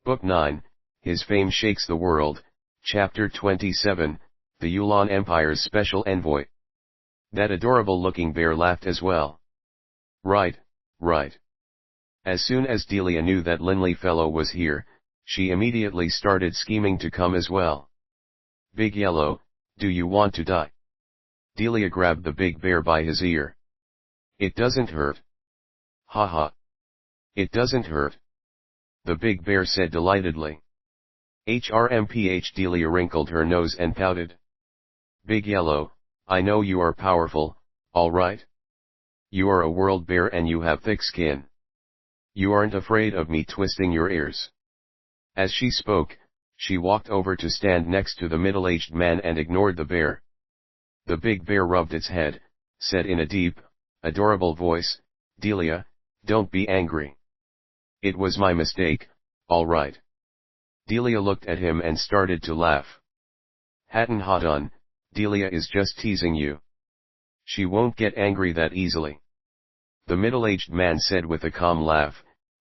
Book 9, His Fame Shakes the World, Chapter 27, The Yulan Empire's Special Envoy. That adorable-looking bear laughed as well. Right, right. As soon as Delia knew that Linley fellow was here, she immediately started scheming to come as well. Big Yellow, do you want to die? Delia grabbed the big bear by his ear. It doesn't hurt. Ha ha. It doesn't hurt. The big bear said delightedly. HRMPH. Delia wrinkled her nose and pouted. Big Yellow, I know you are powerful, all right? You are a world bear and you have thick skin. You aren't afraid of me twisting your ears. As she spoke, she walked over to stand next to the middle-aged man and ignored the bear. The big bear rubbed its head, said in a deep, adorable voice, Delia, don't be angry. It was my mistake, all right. Delia looked at him and started to laugh. Hatton hot on, Delia is just teasing you. She won't get angry that easily. The middle-aged man said with a calm laugh,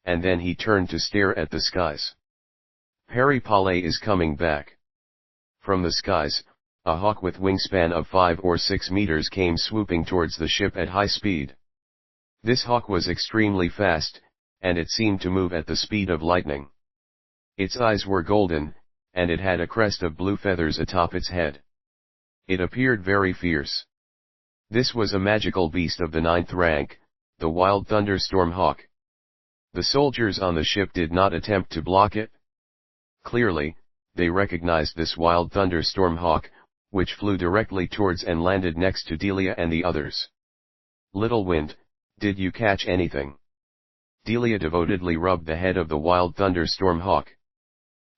and then he turned to stare at the skies. Peri Palais is coming back. From the skies, a hawk with wingspan of 5 or 6 meters came swooping towards the ship at high speed. This hawk was extremely fast, and it seemed to move at the speed of lightning. Its eyes were golden, and it had a crest of blue feathers atop its head. It appeared very fierce. This was a magical beast of the 9th rank, the wild thunderstorm hawk. The soldiers on the ship did not attempt to block it. Clearly, they recognized this wild thunderstorm hawk, which flew directly towards and landed next to Delia and the others. Little Wind, did you catch anything? Delia devotedly rubbed the head of the wild thunderstorm hawk.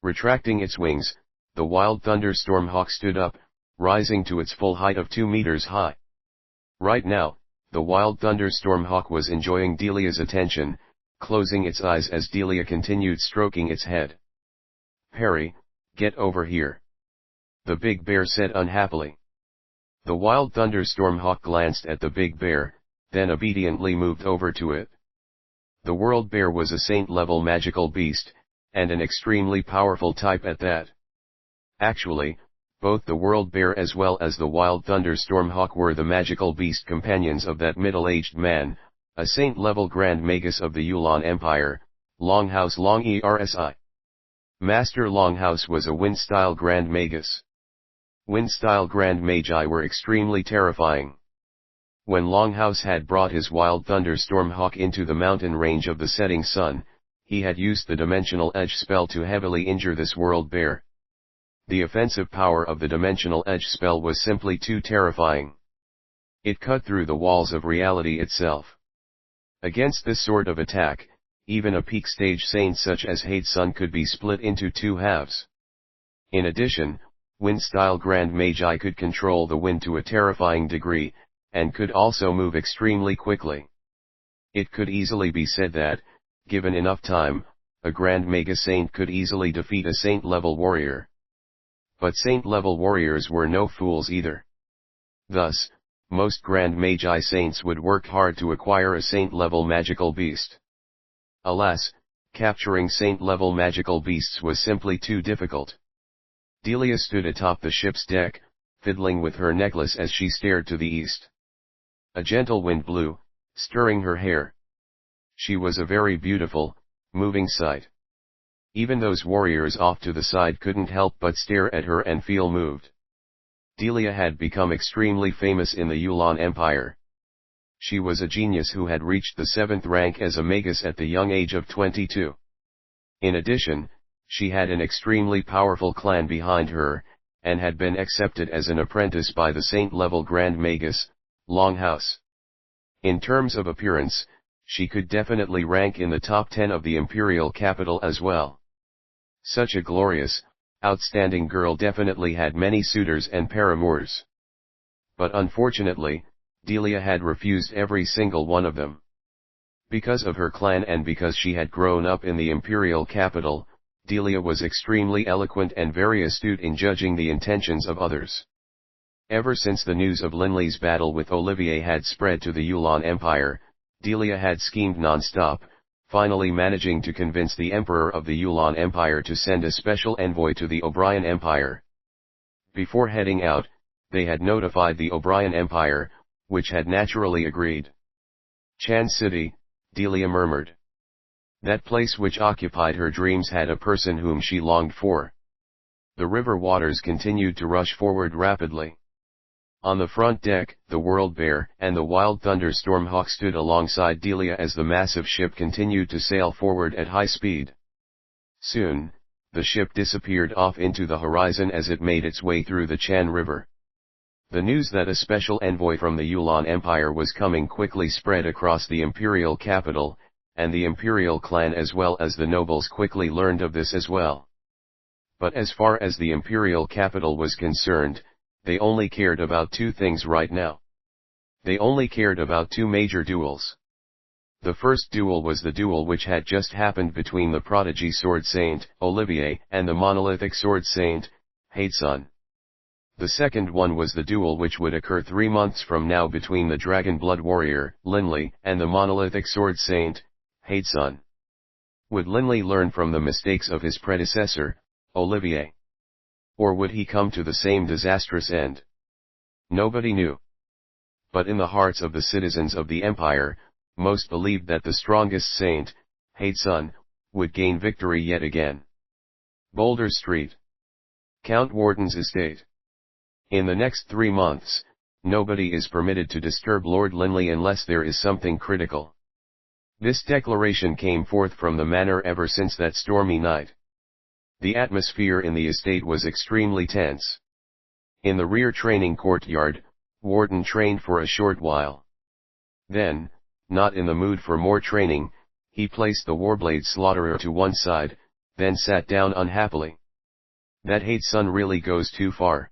Retracting its wings, the wild thunderstorm hawk stood up, rising to its full height of 2 meters high. Right now, the wild thunderstorm hawk was enjoying Delia's attention, closing its eyes as Delia continued stroking its head. Peri, get over here. The big bear said unhappily. The wild thunderstorm hawk glanced at the big bear, then obediently moved over to it. The world bear was a saint-level magical beast, and an extremely powerful type at that. Actually, both the world bear as well as the wild thunderstorm hawk were the magical beast companions of that middle-aged man, a saint-level Grand Magus of the Yulan Empire, Longhouse Long Ersi. Master Longhouse was a wind-style Grand Magus. Wind-style Grand Magi were extremely terrifying. When Longhouse had brought his wild thunderstorm hawk into the mountain range of the setting sun, he had used the Dimensional Edge spell to heavily injure this world bear. The offensive power of the Dimensional Edge spell was simply too terrifying. It cut through the walls of reality itself. Against this sort of attack, even a peak stage saint such as Hate Sun could be split into 2 halves. In addition, Wind-style Grand Magi could control the wind to a terrifying degree, and could also move extremely quickly. It could easily be said that, given enough time, a Grand Mega Saint could easily defeat a Saint-level warrior. But Saint-level warriors were no fools either. Thus, most Grand Magi Saints would work hard to acquire a Saint-level magical beast. Alas, capturing Saint-level magical beasts was simply too difficult. Delia stood atop the ship's deck, fiddling with her necklace as she stared to the east. A gentle wind blew, stirring her hair. She was a very beautiful, moving sight. Even those warriors off to the side couldn't help but stare at her and feel moved. Delia had become extremely famous in the Yulan Empire. She was a genius who had reached the 7th rank as a magus at the young age of 22. In addition, she had an extremely powerful clan behind her, and had been accepted as an apprentice by the saint-level Grand Magus, Longhouse. In terms of appearance, she could definitely rank in the top 10 of the imperial capital as well. Such a glorious, outstanding girl definitely had many suitors and paramours. But unfortunately, Delia had refused every single one of them. Because of her clan and because she had grown up in the imperial capital, Delia was extremely eloquent and very astute in judging the intentions of others. Ever since the news of Linley's battle with Olivier had spread to the Yulan Empire, Delia had schemed non-stop, finally managing to convince the Emperor of the Yulan Empire to send a special envoy to the O'Brien Empire. Before heading out, they had notified the O'Brien Empire, which had naturally agreed. Chan City, Delia murmured. That place which occupied her dreams had a person whom she longed for. The river waters continued to rush forward rapidly. On the front deck, the World Bear and the Wild Thunderstorm Hawk stood alongside Delia as the massive ship continued to sail forward at high speed. Soon, the ship disappeared off into the horizon as it made its way through the Chan River. The news that a special envoy from the Yulan Empire was coming quickly spread across the imperial capital, and the imperial clan as well as the nobles quickly learned of this as well. But as far as the imperial capital was concerned, they only cared about two things right now. They only cared about two major duels. The first duel was the duel which had just happened between the prodigy sword saint, Olivier, and the monolithic sword saint, Hatesun. The second one was the duel which would occur 3 months from now between the dragon blood warrior, Linley, and the monolithic sword saint, Hatesun. Would Linley learn from the mistakes of his predecessor, Olivier? Or would he come to the same disastrous end? Nobody knew. But in the hearts of the citizens of the empire, most believed that the strongest saint, Hatesun, would gain victory yet again. Boulder Street. Count Warden's estate. In the next 3 months, nobody is permitted to disturb Lord Linley unless there is something critical. This declaration came forth from the manor ever since that stormy night. The atmosphere in the estate was extremely tense. In the rear training courtyard, Warden trained for a short while. Then, not in the mood for more training, he placed the Warblade Slaughterer to one side, then sat down unhappily. That Hatesun really goes too far.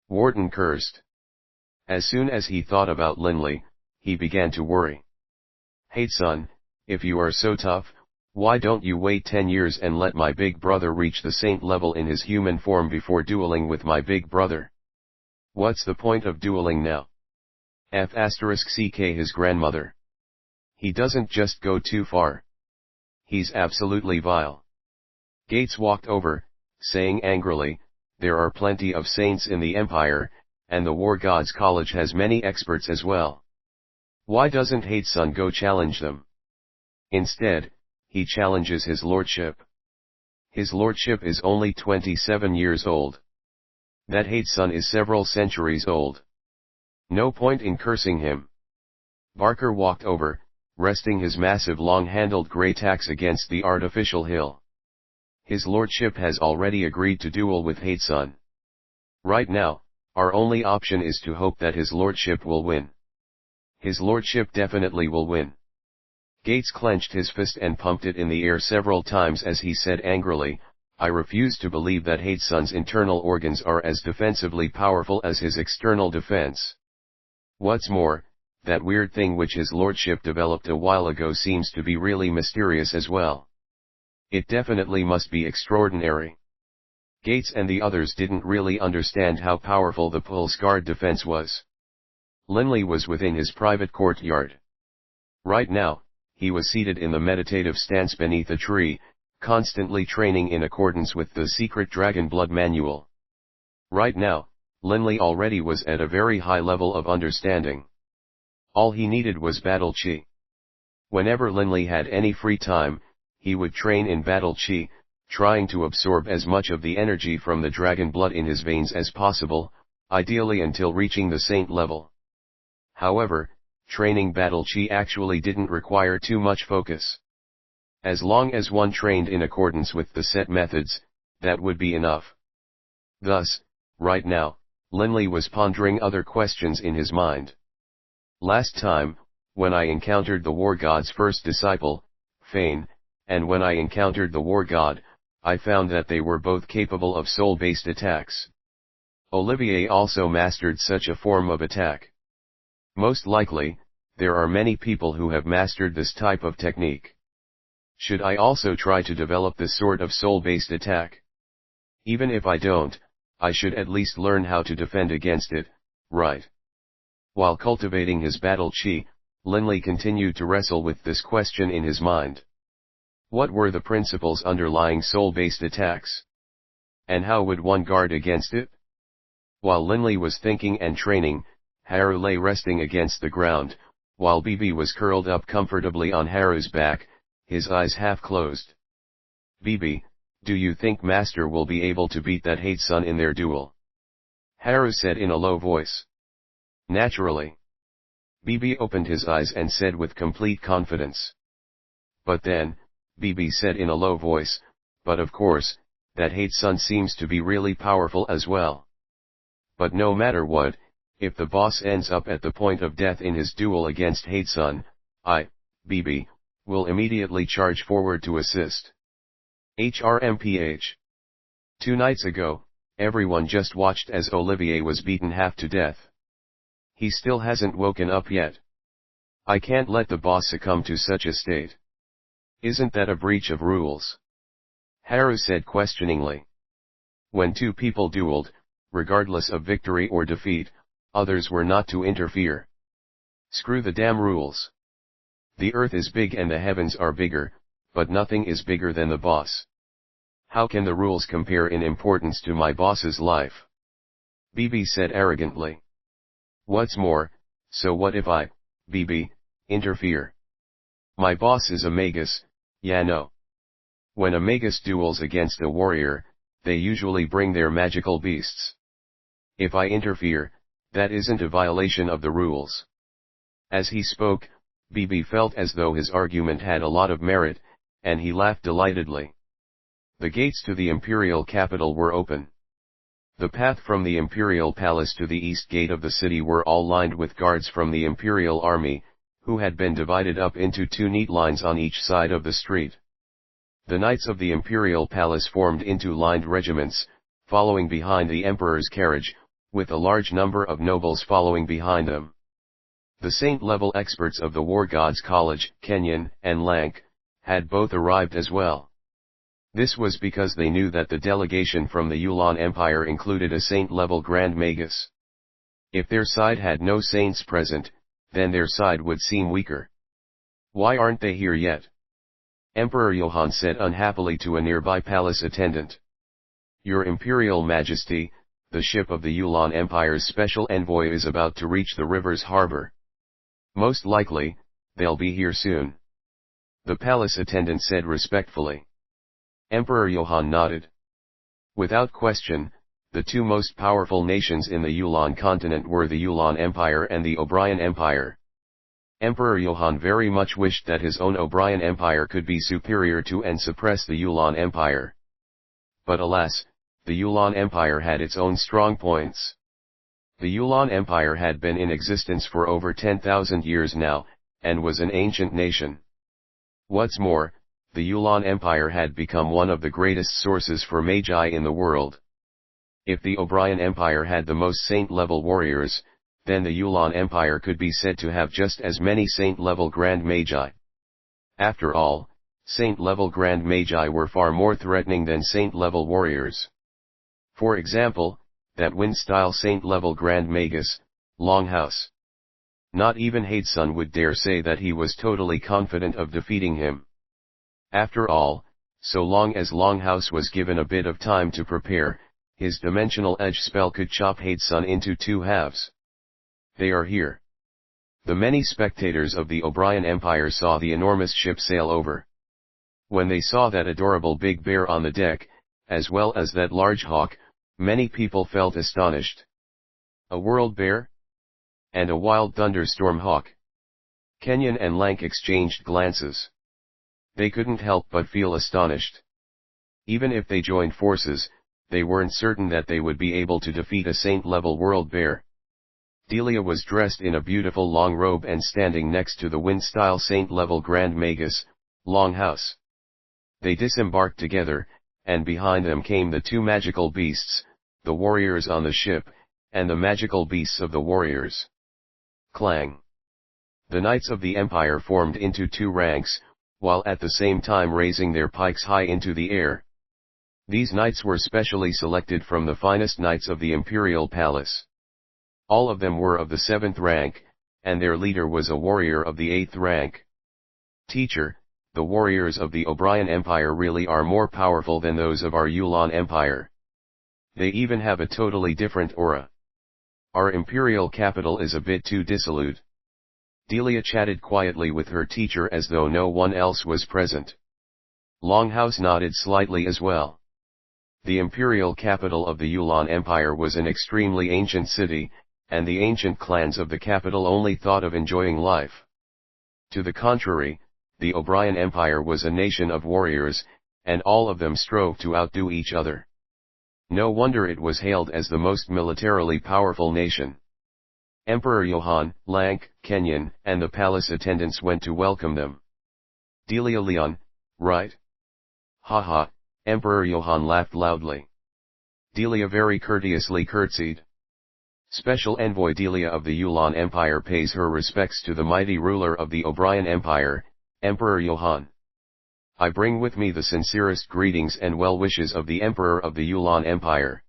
Warden cursed. As soon as he thought about Linley, he began to worry. Hatesun, if you are so tough, why don't you wait 10 years and let my big brother reach the saint level in his human form before dueling with my big brother? What's the point of dueling now? *CK his grandmother. He doesn't just go too far. He's absolutely vile. Gates walked over, saying angrily, there are plenty of saints in the empire, and the War Gods College has many experts as well. Why doesn't Hatesun go challenge them? Instead, he challenges his lordship. His lordship is only 27 years old. That Hatesun is several centuries old. No point in cursing him. Barker walked over, resting his massive long-handled great axe against the artificial hill. His lordship has already agreed to duel with Hatesun. Right now, our only option is to hope that his lordship will win. His lordship definitely will win. Gates clenched his fist and pumped it in the air several times as he said angrily, I refuse to believe that Hatesun's internal organs are as defensively powerful as his external defense. What's more, that weird thing which his lordship developed a while ago seems to be really mysterious as well. It definitely must be extraordinary. Gates and the others didn't really understand how powerful the pulse guard defense was. Linley was within his private courtyard. Right now, he was seated in the meditative stance beneath a tree, constantly training in accordance with the secret Dragon Blood manual. Right now, Linley already was at a very high level of understanding. All he needed was battle chi. Whenever Linley had any free time, he would train in battle chi, trying to absorb as much of the energy from the Dragon Blood in his veins as possible, ideally until reaching the saint level. However, training battle chi actually didn't require too much focus. As long as one trained in accordance with the set methods, that would be enough. Thus, right now, Linley was pondering other questions in his mind. Last time, when I encountered the War God's first disciple, Fane, and when I encountered the War God, I found that they were both capable of soul-based attacks. Olivier also mastered such a form of attack. Most likely, there are many people who have mastered this type of technique. Should I also try to develop this sort of soul-based attack? Even if I don't, I should at least learn how to defend against it, right? While cultivating his battle chi, Linley continued to wrestle with this question in his mind. What were the principles underlying soul-based attacks? And how would one guard against it? While Linley was thinking and training, Haru lay resting against the ground, while Bibi was curled up comfortably on Haru's back, his eyes half closed. Bibi, do you think Master will be able to beat that hate-son in their duel? Haru said in a low voice. Naturally. Bibi opened his eyes and said with complete confidence. But then, Bibi said in a low voice, but of course, that hate-son seems to be really powerful as well. But no matter what, if the boss ends up at the point of death in his duel against hate-son, Bibi, will immediately charge forward to assist. HRMPH. 2 nights ago, everyone just watched as Olivier was beaten half to death. He still hasn't woken up yet. I can't let the boss succumb to such a state. Isn't that a breach of rules? Haru said questioningly. When two people dueled, regardless of victory or defeat, others were not to interfere. Screw the damn rules. The earth is big and the heavens are bigger, but nothing is bigger than the boss. How can the rules compare in importance to my boss's life? Bibi said arrogantly. What's more, so what if I, Bibi, interfere? My boss is a magus, yeah no. When a magus duels against a warrior, they usually bring their magical beasts. If I interfere, that isn't a violation of the rules. As he spoke, Bibi felt as though his argument had a lot of merit, and he laughed delightedly. The gates to the imperial capital were open. The path from the imperial palace to the east gate of the city were all lined with guards from the imperial army, who had been divided up into 2 neat lines on each side of the street. The knights of the imperial palace formed into lined regiments, following behind the emperor's carriage, with a large number of nobles following behind them. The saint-level experts of the War Gods College, Kenyan and Lank, had both arrived as well. This was because they knew that the delegation from the Yulan Empire included a saint-level Grand Magus. If their side had no saints present, then their side would seem weaker. Why aren't they here yet? Emperor Johann said unhappily to a nearby palace attendant. Your Imperial Majesty, the ship of the Yulan Empire's special envoy is about to reach the river's harbor. Most likely, they'll be here soon. The palace attendant said respectfully. Emperor Johann nodded. Without question, the 2 most powerful nations in the Yulan continent were the Yulan Empire and the O'Brien Empire. Emperor Johann very much wished that his own O'Brien Empire could be superior to and suppress the Yulan Empire. But alas, the Yulan Empire had its own strong points. The Yulan Empire had been in existence for over 10,000 years now, and was an ancient nation. What's more, the Yulan Empire had become one of the greatest sources for magi in the world. If the O'Brien Empire had the most saint-level warriors, then the Yulan Empire could be said to have just as many saint-level Grand Magi. After all, saint-level Grand Magi were far more threatening than saint-level warriors. For example, that Wind-style saint-level Grand Magus, Longhouse. Not even hate-son would dare say that he was totally confident of defeating him. After all, so long as Longhouse was given a bit of time to prepare, his dimensional edge spell could chop hate-son into 2 halves. They are here. The many spectators of the O'Brien Empire saw the enormous ship sail over. When they saw that adorable big bear on the deck, as well as that large hawk, many people felt astonished. A world bear? And a wild thunderstorm hawk? Kenyan and Lank exchanged glances. They couldn't help but feel astonished. Even if they joined forces, they weren't certain that they would be able to defeat a saint-level world bear. Delia was dressed in a beautiful long robe and standing next to the Wind-style saint-level Grand Magus, Longhouse. They disembarked together, and behind them came the 2 magical beasts, the warriors on the ship, and the magical beasts of the warriors. Clang! The knights of the Empire formed into 2 ranks, while at the same time raising their pikes high into the air. These knights were specially selected from the finest knights of the imperial palace. All of them were of the 7th rank, and their leader was a warrior of the 8th rank. Teacher, the warriors of the O'Brien Empire really are more powerful than those of our Yulan Empire. They even have a totally different aura. Our imperial capital is a bit too dissolute. Delia chatted quietly with her teacher as though no one else was present. Longhouse nodded slightly as well. The imperial capital of the Yulan Empire was an extremely ancient city, and the ancient clans of the capital only thought of enjoying life. To the contrary, the O'Brien Empire was a nation of warriors, and all of them strove to outdo each other. No wonder it was hailed as the most militarily powerful nation. Emperor Johann, Lank, Kenyan, and the palace attendants went to welcome them. Delia Leon, right? Haha, Emperor Johann laughed loudly. Delia very courteously curtsied. Special Envoy Delia of the Yulan Empire pays her respects to the mighty ruler of the O'Brien Empire, Emperor Johann. I bring with me the sincerest greetings and well wishes of the Emperor of the Yulan Empire.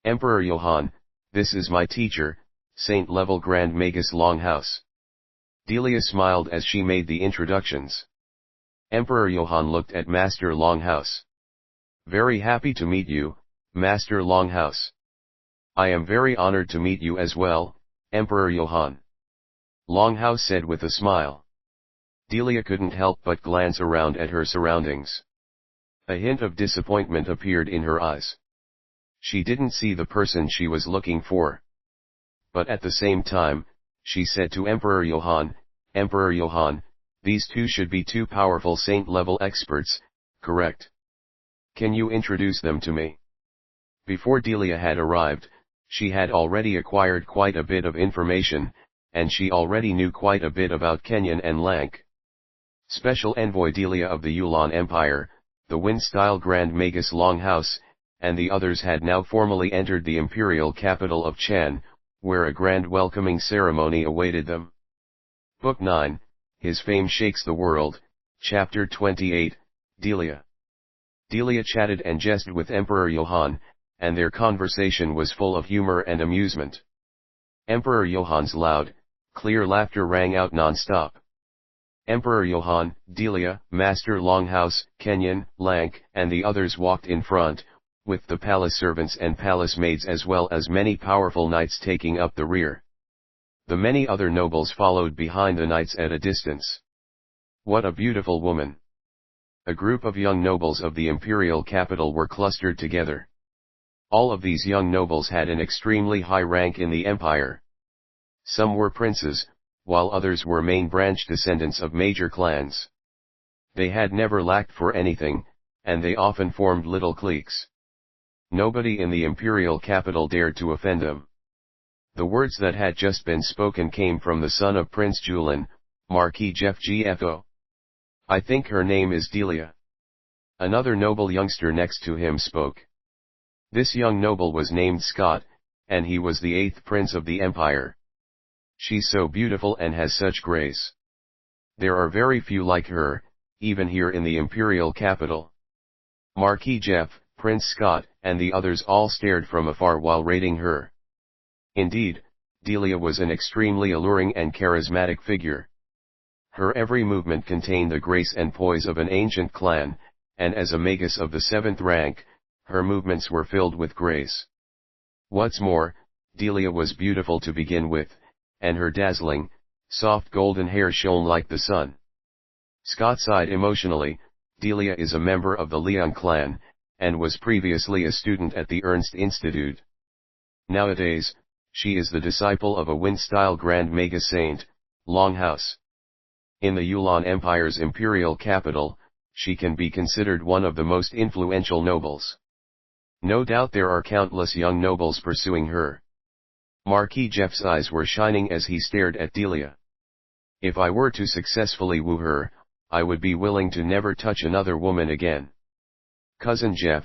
Emperor Johann, this is my teacher, Saint Level Grand Magus Longhouse. Delia smiled as she made the introductions. Emperor Johann looked at Master Longhouse. Very happy to meet you, Master Longhouse. I am very honored to meet you as well, Emperor Johann. Longhouse said with a smile. Delia couldn't help but glance around at her surroundings. A hint of disappointment appeared in her eyes. She didn't see the person she was looking for. But at the same time, she said to Emperor Johann, Emperor Johann, these two should be two powerful saint-level experts, correct? Can you introduce them to me? Before Delia had arrived, she had already acquired quite a bit of information, and she already knew quite a bit about Kenyan and Lank. Special Envoy Delia of the Yulan Empire, the Wind-style Grand Magus Longhouse, and the others had now formally entered the imperial capital of Chan, where a grand welcoming ceremony awaited them. Book 9, His Fame Shakes the World, Chapter 28, Delia. Delia chatted and jested with Emperor Johann, and their conversation was full of humor and amusement. Emperor Johann's loud, clear laughter rang out non-stop. Emperor Johann, Delia, Master Longhouse, Kenyan, Lank, and the others walked in front, with the palace servants and palace maids as well as many powerful knights taking up the rear. The many other nobles followed behind the knights at a distance. What a beautiful woman! A group of young nobles of the imperial capital were clustered together. All of these young nobles had an extremely high rank in the empire. Some were princes, while others were main branch descendants of major clans. They had never lacked for anything, and they often formed little cliques. Nobody in the imperial capital dared to offend them. The words that had just been spoken came from the son of Prince Julin, Marquis Jeff Gfo. I think her name is Delia. Another noble youngster next to him spoke. This young noble was named Scott, and he was the 8th prince of the empire. She's so beautiful and has such grace. There are very few like her, even here in the imperial capital. Marquis Jeff, Prince Scott, and the others all stared from afar while rating her. Indeed, Delia was an extremely alluring and charismatic figure. Her every movement contained the grace and poise of an ancient clan, and as a magus of the 7th rank, her movements were filled with grace. What's more, Delia was beautiful to begin with, and her dazzling, soft golden hair shone like the sun. Scott sighed emotionally. Delia is a member of the Leon clan, and was previously a student at the Ernst Institute. Nowadays, she is the disciple of a Wind-style Grand Magus Saint, Longhouse. In the Yulan Empire's imperial capital, she can be considered one of the most influential nobles. No doubt there are countless young nobles pursuing her. Marquis Jeff's eyes were shining as he stared at Delia. If I were to successfully woo her, I would be willing to never touch another woman again. Cousin Jeff,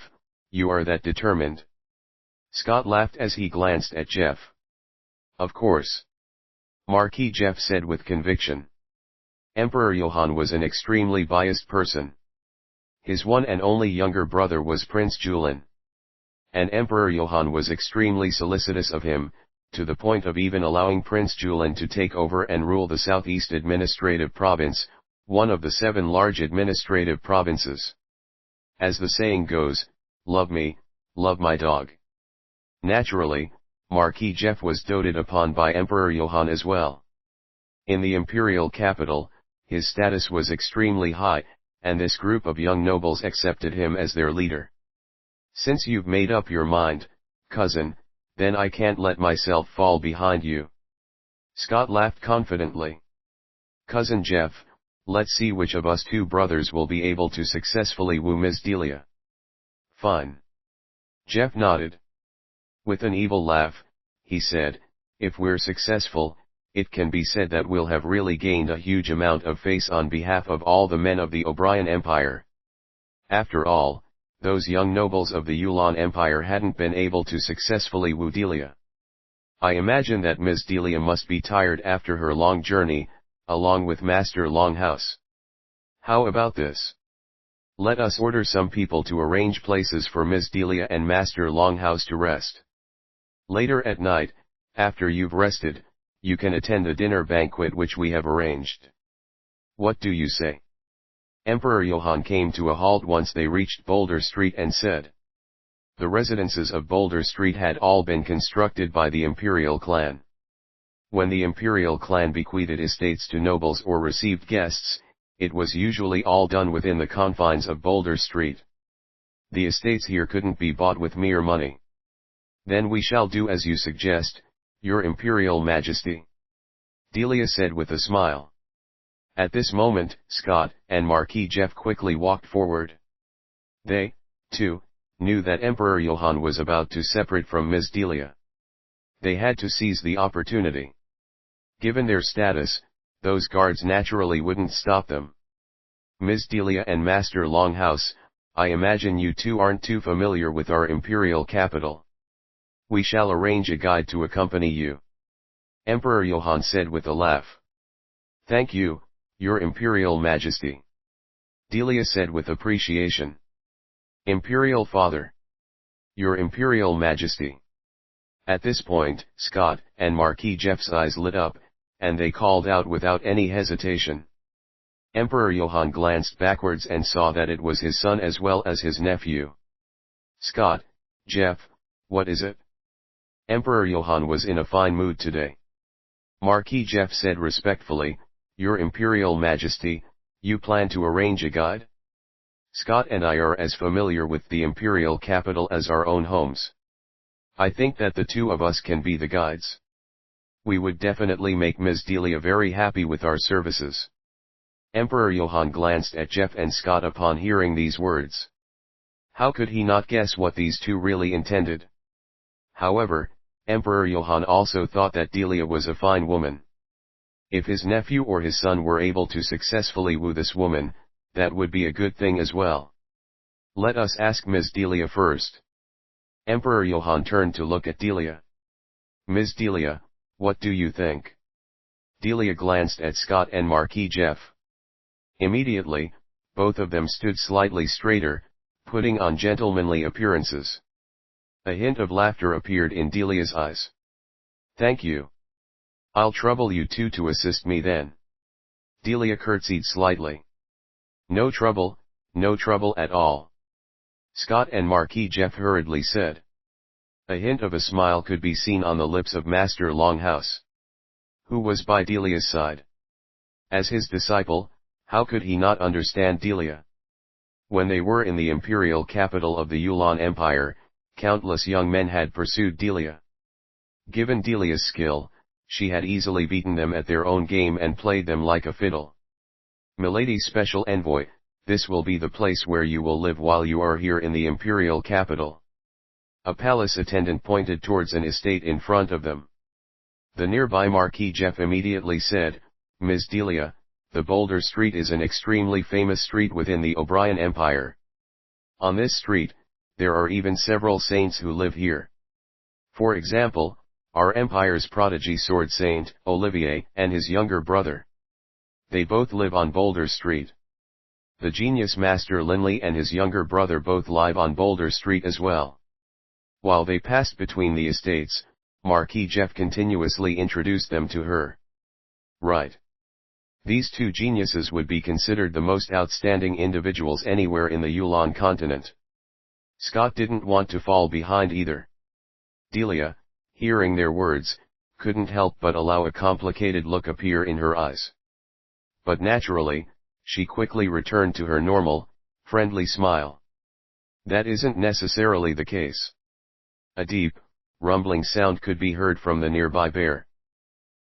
you are that determined? Scott laughed as he glanced at Jeff. Of course. Marquis Jeff said with conviction. Emperor Johann was an extremely biased person. His one and only younger brother was Prince Julin. And Emperor Johann was extremely solicitous of him, to the point of even allowing Prince Julin to take over and rule the southeast administrative province, one of the 7 large administrative provinces. As the saying goes, love me, love my dog. Naturally, Marquis Jeff was doted upon by Emperor Johann as well. In the imperial capital, his status was extremely high, and this group of young nobles accepted him as their leader. Since you've made up your mind, cousin, then I can't let myself fall behind you. Scott laughed confidently. Cousin Jeff, let's see which of us 2 brothers will be able to successfully woo Miss Delia. Fine. Jeff nodded. With an evil laugh, he said, if we're successful, it can be said that we'll have really gained a huge amount of face on behalf of all the men of the O'Brien Empire. After all, those young nobles of the Yulan Empire hadn't been able to successfully woo Delia. I imagine that Miss Delia must be tired after her long journey, along with Master Longhouse. How about this? Let us order some people to arrange places for Miss Delia and Master Longhouse to rest. Later at night, after you've rested, you can attend a dinner banquet which we have arranged. What do you say? Emperor Johann came to a halt once they reached Boulder Street and said. The residences of Boulder Street had all been constructed by the imperial clan. When the imperial clan bequeathed estates to nobles or received guests, it was usually all done within the confines of Boulder Street. The estates here couldn't be bought with mere money. Then we shall do as you suggest, Your Imperial Majesty. Delia said with a smile. At this moment, Scott and Marquis Jeff quickly walked forward. They, too, knew that Emperor Johann was about to separate from Miss Delia. They had to seize the opportunity. Given their status, those guards naturally wouldn't stop them. Miss Delia and Master Longhouse, I imagine you 2 aren't too familiar with our imperial capital. We shall arrange a guide to accompany you. Emperor Johann said with a laugh. Thank you, Your Imperial Majesty. Delia said with appreciation. Imperial Father. Your Imperial Majesty. At this point, Scott and Marquis Jeff's eyes lit up, and they called out without any hesitation. Emperor Johann glanced backwards and saw that it was his son as well as his nephew. Scott, Jeff, what is it? Emperor Johann was in a fine mood today. Marquis Jeff said respectfully, Your Imperial Majesty, you plan to arrange a guide? Scott and I are as familiar with the imperial capital as our own homes. I think that the 2 of us can be the guides. We would definitely make Ms. Delia very happy with our services. Emperor Johann glanced at Jeff and Scott upon hearing these words. How could he not guess what these 2 really intended? However, Emperor Johann also thought that Delia was a fine woman. If his nephew or his son were able to successfully woo this woman, that would be a good thing as well. Let us ask Ms. Delia first. Emperor Johann turned to look at Delia. Ms. Delia, what do you think? Delia glanced at Scott and Marquis Jeff. Immediately, both of them stood slightly straighter, putting on gentlemanly appearances. A hint of laughter appeared in Delia's eyes. Thank you. I'll trouble you 2 to assist me then. Delia curtsied slightly. No trouble at all. Scott and Marquis Jeff hurriedly said. A hint of a smile could be seen on the lips of Master Longhouse, who was by Delia's side. As his disciple, how could he not understand Delia? When they were in the imperial capital of the Yulan Empire, countless young men had pursued Delia. Given Delia's skill, she had easily beaten them at their own game and played them like a fiddle. Milady's special envoy, this will be the place where you will live while you are here in the imperial capital. A palace attendant pointed towards an estate in front of them. The nearby Marquis Jeff immediately said, Ms. Delia, the Boulder Street is an extremely famous street within the O'Brien Empire. On this street, there are even several saints who live here. For example, our empire's prodigy sword saint, Olivier, and his younger brother. They both live on Boulder Street. The genius master Linley and his younger brother both live on Boulder Street as well. While they passed between the estates, Marquis Jeff continuously introduced them to her. Right. These two geniuses would be considered the most outstanding individuals anywhere in the Yulan continent. Scott didn't want to fall behind either. Delia, hearing their words, couldn't help but allow a complicated look appear in her eyes. But naturally, she quickly returned to her normal, friendly smile. That isn't necessarily the case. A deep, rumbling sound could be heard from the nearby bear.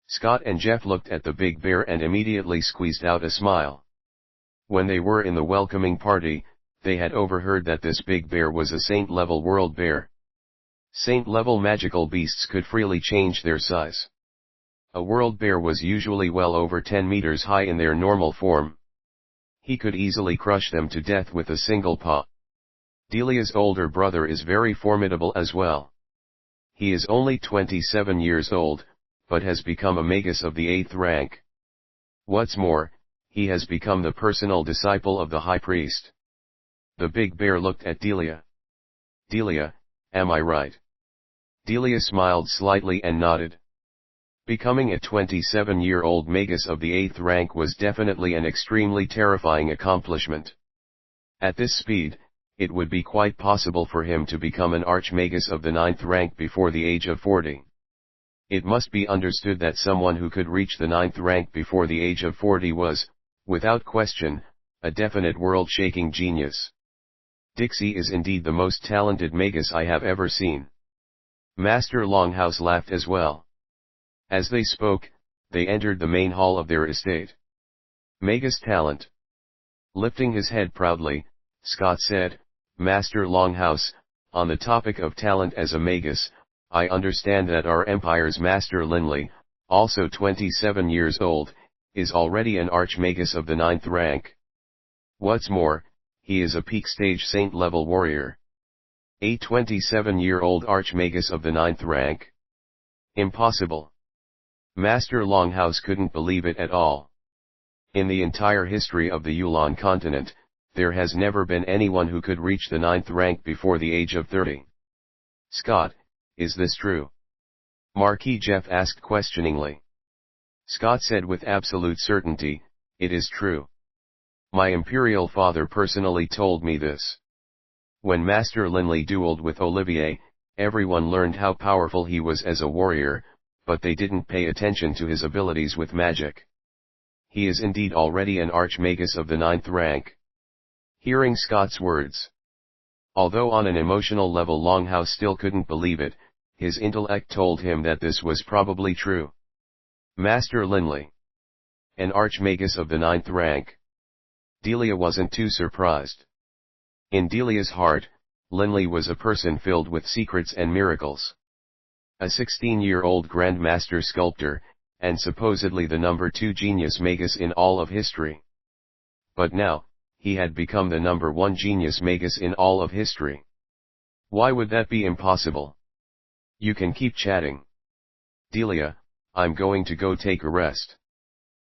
Scott and Jeff looked at the big bear and immediately squeezed out a smile. When they were in the welcoming party, they had overheard that this big bear was a saint-level world bear. Saint-level magical beasts could freely change their size. A world bear was usually well over 10 meters high in their normal form. He could easily crush them to death with a single paw. Delia's older brother is very formidable as well. He is only 27 years old, but has become a magus of the 8th rank. What's more, he has become the personal disciple of the high priest. The big bear looked at Delia. Delia, am I right? Delia smiled slightly and nodded. Becoming a 27-year-old magus of the 8th rank was definitely an extremely terrifying accomplishment. At this speed, it would be quite possible for him to become an archmagus of the 9th rank before the age of 40. It must be understood that someone who could reach the 9th rank before the age of 40 was, without question, a definite world-shaking genius. Dixie is indeed the most talented magus I have ever seen. Master Longhouse laughed as well. As they spoke, they entered the main hall of their estate. Magus talent. Lifting his head proudly, Scott said, Master Longhouse, on the topic of talent as a magus, I understand that our empire's Master Linley, also 27 years old, is already an archmagus of the 9th rank. What's more, he is a peak stage saint-level warrior. A 27-year-old archmagus of the 9th rank? Impossible. Master Longhouse couldn't believe it at all. In the entire history of the Yulan continent, there has never been anyone who could reach the 9th rank before the age of 30. Scott, is this true? Marquis Jeff asked questioningly. Scott said with absolute certainty, it is true. My imperial father personally told me this. When Master Linley dueled with Olivier, everyone learned how powerful he was as a warrior, but they didn't pay attention to his abilities with magic. He is indeed already an archmagus of the 9th rank. Hearing Scott's words. Although on an emotional level Longhouse still couldn't believe it, his intellect told him that this was probably true. Master Linley. An archmagus of the 9th rank. Delia wasn't too surprised. In Delia's heart, Linley was a person filled with secrets and miracles. A 16-year-old grandmaster sculptor, and supposedly the number 2 genius magus in all of history. But now, he had become the number 1 genius magus in all of history. Why would that be impossible? You can keep chatting. Delia, I'm going to go take a rest.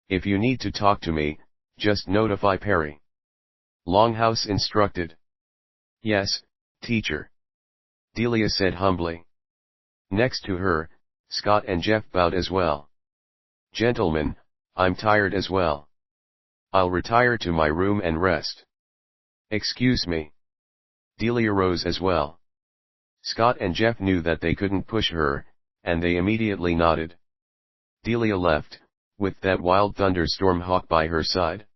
If you need to talk to me, just notify Perry. Longhouse instructed. Yes, teacher. Delia said humbly. Next to her, Scott and Jeff bowed as well. Gentlemen, I'm tired as well. I'll retire to my room and rest. Excuse me. Delia rose as well. Scott and Jeff knew that they couldn't push her, and they immediately nodded. Delia left, with that wild thunderstorm hawk by her side.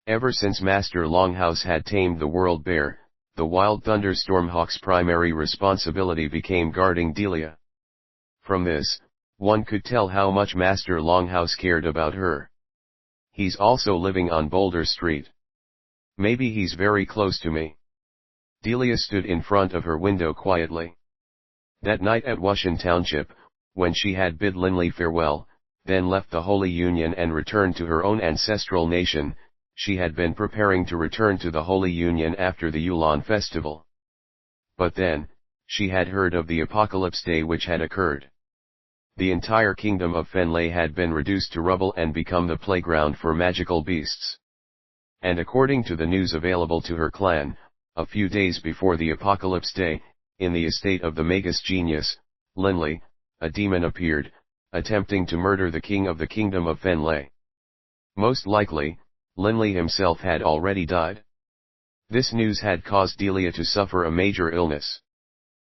Ever since Master Longhouse had tamed the world bear, the wild thunderstorm hawk's primary responsibility became guarding Delia. From this, one could tell how much Master Longhouse cared about her. He's also living on Boulder Street. Maybe he's very close to me. Delia stood in front of her window quietly. That night at Wushan Township, when she had bid Linley farewell, then left the Holy Union and returned to her own ancestral nation, she had been preparing to return to the Holy Union after the Yulan festival. But then, she had heard of the Apocalypse Day which had occurred. The entire kingdom of Fenley had been reduced to rubble and become the playground for magical beasts. And according to the news available to her clan, a few days before the Apocalypse Day, in the estate of the Magus genius, Linley, a demon appeared, attempting to murder the king of the kingdom of Fenley. Most likely, Linley himself had already died. This news had caused Delia to suffer a major illness.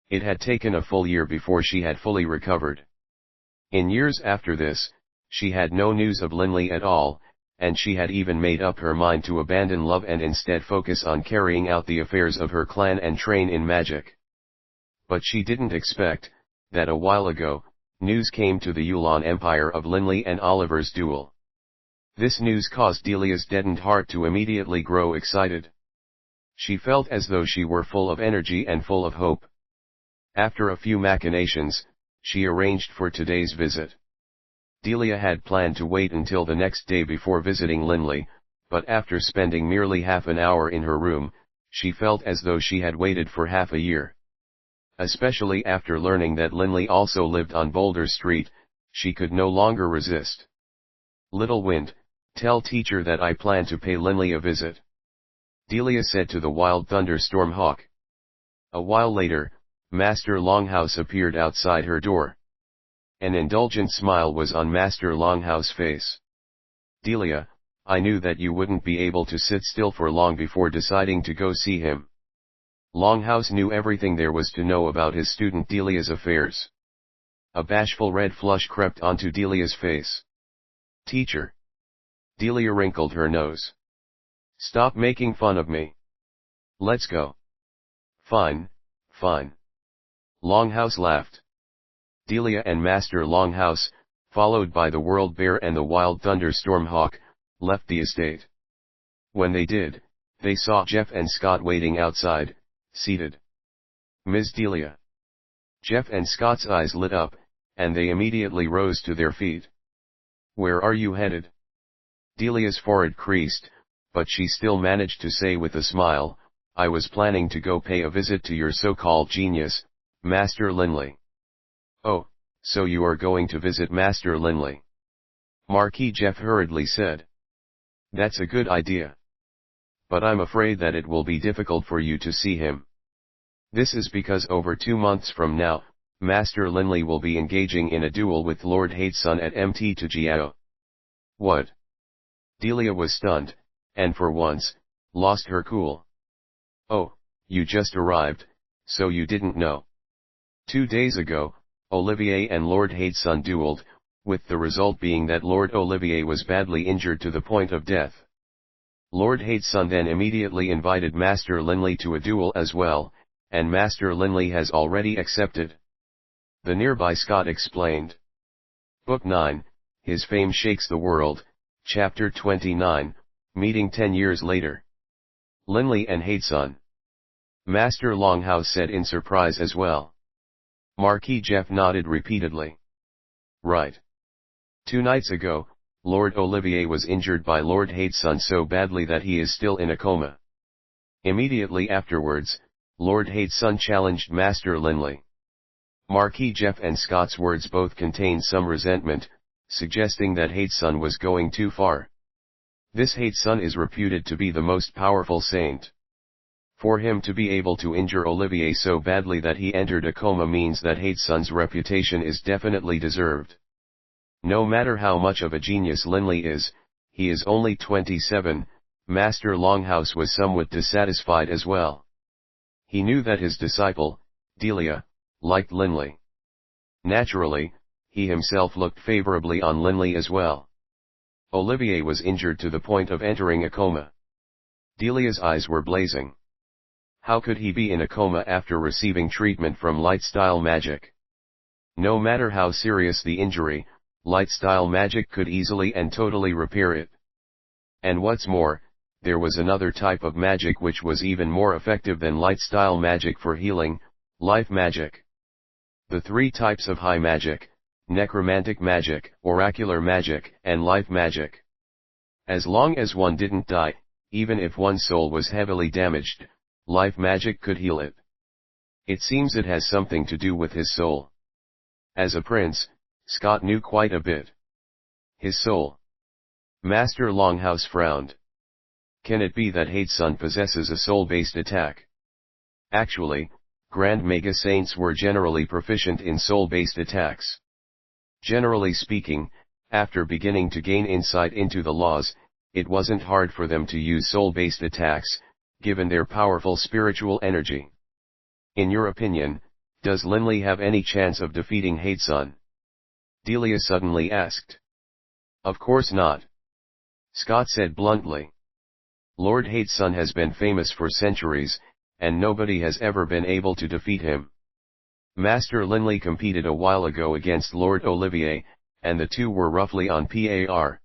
It had taken a full year before she had fully recovered. In years after this, she had no news of Linley at all, and she had even made up her mind to abandon love and instead focus on carrying out the affairs of her clan and train in magic. But she didn't expect, that a while ago, news came to the Yulan Empire of Linley and Oliver's duel. This news caused Delia's deadened heart to immediately grow excited. She felt as though she were full of energy and full of hope. After a few machinations, she arranged for today's visit. Delia had planned to wait until the next day before visiting Linley, but after spending merely half an hour in her room, she felt as though she had waited for half a year. Especially after learning that Linley also lived on Boulder Street, she could no longer resist. "Little Wind, tell teacher that I plan to pay Linley a visit," Delia said to the wild thunderstorm hawk. A while later, Master Longhouse appeared outside her door. An indulgent smile was on Master Longhouse's face. "Delia, I knew that you wouldn't be able to sit still for long before deciding to go see him." Longhouse knew everything there was to know about his student Delia's affairs. A bashful red flush crept onto Delia's face. "Teacher." Delia wrinkled her nose. "Stop making fun of me. Let's go." "Fine, fine." Longhouse laughed. Delia and Master Longhouse, followed by the World Bear and the Wild Thunderstorm Hawk, left the estate. When they did, they saw Jeff and Scott waiting outside, seated. "Miss Delia." Jeff and Scott's eyes lit up, and they immediately rose to their feet. "Where are you headed?" Delia's forehead creased, but she still managed to say with a smile, "I was planning to go pay a visit to your so-called genius, Master Linley." "Oh, so you are going to visit Master Linley?" Marquis Jeff hurriedly said. "That's a good idea. But I'm afraid that it will be difficult for you to see him. This is because over 2 months from now, Master Linley will be engaging in a duel with Lord Hatesun at Mt to Jiao." "What?" Delia was stunned, and for once, lost her cool. "Oh, you just arrived, so you didn't know. 2 days ago, Olivier and Lord Hatesun dueled, with the result being that Lord Olivier was badly injured to the point of death. Lord Hatesun then immediately invited Master Linley to a duel as well, and Master Linley has already accepted." The nearby Scott explained. Book 9, His Fame Shakes the World, Chapter 29, Meeting 10 Years Later. "Linley and Hatesun." Master Longhouse said in surprise as well. Marquis Jeff nodded repeatedly. "Right. 2 nights ago, Lord Olivier was injured by Lord Hatesun so badly that he is still in a coma. Immediately afterwards, Lord Hatesun challenged Master Linley." Marquis Jeff and Scott's words both contained some resentment, suggesting that Hatesun was going too far. This Hatesun is reputed to be the most powerful saint. For him to be able to injure Olivier so badly that he entered a coma means that Hatesun's reputation is definitely deserved. No matter how much of a genius Linley is, he is only 27, Master Longhouse was somewhat dissatisfied as well. He knew that his disciple, Delia, liked Linley. Naturally, he himself looked favorably on Linley as well. Olivier was injured to the point of entering a coma. Delia's eyes were blazing. How could he be in a coma after receiving treatment from light-style magic? No matter how serious the injury, light-style magic could easily and totally repair it. And what's more, there was another type of magic which was even more effective than light-style magic for healing, life magic. The 3 types of high magic: necromantic magic, oracular magic, and life magic. As long as one didn't die, even if one's soul was heavily damaged, life magic could heal it. It seems it has something to do with his soul. As a prince, Scott knew quite a bit. His soul. Master Longhouse frowned. Can it be that Hatesun possesses a soul-based attack? Actually, Grand Mega Saints were generally proficient in soul-based attacks. Generally speaking, After beginning to gain insight into the laws, it wasn't hard for them to use soul-based attacks, given their powerful spiritual energy. In your opinion, does Linley have any chance of defeating Hatesun? Delia suddenly asked. Of course not. Scott said bluntly. Lord Hatesun has been famous for centuries, and nobody has ever been able to defeat him. Master Linley competed a while ago against Lord Olivier, and the two were roughly on par.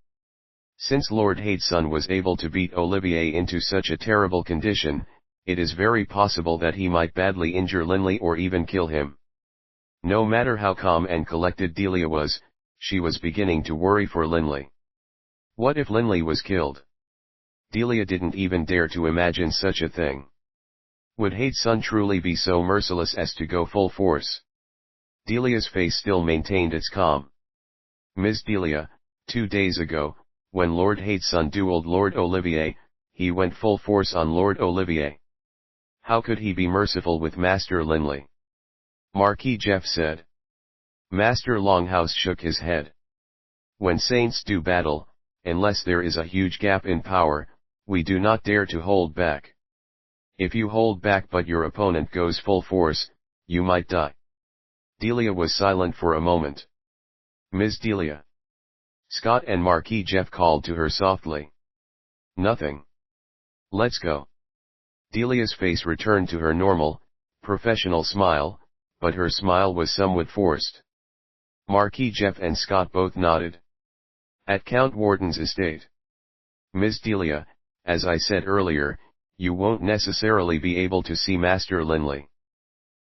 Since Lord Hatesun was able to beat Olivier into such a terrible condition, it is very possible that he might badly injure Linley or even kill him. No matter how calm and collected Delia was, she was beginning to worry for Linley. What if Linley was killed? Delia didn't even dare to imagine such a thing. Would Hatesun truly be so merciless as to go full force? Delia's face still maintained its calm. Ms. Delia, 2 days ago, when Lord Hatesun dueled Lord Olivier, he went full force on Lord Olivier. How could he be merciful with Master Linley? Marquis Jeff said. Master Longhouse shook his head. When saints do battle, unless there is a huge gap in power, we do not dare to hold back. If you hold back but your opponent goes full force, you might die. Delia was silent for a moment. Ms. Delia. Scott and Marquis Jeff called to her softly. Nothing. Let's go. Delia's face returned to her normal, professional smile, but her smile was somewhat forced. Marquis Jeff and Scott both nodded. At Count Warden's estate. Ms. Delia, as I said earlier, you won't necessarily be able to see Master Linley.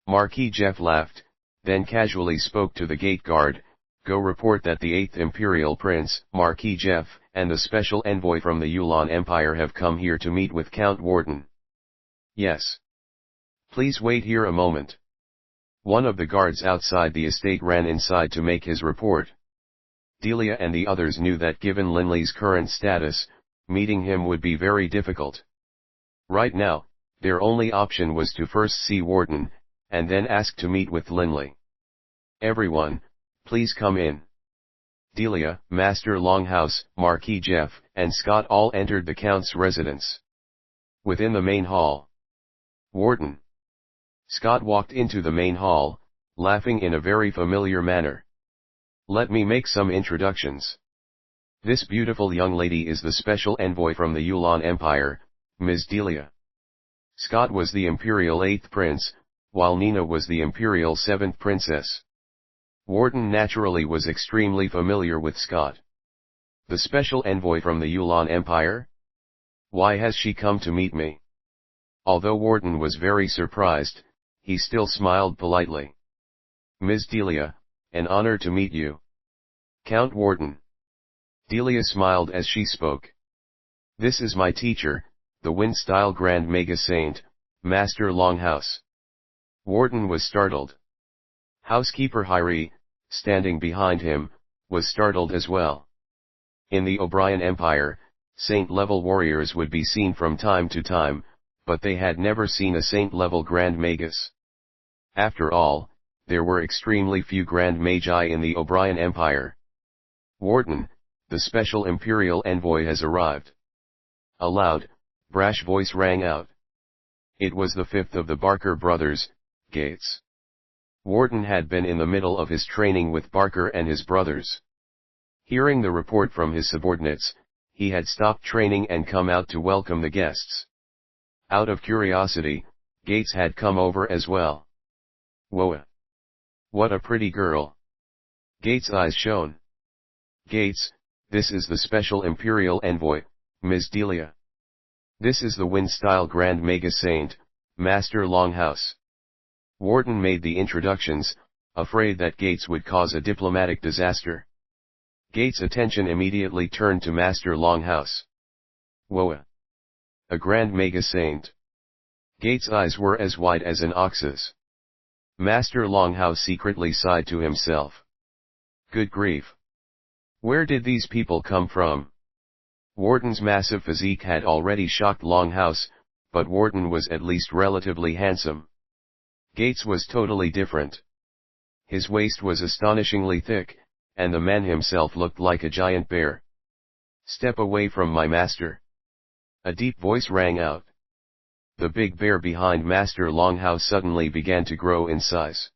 Marquis Jeff laughed, then casually spoke to the gate guard. Go report that the 8th Imperial Prince, Marquis Jeff, and the special envoy from the Yulan Empire have come here to meet with Count Warden. Yes. Please wait here a moment. One of the guards outside the estate ran inside to make his report. Delia and the others knew that given Linley's current status, meeting him would be very difficult. Right now, their only option was to first see Warden, and then ask to meet with Linley. Everyone, please come in. Delia, Master Longhouse, Marquis Jeff, and Scott all entered the Count's residence. Within the main hall. Warden. Scott walked into the main hall, laughing in a very familiar manner. Let me make some introductions. This beautiful young lady is the special envoy from the Yulan Empire, Ms. Delia. Scott was the Imperial 8th Prince, while Nina was the Imperial 7th Princess. Warden naturally was extremely familiar with Scott. The special envoy from the Yulan Empire? Why has she come to meet me? Although Warden was very surprised, he still smiled politely. Ms. Delia, an honor to meet you. Count Warden. Delia smiled as she spoke. This is my teacher, the Wind-style Grand Mega Saint, Master Longhouse. Warden was startled. Housekeeper Hyrie, standing behind him, was startled as well. In the O'Brien Empire, saint-level warriors would be seen from time to time, but they had never seen a saint-level Grand Magus. After all, there were extremely few Grand Magi in the O'Brien Empire. Warden, the special Imperial envoy has arrived. A loud, brash voice rang out. It was the 5th of the Barker brothers, Gates. Warden had been in the middle of his training with Barker and his brothers. Hearing the report from his subordinates, he had stopped training and come out to welcome the guests. Out of curiosity, Gates had come over as well. Whoa! What a pretty girl! Gates' eyes shone. Gates, this is the special Imperial envoy, Ms. Delia. This is the Wind-style Grand Mega Saint, Master Longhouse. Warden made the introductions, afraid that Gates would cause a diplomatic disaster. Gates' attention immediately turned to Master Longhouse. Whoa! A Grand Mega Saint. Gates' eyes were as wide as an ox's. Master Longhouse secretly sighed to himself. Good grief! Where did these people come from? Warden's massive physique had already shocked Longhouse, but Warden was at least relatively handsome. Gates was totally different. His waist was astonishingly thick, and the man himself looked like a giant bear. "Step away from my master!" a deep voice rang out. The big bear behind Master Longhouse suddenly began to grow in size.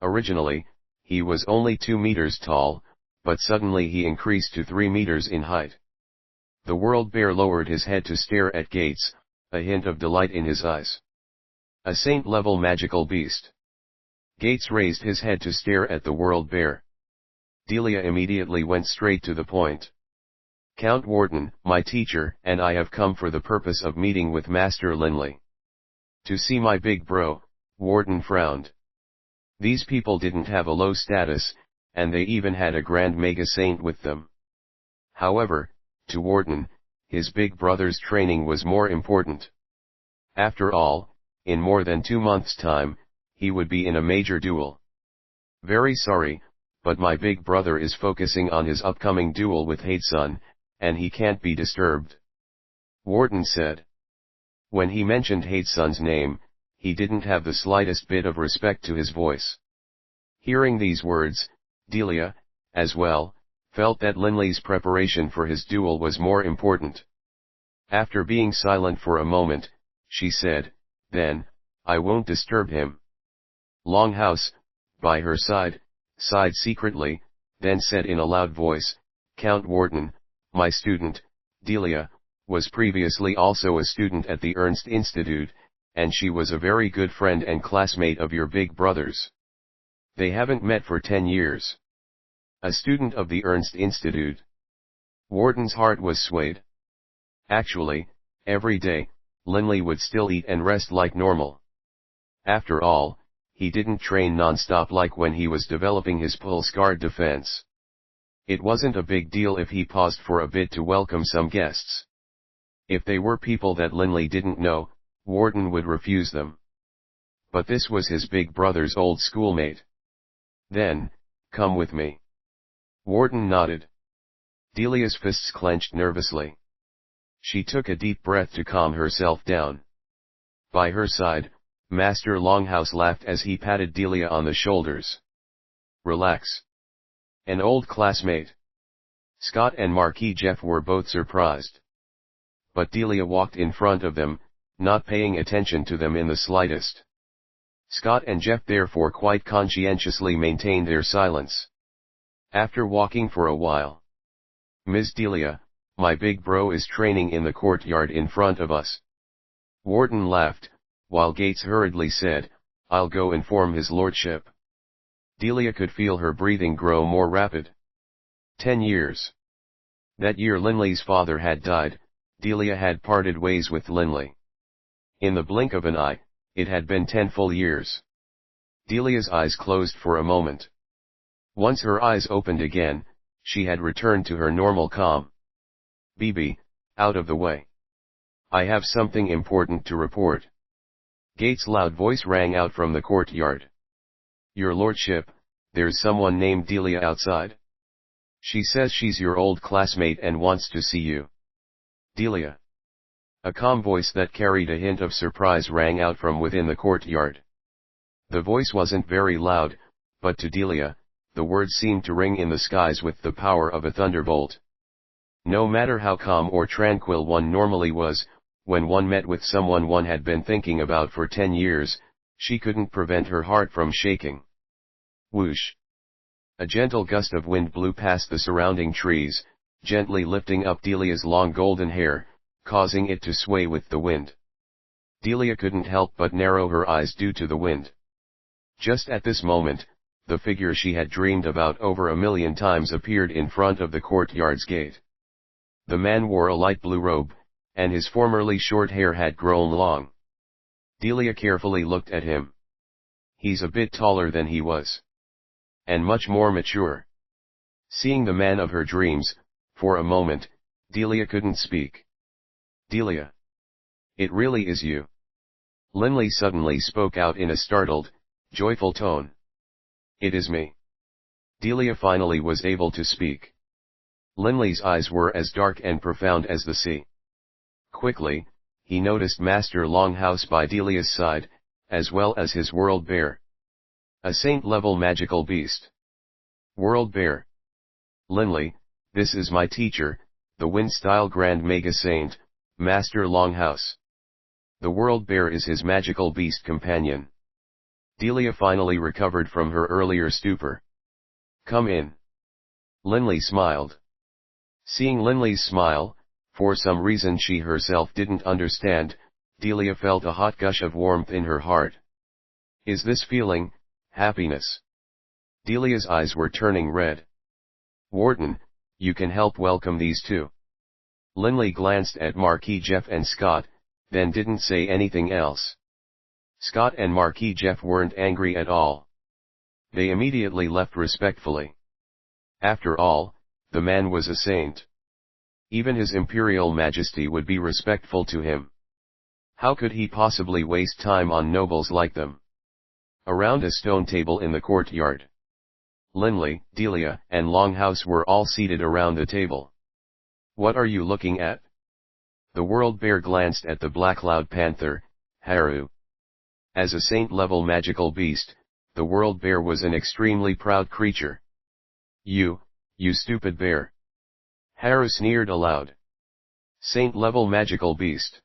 Originally, he was only 2 meters tall, but suddenly he increased to 3 meters in height. The world bear lowered his head to stare at Gates, a hint of delight in his eyes. A saint-level magical beast. Gates raised his head to stare at the world bear. Delia immediately went straight to the point. "Count Warden, my teacher, and I have come for the purpose of meeting with Master Linley." "To see my big bro," Warden frowned. These people didn't have a low status, and they even had a grand mega saint with them. However, to Warden, his big brother's training was more important. After all, in more than 2 months' time, he would be in a major duel. "Very sorry, but my big brother is focusing on his upcoming duel with Hatesun, and he can't be disturbed," Warden said. When he mentioned Hatesun's name, he didn't have the slightest bit of respect to his voice. Hearing these words, Delia, as well, felt that Linley's preparation for his duel was more important. After being silent for a moment, she said, "Then, I won't disturb him." Longhouse, by her side, sighed secretly, then said in a loud voice, "Count Warden, my student, Delia, was previously also a student at the Ernst Institute, and she was a very good friend and classmate of your big brother's. They haven't met for 10 years. A student of the Ernst Institute." Warden's heart was swayed. Actually, every day, Linley would still eat and rest like normal. After all, he didn't train non-stop like when he was developing his pulse guard defense. It wasn't a big deal if he paused for a bit to welcome some guests. If they were people that Linley didn't know, Warden would refuse them. But this was his big brother's old schoolmate. "Then, come with me." Warden nodded. Delia's fists clenched nervously. She took a deep breath to calm herself down. By her side, Master Longhouse laughed as he patted Delia on the shoulders. "Relax. An old classmate." Scott and Marquis Jeff were both surprised. But Delia walked in front of them, not paying attention to them in the slightest. Scott and Jeff therefore quite conscientiously maintained their silence. After walking for a while, "Miss Delia, my big bro is training in the courtyard in front of us." Warden laughed, while Gates hurriedly said, "I'll go inform his lordship." Delia could feel her breathing grow more rapid. 10 years. That year Linley's father had died, Delia had parted ways with Linley. In the blink of an eye, it had been 10 full years. Delia's eyes closed for a moment. Once her eyes opened again, she had returned to her normal calm. "Bibi, out of the way. I have something important to report." Gates' loud voice rang out from the courtyard. "Your lordship, there's someone named Delia outside. She says she's your old classmate and wants to see you." "Delia?" A calm voice that carried a hint of surprise rang out from within the courtyard. The voice wasn't very loud, but to Delia, the words seemed to ring in the skies with the power of a thunderbolt. No matter how calm or tranquil one normally was, when one met with someone one had been thinking about for 10 years, she couldn't prevent her heart from shaking. Whoosh! A gentle gust of wind blew past the surrounding trees, gently lifting up Delia's long golden hair, causing it to sway with the wind. Delia couldn't help but narrow her eyes due to the wind. Just at this moment, the figure she had dreamed about over 1,000,000 times appeared in front of the courtyard's gate. The man wore a light blue robe, and his formerly short hair had grown long. Delia carefully looked at him. He's a bit taller than he was. And much more mature. Seeing the man of her dreams, for a moment, Delia couldn't speak. "Delia. It really is you." Linley suddenly spoke out in a startled, joyful tone. "It is me." Delia finally was able to speak. Linley's eyes were as dark and profound as the sea. Quickly, he noticed Master Longhouse by Delia's side, as well as his world bear. A saint-level magical beast. World bear. Linley, this is my teacher, the Wind-style Grand Mega Saint, Master Longhouse. The World Bear is his magical beast companion. Delia finally recovered from her earlier stupor. Come in. Linley smiled. Seeing Linley's smile, for some reason she herself didn't understand, Delia felt a hot gush of warmth in her heart. Is this feeling happiness? Delia's eyes were turning red. Wharton, you can help welcome these two. Linley glanced at Marquis Jeff and Scott, then didn't say anything else. Scott and Marquis Jeff weren't angry at all. They immediately left respectfully. After all, the man was a saint. Even his Imperial Majesty would be respectful to him. How could he possibly waste time on nobles like them? Around a stone table in the courtyard, Linley, Delia, and Longhouse were all seated around the table. What are you looking at? The World Bear glanced at the black-cloud panther, Haru. As a saint-level magical beast, the World Bear was an extremely proud creature. You stupid bear. Haru sneered aloud. Saint-level magical beast.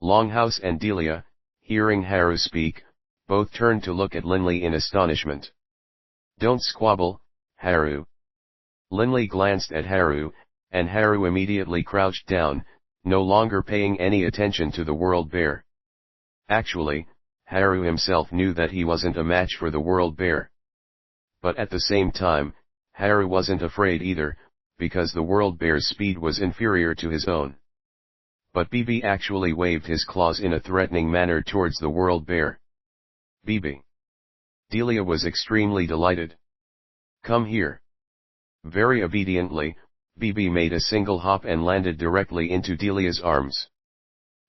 Longhouse and Delia, hearing Haru speak, both turned to look at Linley in astonishment. Don't squabble, Haru. Linley glanced at Haru, and Haru immediately crouched down, no longer paying any attention to the World Bear. Actually, Haru himself knew that he wasn't a match for the World Bear. But at the same time, Haru wasn't afraid either, because the World Bear's speed was inferior to his own. But Bibi actually waved his claws in a threatening manner towards the World Bear. Bibi. Delia was extremely delighted. Come here. Very obediently, Bibi made a single hop and landed directly into Delia's arms.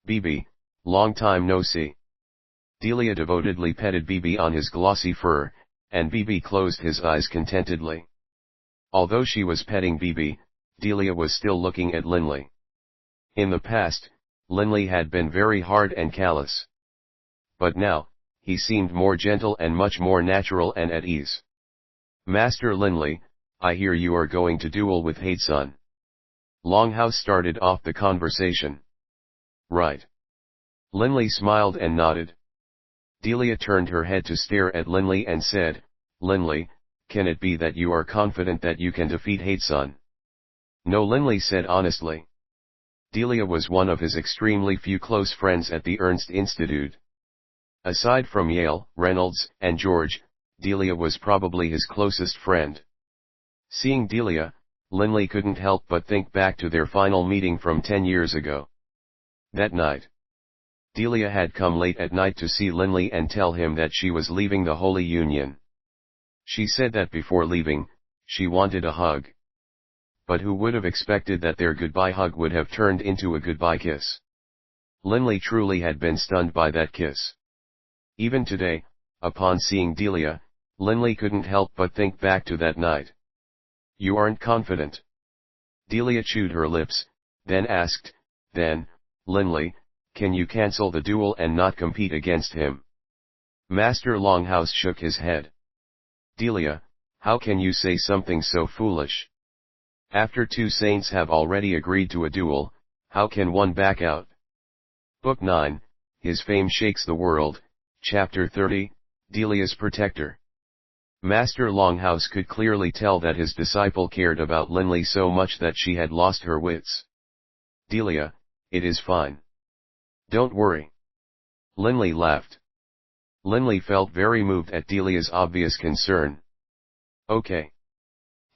Bibi, long time no see. Delia devotedly petted Bibi on his glossy fur, and Bibi closed his eyes contentedly. Although she was petting Bibi, Delia was still looking at Linley. In the past, Linley had been very hard and callous. But now, he seemed more gentle and much more natural and at ease. Master Linley, I hear you are going to duel with Hatesun. Longhouse started off the conversation. Right. Linley smiled and nodded. Delia turned her head to stare at Linley and said, Linley, can it be that you are confident that you can defeat Hatesun? No, Linley said honestly. Delia was one of his extremely few close friends at the Ernst Institute. Aside from Yale, Reynolds, and George, Delia was probably his closest friend. Seeing Delia, Linley couldn't help but think back to their final meeting from 10 years ago. That night, Delia had come late at night to see Linley and tell him that she was leaving the Holy Union. She said that before leaving, she wanted a hug. But who would have expected that their goodbye hug would have turned into a goodbye kiss? Linley truly had been stunned by that kiss. Even today, upon seeing Delia, Linley couldn't help but think back to that night. You aren't confident? Delia chewed her lips, then asked, then, Linley, can you cancel the duel and not compete against him? Master Longhouse shook his head. Delia, how can you say something so foolish? After two saints have already agreed to a duel, how can one back out? Book 9, His Fame Shakes the World, Chapter 30, Delia's Protector. Master Longhouse could clearly tell that his disciple cared about Linley so much that she had lost her wits. Delia, it is fine. Don't worry. Linley laughed. Linley felt very moved at Delia's obvious concern. Okay.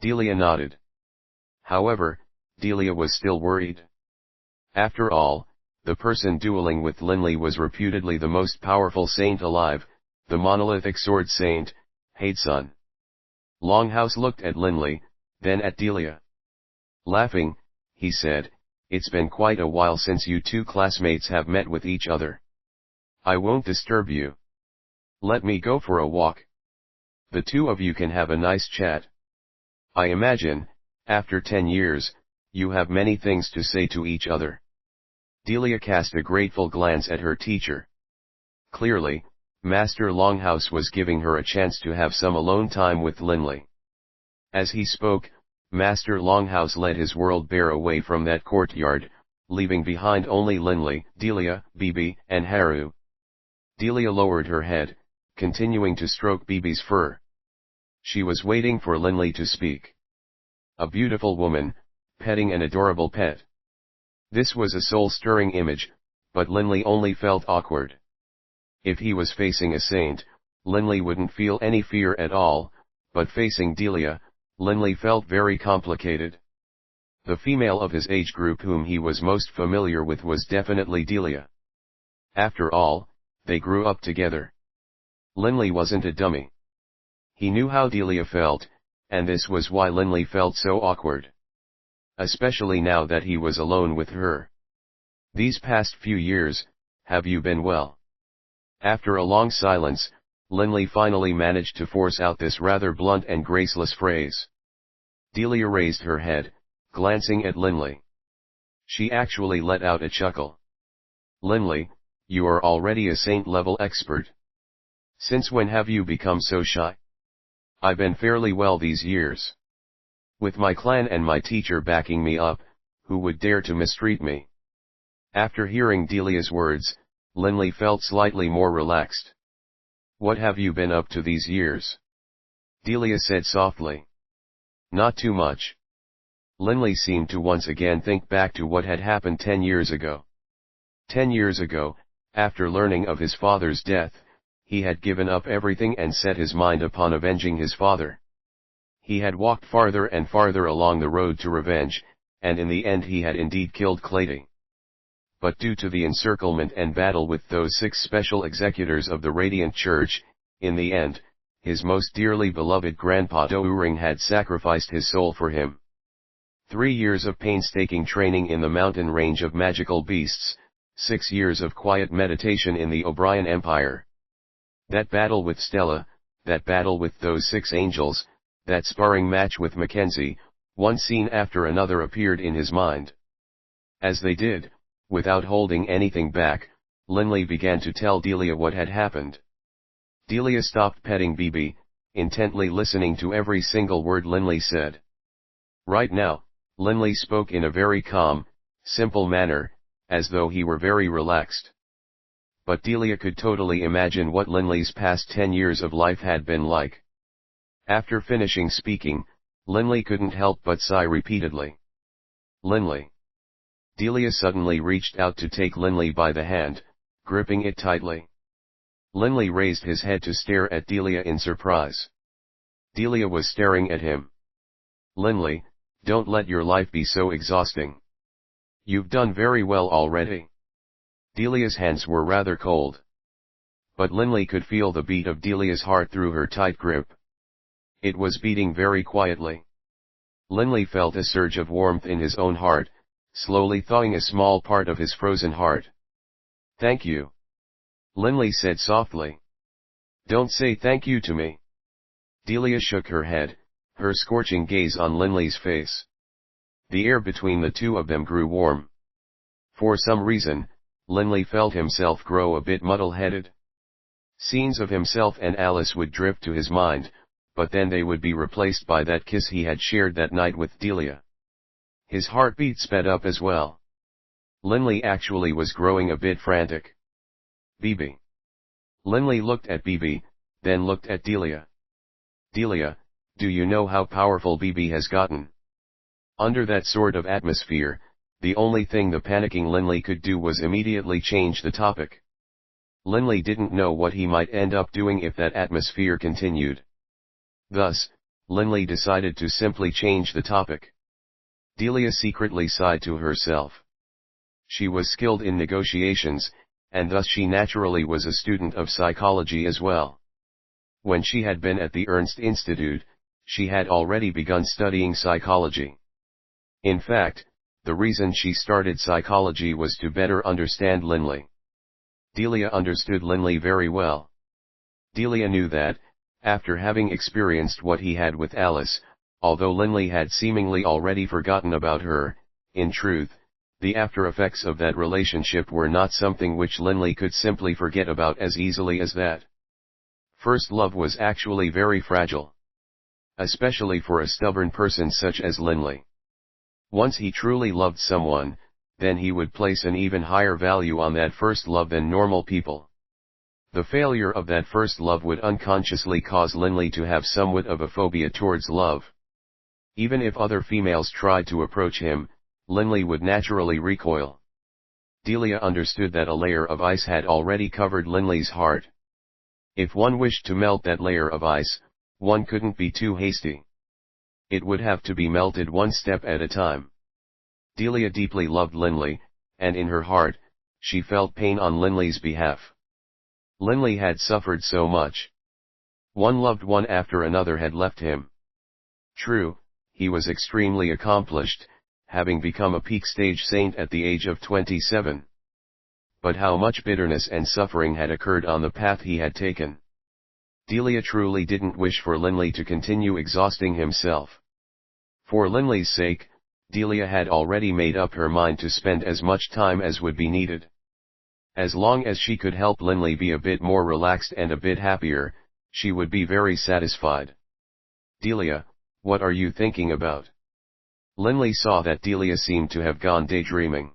Delia nodded. However, Delia was still worried. After all, the person dueling with Linley was reputedly the most powerful saint alive, the monolithic sword saint, Hatesun. Longhouse looked at Linley, then at Delia. Laughing, he said, it's been quite a while since you two classmates have met with each other. I won't disturb you. Let me go for a walk. The two of you can have a nice chat. I imagine, after 10 years, you have many things to say to each other. Delia cast a grateful glance at her teacher. Clearly, Master Longhouse was giving her a chance to have some alone time with Linley. As he spoke, Master Longhouse led his world bear away from that courtyard, leaving behind only Linley, Delia, Bibi, and Haru. Delia lowered her head, continuing to stroke Bibi's fur. She was waiting for Linley to speak. A beautiful woman, petting an adorable pet. This was a soul-stirring image, but Linley only felt awkward. If he was facing a saint, Linley wouldn't feel any fear at all, but facing Delia, Linley felt very complicated. The female of his age group whom he was most familiar with was definitely Delia. After all, they grew up together. Linley wasn't a dummy. He knew how Delia felt, and this was why Linley felt so awkward. Especially now that he was alone with her. These past few years, have you been well? After a long silence, Linley finally managed to force out this rather blunt and graceless phrase. Delia raised her head, glancing at Linley. She actually let out a chuckle. Linley, you are already a saint-level expert. Since when have you become so shy? I've been fairly well these years. With my clan and my teacher backing me up, who would dare to mistreat me? After hearing Delia's words, Linley felt slightly more relaxed. What have you been up to these years? Delia said softly. Not too much. Linley seemed to once again think back to what had happened 10 years ago. 10 years ago, after learning of his father's death, he had given up everything and set his mind upon avenging his father. He had walked farther and farther along the road to revenge, and in the end he had indeed killed Clady. But due to the encirclement and battle with those 6 special executors of the Radiant Church, in the end, his most dearly beloved grandpa Dourang had sacrificed his soul for him. 3 years of painstaking training in the mountain range of magical beasts, 6 years of quiet meditation in the O'Brien Empire. That battle with Stella, that battle with those 6 angels, that sparring match with Mackenzie, one scene after another appeared in his mind. As they did, without holding anything back, Linley began to tell Delia what had happened. Delia stopped petting Bibi, intently listening to every single word Linley said. Right now, Linley spoke in a very calm, simple manner, as though he were very relaxed. But Delia could totally imagine what Linley's past 10 years of life had been like. After finishing speaking, Linley couldn't help but sigh repeatedly. Linley. Delia suddenly reached out to take Linley by the hand, gripping it tightly. Linley raised his head to stare at Delia in surprise. Delia was staring at him. Linley, don't let your life be so exhausting. You've done very well already. Delia's hands were rather cold. But Linley could feel the beat of Delia's heart through her tight grip. It was beating very quietly. Linley felt a surge of warmth in his own heart, slowly thawing a small part of his frozen heart. Thank you. Linley said softly. Don't say thank you to me. Delia shook her head, her scorching gaze on Linley's face. The air between the two of them grew warm. For some reason, Linley felt himself grow a bit muddle-headed. Scenes of himself and Alice would drift to his mind, but then they would be replaced by that kiss he had shared that night with Delia. His heartbeat sped up as well. Linley actually was growing a bit frantic. Bibi. Linley looked at Bibi, then looked at Delia. Delia, do you know how powerful Bibi has gotten? Under that sort of atmosphere, the only thing the panicking Linley could do was immediately change the topic. Linley didn't know what he might end up doing if that atmosphere continued. Thus, Linley decided to simply change the topic. Delia secretly sighed to herself. She was skilled in negotiations, and thus she naturally was a student of psychology as well. When she had been at the Ernst Institute, she had already begun studying psychology. In fact, the reason she started psychology was to better understand Linley. Delia understood Linley very well. Delia knew that, after having experienced what he had with Alice, although Linley had seemingly already forgotten about her, in truth, the after-effects of that relationship were not something which Linley could simply forget about as easily as that. First love was actually very fragile. especially for a stubborn person such as Linley. Once he truly loved someone, then he would place an even higher value on that first love than normal people. The failure of that first love would unconsciously cause Linley to have somewhat of a phobia towards love. Even if other females tried to approach him, Linley would naturally recoil. Delia understood that a layer of ice had already covered Linley's heart. If one wished to melt that layer of ice, one couldn't be too hasty. It would have to be melted one step at a time. Delia deeply loved Linley, and in her heart, she felt pain on Linley's behalf. Linley had suffered so much. One loved one after another had left him. True, he was extremely accomplished, having become a peak stage saint at the age of 27. But how much bitterness and suffering had occurred on the path he had taken. Delia truly didn't wish for Linley to continue exhausting himself. For Linley's sake, Delia had already made up her mind to spend as much time as would be needed. As long as she could help Linley be a bit more relaxed and a bit happier, she would be very satisfied. Delia, what are you thinking about? Linley saw that Delia seemed to have gone daydreaming.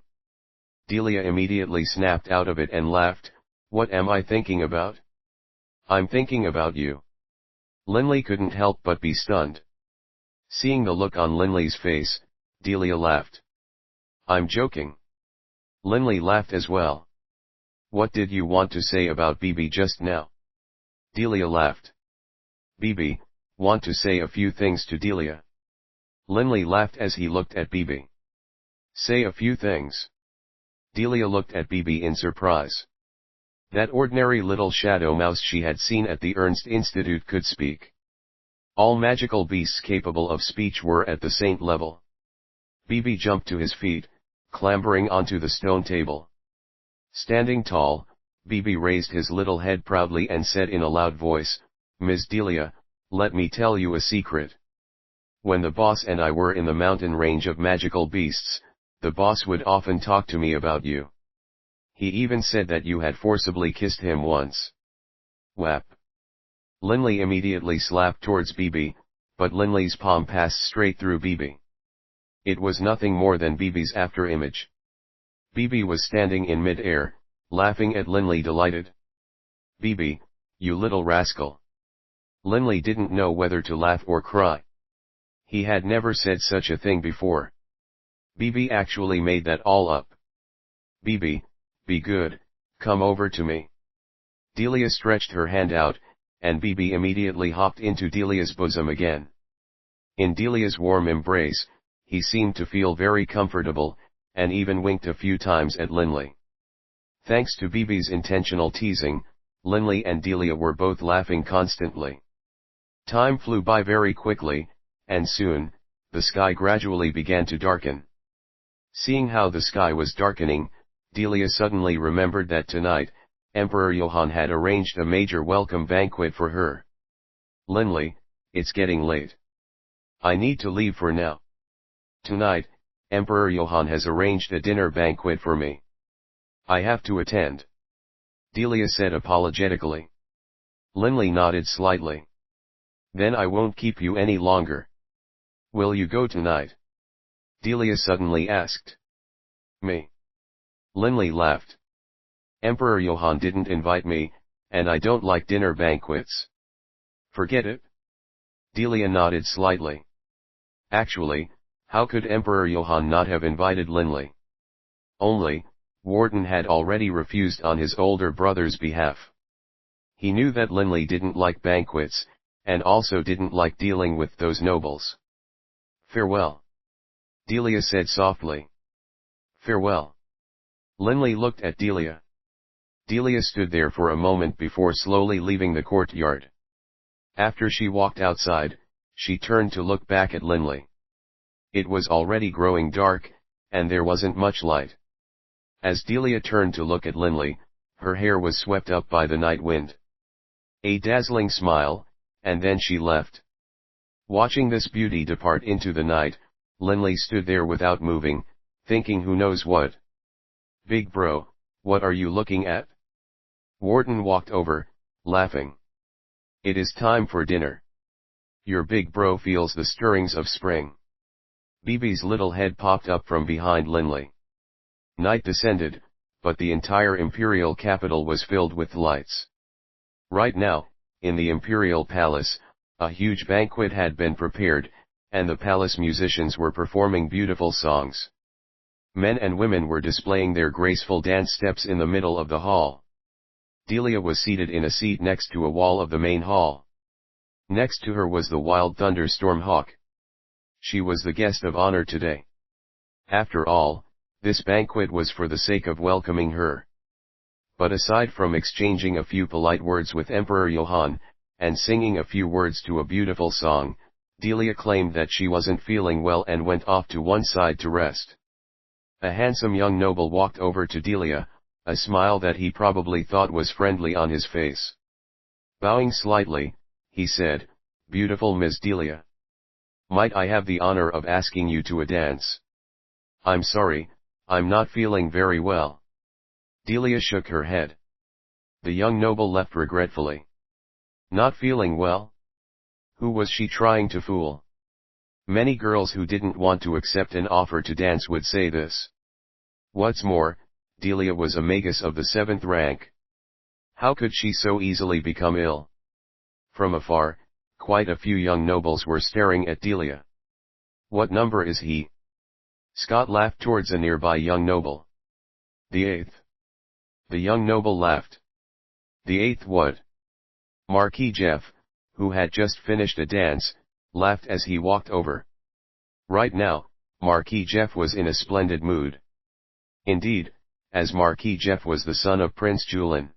Delia immediately snapped out of it and laughed. What am I thinking about? I'm thinking about you. Linley couldn't help but be stunned. Seeing the look on Linley's face, Delia laughed. I'm joking. Linley laughed as well. What did you want to say about Bibi just now? Delia laughed. Bibi, want to say a few things to Delia. Linley laughed as he looked at Bibi. Say a few things. Delia looked at Bibi in surprise. That ordinary little shadow mouse she had seen at the Ernst Institute could speak. All magical beasts capable of speech were at the saint level. Bibi jumped to his feet, clambering onto the stone table. Standing tall, Bibi raised his little head proudly and said in a loud voice, Miss Delia, let me tell you a secret. When the boss and I were in the mountain range of magical beasts, the boss would often talk to me about you. He even said that you had forcibly kissed him once. Whap. Linley immediately slapped towards Bibi, but Linley's palm passed straight through Bibi. It was nothing more than Bibi's afterimage. Bibi was standing in mid-air, laughing at Linley delighted. Bibi, you little rascal. Linley didn't know whether to laugh or cry. He had never said such a thing before. Bibi actually made that all up. Bibi, be good, come over to me. Delia stretched her hand out, and Bibi immediately hopped into Delia's bosom again. In Delia's warm embrace, he seemed to feel very comfortable, and even winked a few times at Linley. Thanks to Bibi's intentional teasing, Linley and Delia were both laughing constantly. Time flew by very quickly, and soon, the sky gradually began to darken. Seeing how the sky was darkening, Delia suddenly remembered that tonight, Emperor Johann had arranged a major welcome banquet for her. Linley, it's getting late. I need to leave for now. Tonight, Emperor Johann has arranged a dinner banquet for me. I have to attend. Delia said apologetically. Linley nodded slightly. Then I won't keep you any longer. Will you go tonight? Delia suddenly asked. Me? Linley laughed. Emperor Johann didn't invite me, and I don't like dinner banquets. Forget it? Delia nodded slightly. Actually, how could Emperor Johann not have invited Linley? Only, Warden had already refused on his older brother's behalf. He knew that Linley didn't like banquets, and also didn't like dealing with those nobles. Farewell. Delia said softly. Farewell. Linley looked at Delia. Delia stood there for a moment before slowly leaving the courtyard. After she walked outside, she turned to look back at Linley. It was already growing dark, and there wasn't much light. As Delia turned to look at Linley, her hair was swept up by the night wind. A dazzling smile, and then she left. Watching this beauty depart into the night, Linley stood there without moving, thinking who knows what. Big bro, what are you looking at? Warden walked over, laughing. It is time for dinner. Your big bro feels the stirrings of spring. Bibi's little head popped up from behind Linley. Night descended, but the entire imperial capital was filled with lights. Right now, in the imperial palace, a huge banquet had been prepared, and the palace musicians were performing beautiful songs. Men and women were displaying their graceful dance steps in the middle of the hall. Delia was seated in a seat next to a wall of the main hall. Next to her was the wild thunderstorm hawk. She was the guest of honor today. After all, this banquet was for the sake of welcoming her. But aside from exchanging a few polite words with Emperor Johann, and singing a few words to a beautiful song, Delia claimed that she wasn't feeling well and went off to one side to rest. A handsome young noble walked over to Delia, a smile that he probably thought was friendly on his face. Bowing slightly, he said, "Beautiful Miss Delia. Might I have the honor of asking you to a dance?" "I'm sorry, I'm not feeling very well." Delia shook her head. The young noble left regretfully. Not feeling well? Who was she trying to fool? Many girls who didn't want to accept an offer to dance would say this. What's more, Delia was a magus of the 7th rank. How could she so easily become ill? From afar, quite a few young nobles were staring at Delia. "What number is he?" Scott laughed towards a nearby young noble. "The 8th. The young noble laughed. "The 8th what?" Marquis Jeff, who had just finished a dance, laughed as he walked over. Right now, Marquis Jeff was in a splendid mood. Indeed, as Marquis Jeff was the son of Prince Julin.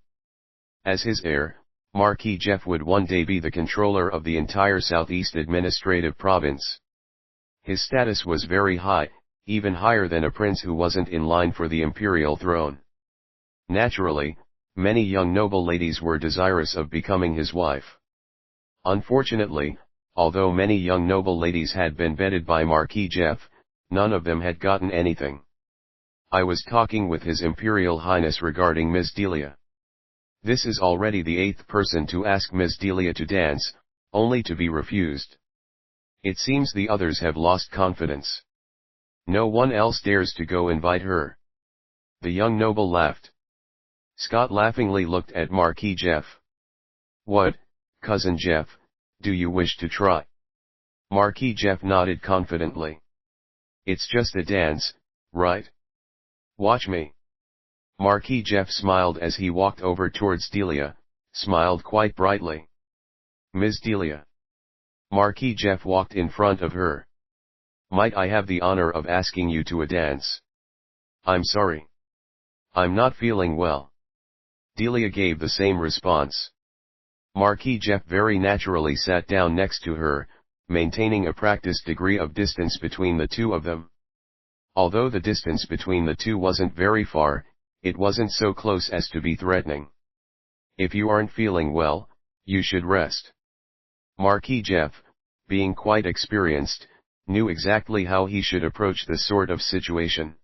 As his heir, Marquis Jeff would one day be the controller of the entire Southeast Administrative Province. His status was very high, even higher than a prince who wasn't in line for the imperial throne. Naturally, many young noble ladies were desirous of becoming his wife. Unfortunately, although many young noble ladies had been vetted by Marquis Jeff, none of them had gotten anything. "I was talking with His Imperial Highness regarding Miss Delia. This is already the 8th person to ask Miss Delia to dance, only to be refused. It seems the others have lost confidence. No one else dares to go invite her." The young noble laughed. Scott laughingly looked at Marquis Jeff. "What, Cousin Jeff, do you wish to try?" Marquis Jeff nodded confidently. "It's just a dance, right? Watch me." Marquis Jeff smiled as he walked over towards Delia, smiled quite brightly. "Miss Delia." Marquis Jeff walked in front of her. "Might I have the honor of asking you to a dance?" "I'm sorry. I'm not feeling well." Delia gave the same response. Marquis Jeff very naturally sat down next to her, maintaining a practiced degree of distance between the two of them. Although the distance between the two wasn't very far, it wasn't so close as to be threatening. "If you aren't feeling well, you should rest." Marquis Jeff, being quite experienced, knew exactly how he should approach this sort of situation.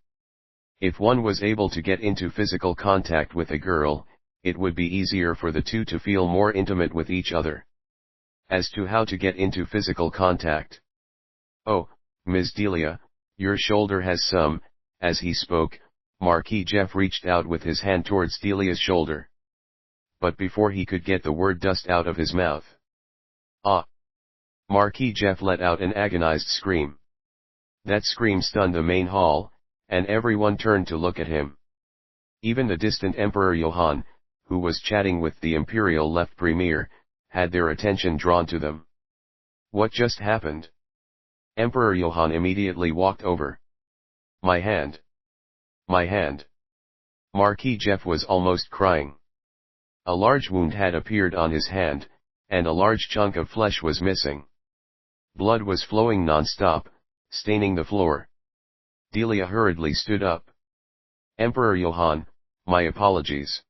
If one was able to get into physical contact with a girl, it would be easier for the two to feel more intimate with each other. As to how to get into physical contact. "Oh, Miss Delia, your shoulder has some," as he spoke, Marquis Jeff reached out with his hand towards Delia's shoulder. But before he could get the word dust out of his mouth. "Ah!" Marquis Jeff let out an agonized scream. That scream stunned the main hall, and everyone turned to look at him. Even the distant Emperor Johann, who was chatting with the imperial left premier, had their attention drawn to them. What just happened? Emperor Johann immediately walked over. "My hand. My hand." Marquis Jeff was almost crying. A large wound had appeared on his hand, and a large chunk of flesh was missing. Blood was flowing non-stop, staining the floor. Delia hurriedly stood up. "Emperor Johann, my apologies.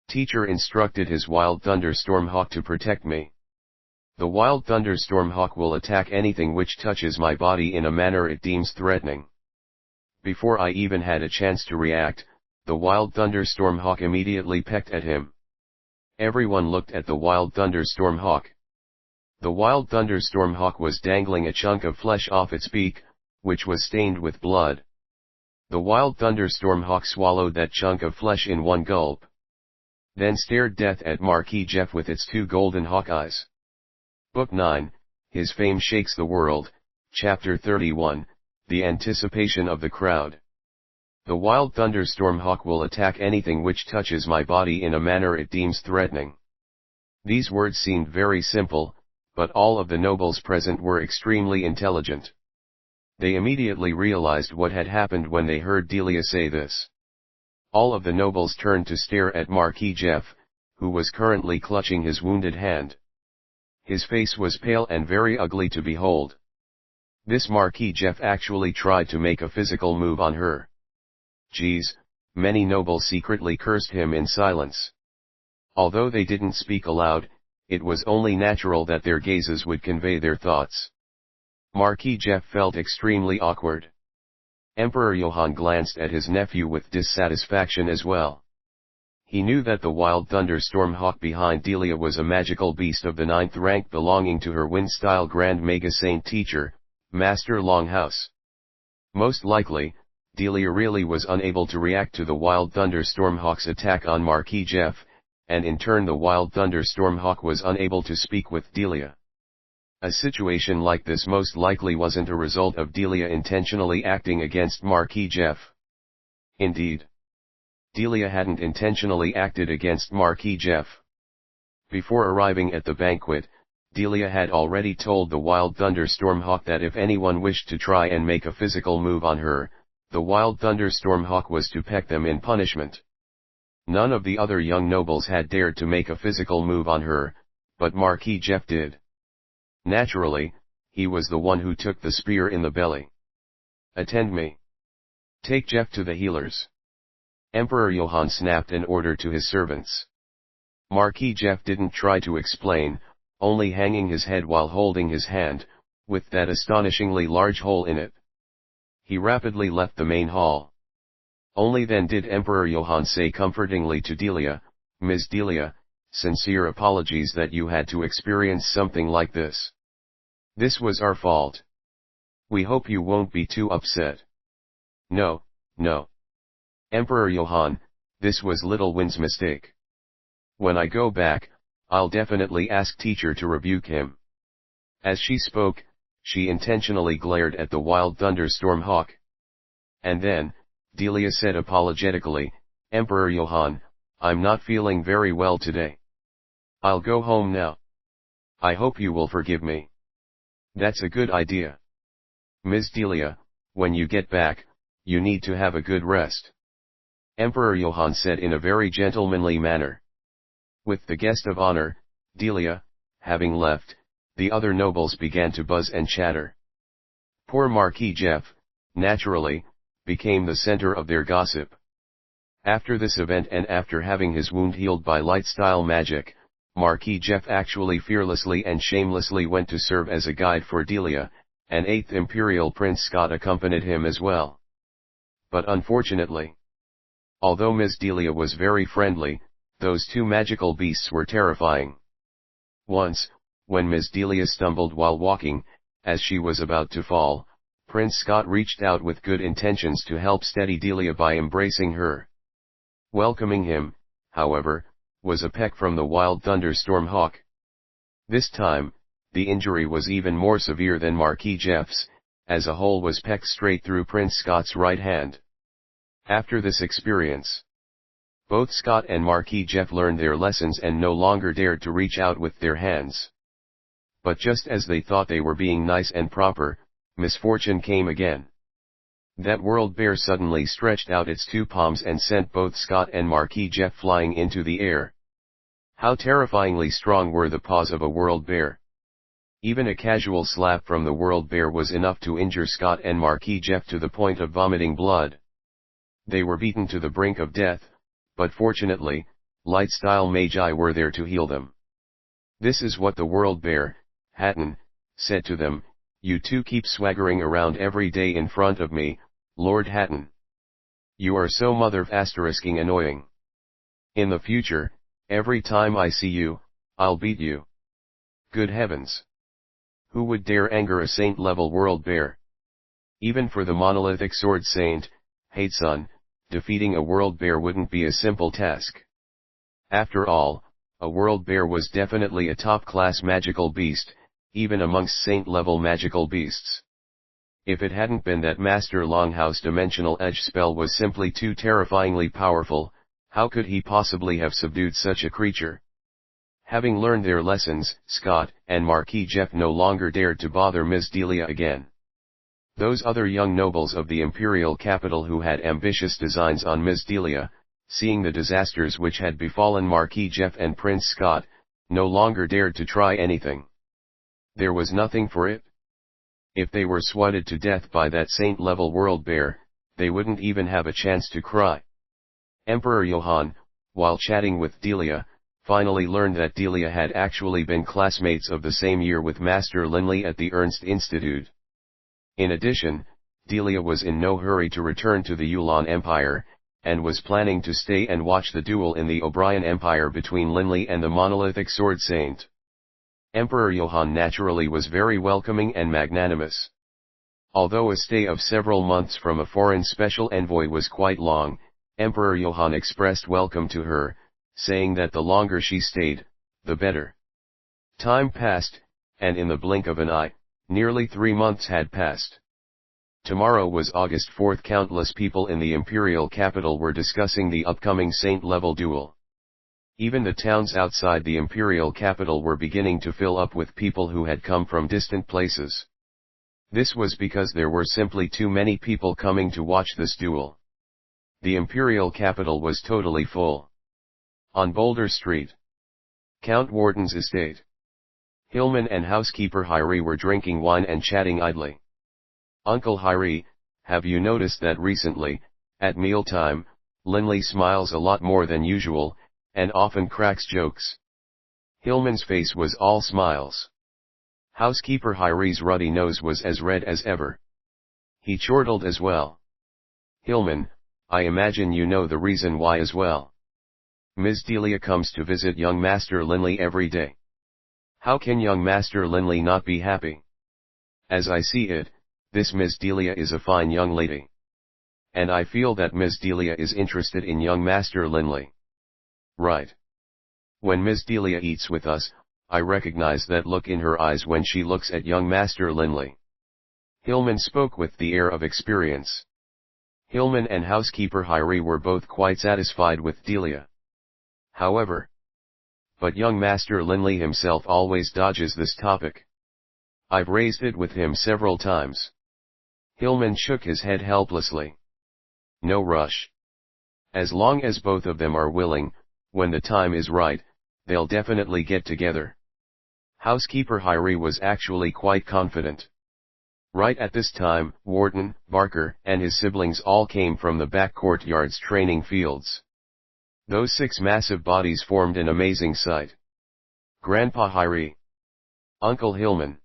Teacher instructed his wild thunderstorm hawk to protect me. The wild thunderstorm hawk will attack anything which touches my body in a manner it deems threatening." Before I even had a chance to react, the wild thunderstorm hawk immediately pecked at him. Everyone looked at the wild thunderstorm hawk. The wild thunderstorm hawk was dangling a chunk of flesh off its beak, which was stained with blood. The wild thunderstorm hawk swallowed that chunk of flesh in one gulp, then stared death at Marquis Jeff with its two golden hawk eyes. Book 9, His Fame Shakes the World, Chapter 31, The Anticipation of the Crowd. The wild thunderstorm hawk will attack anything which touches my body in a manner it deems threatening. These words seemed very simple, but all of the nobles present were extremely intelligent. They immediately realized what had happened when they heard Delia say this. All of the nobles turned to stare at Marquis Jeff, who was currently clutching his wounded hand. His face was pale and very ugly to behold. This Marquis Jeff actually tried to make a physical move on her. Geez, many nobles secretly cursed him in silence. Although they didn't speak aloud, it was only natural that their gazes would convey their thoughts. Marquis Jeff felt extremely awkward. Emperor Johann glanced at his nephew with dissatisfaction as well. He knew that the wild thunderstorm hawk behind Delia was a magical beast of the 9th rank belonging to her wind-style Grand Mega Saint teacher, Master Longhouse. Most likely, Delia really was unable to react to the wild thunderstorm hawk's attack on Marquis Jeff, and in turn the wild thunderstorm hawk was unable to speak with Delia. A situation like this most likely wasn't a result of Delia intentionally acting against Marquis Jeff. Indeed, Delia hadn't intentionally acted against Marquis Jeff. Before arriving at the banquet, Delia had already told the wild thunderstorm hawk that if anyone wished to try and make a physical move on her, the wild thunderstorm hawk was to peck them in punishment. None of the other young nobles had dared to make a physical move on her, but Marquis Jeff did. Naturally, he was the one who took the spear in the belly. Attend me. Take Jeff to the healers. Emperor Johann snapped an order to his servants. Marquis Jeff didn't try to explain, only hanging his head while holding his hand, with that astonishingly large hole in it. He rapidly left the main hall. Only then did Emperor Johann say comfortingly to Delia, Ms. Delia, sincere apologies that you had to experience something like this. This was our fault. We hope you won't be too upset. No, no. Emperor Johann, this was Little Wind's mistake. When I go back, I'll definitely ask teacher to rebuke him. As she spoke, she intentionally glared at the wild thunderstorm hawk. And then, Delia said apologetically, Emperor Johann, I'm not feeling very well today. I'll go home now. I hope you will forgive me. That's a good idea. Ms. Delia, when you get back, you need to have a good rest. Emperor Johann said in a very gentlemanly manner. With the guest of honor, Delia, having left, the other nobles began to buzz and chatter. Poor Marquis Jeff, naturally, became the center of their gossip. After this event and after having his wound healed by light-style magic, Marquis Jeff actually fearlessly and shamelessly went to serve as a guide for Delia, and 8th Imperial Prince Scott accompanied him as well. But unfortunately, although Miss Delia was very friendly, those two magical beasts were terrifying. Once, when Miss Delia stumbled while walking, as she was about to fall, Prince Scott reached out with good intentions to help steady Delia by embracing her. Welcoming him, however, was a peck from the wild thunderstorm hawk. This time, the injury was even more severe than Marquis Jeff's, as a hole was pecked straight through Prince Scott's right hand. After this experience, both Scott and Marquis Jeff learned their lessons and no longer dared to reach out with their hands. But just as they thought they were being nice and proper, misfortune came again. That world bear suddenly stretched out its two palms and sent both Scott and Marquis Jeff flying into the air. How terrifyingly strong were the paws of a world bear! Even a casual slap from the world bear was enough to injure Scott and Marquis Jeff to the point of vomiting blood. They were beaten to the brink of death, but fortunately, light-style magi were there to heal them. This is what the world bear, Hatton, said to them, "You two keep swaggering around every day in front of me, Lord Hatton. You are so mother-asterisk-ing annoying. In the future, every time I see you, I'll beat you." Good heavens! Who would dare anger a saint-level world bear? Even for the monolithic sword saint, Hatesun, defeating a world bear wouldn't be a simple task. After all, a world bear was definitely a top-class magical beast, even amongst saint-level magical beasts. If it hadn't been that Master Longhouse dimensional edge spell was simply too terrifyingly powerful, how could he possibly have subdued such a creature? Having learned their lessons, Scott and Marquis Jeff no longer dared to bother Miss Delia again. Those other young nobles of the imperial capital who had ambitious designs on Miss Delia, seeing the disasters which had befallen Marquis Jeff and Prince Scott, no longer dared to try anything. There was nothing for it. If they were swatted to death by that saint-level world bear, they wouldn't even have a chance to cry. Emperor Johann, while chatting with Delia, finally learned that Delia had actually been classmates of the same year with Master Linley at the Ernst Institute. In addition, Delia was in no hurry to return to the Yulan Empire, and was planning to stay and watch the duel in the O'Brien Empire between Linley and the monolithic sword saint. Emperor Johann naturally was very welcoming and magnanimous. Although a stay of several months from a foreign special envoy was quite long, Emperor Johann expressed welcome to her, saying that the longer she stayed, the better. Time passed, and in the blink of an eye, nearly 3 months had passed. Tomorrow was August 4th. Countless people in the imperial capital were discussing the upcoming saint-level duel. Even the towns outside the imperial capital were beginning to fill up with people who had come from distant places. This was because there were simply too many people coming to watch this duel. The imperial capital was totally full. On Boulder Street, Count Warden's estate, Hillman and housekeeper Hyrie were drinking wine and chatting idly. Uncle Hyrie, have you noticed that recently, at mealtime, Linley smiles a lot more than usual, and often cracks jokes? Hillman's face was all smiles. Housekeeper Hyrie's ruddy nose was as red as ever. He chortled as well. Hillman, I imagine you know the reason why as well. Miss Delia comes to visit young Master Linley every day. How can young Master Linley not be happy? As I see it, this Miss Delia is a fine young lady. And I feel that Miss Delia is interested in young Master Linley. Right. When Miss Delia eats with us, I recognize that look in her eyes when she looks at young Master Linley. Hillman spoke with the air of experience. Hillman and housekeeper Hyrie were both quite satisfied with Delia. However, but young Master Linley himself always dodges this topic. I've raised it with him several times. Hillman shook his head helplessly. No rush. As long as both of them are willing, when the time is right, they'll definitely get together. Housekeeper Hyrie was actually quite confident. Right at this time, Warden, Barker, and his siblings all came from the back courtyard's training fields. Those 6 massive bodies formed an amazing sight. Grandpa Hyrie. Uncle Hillman.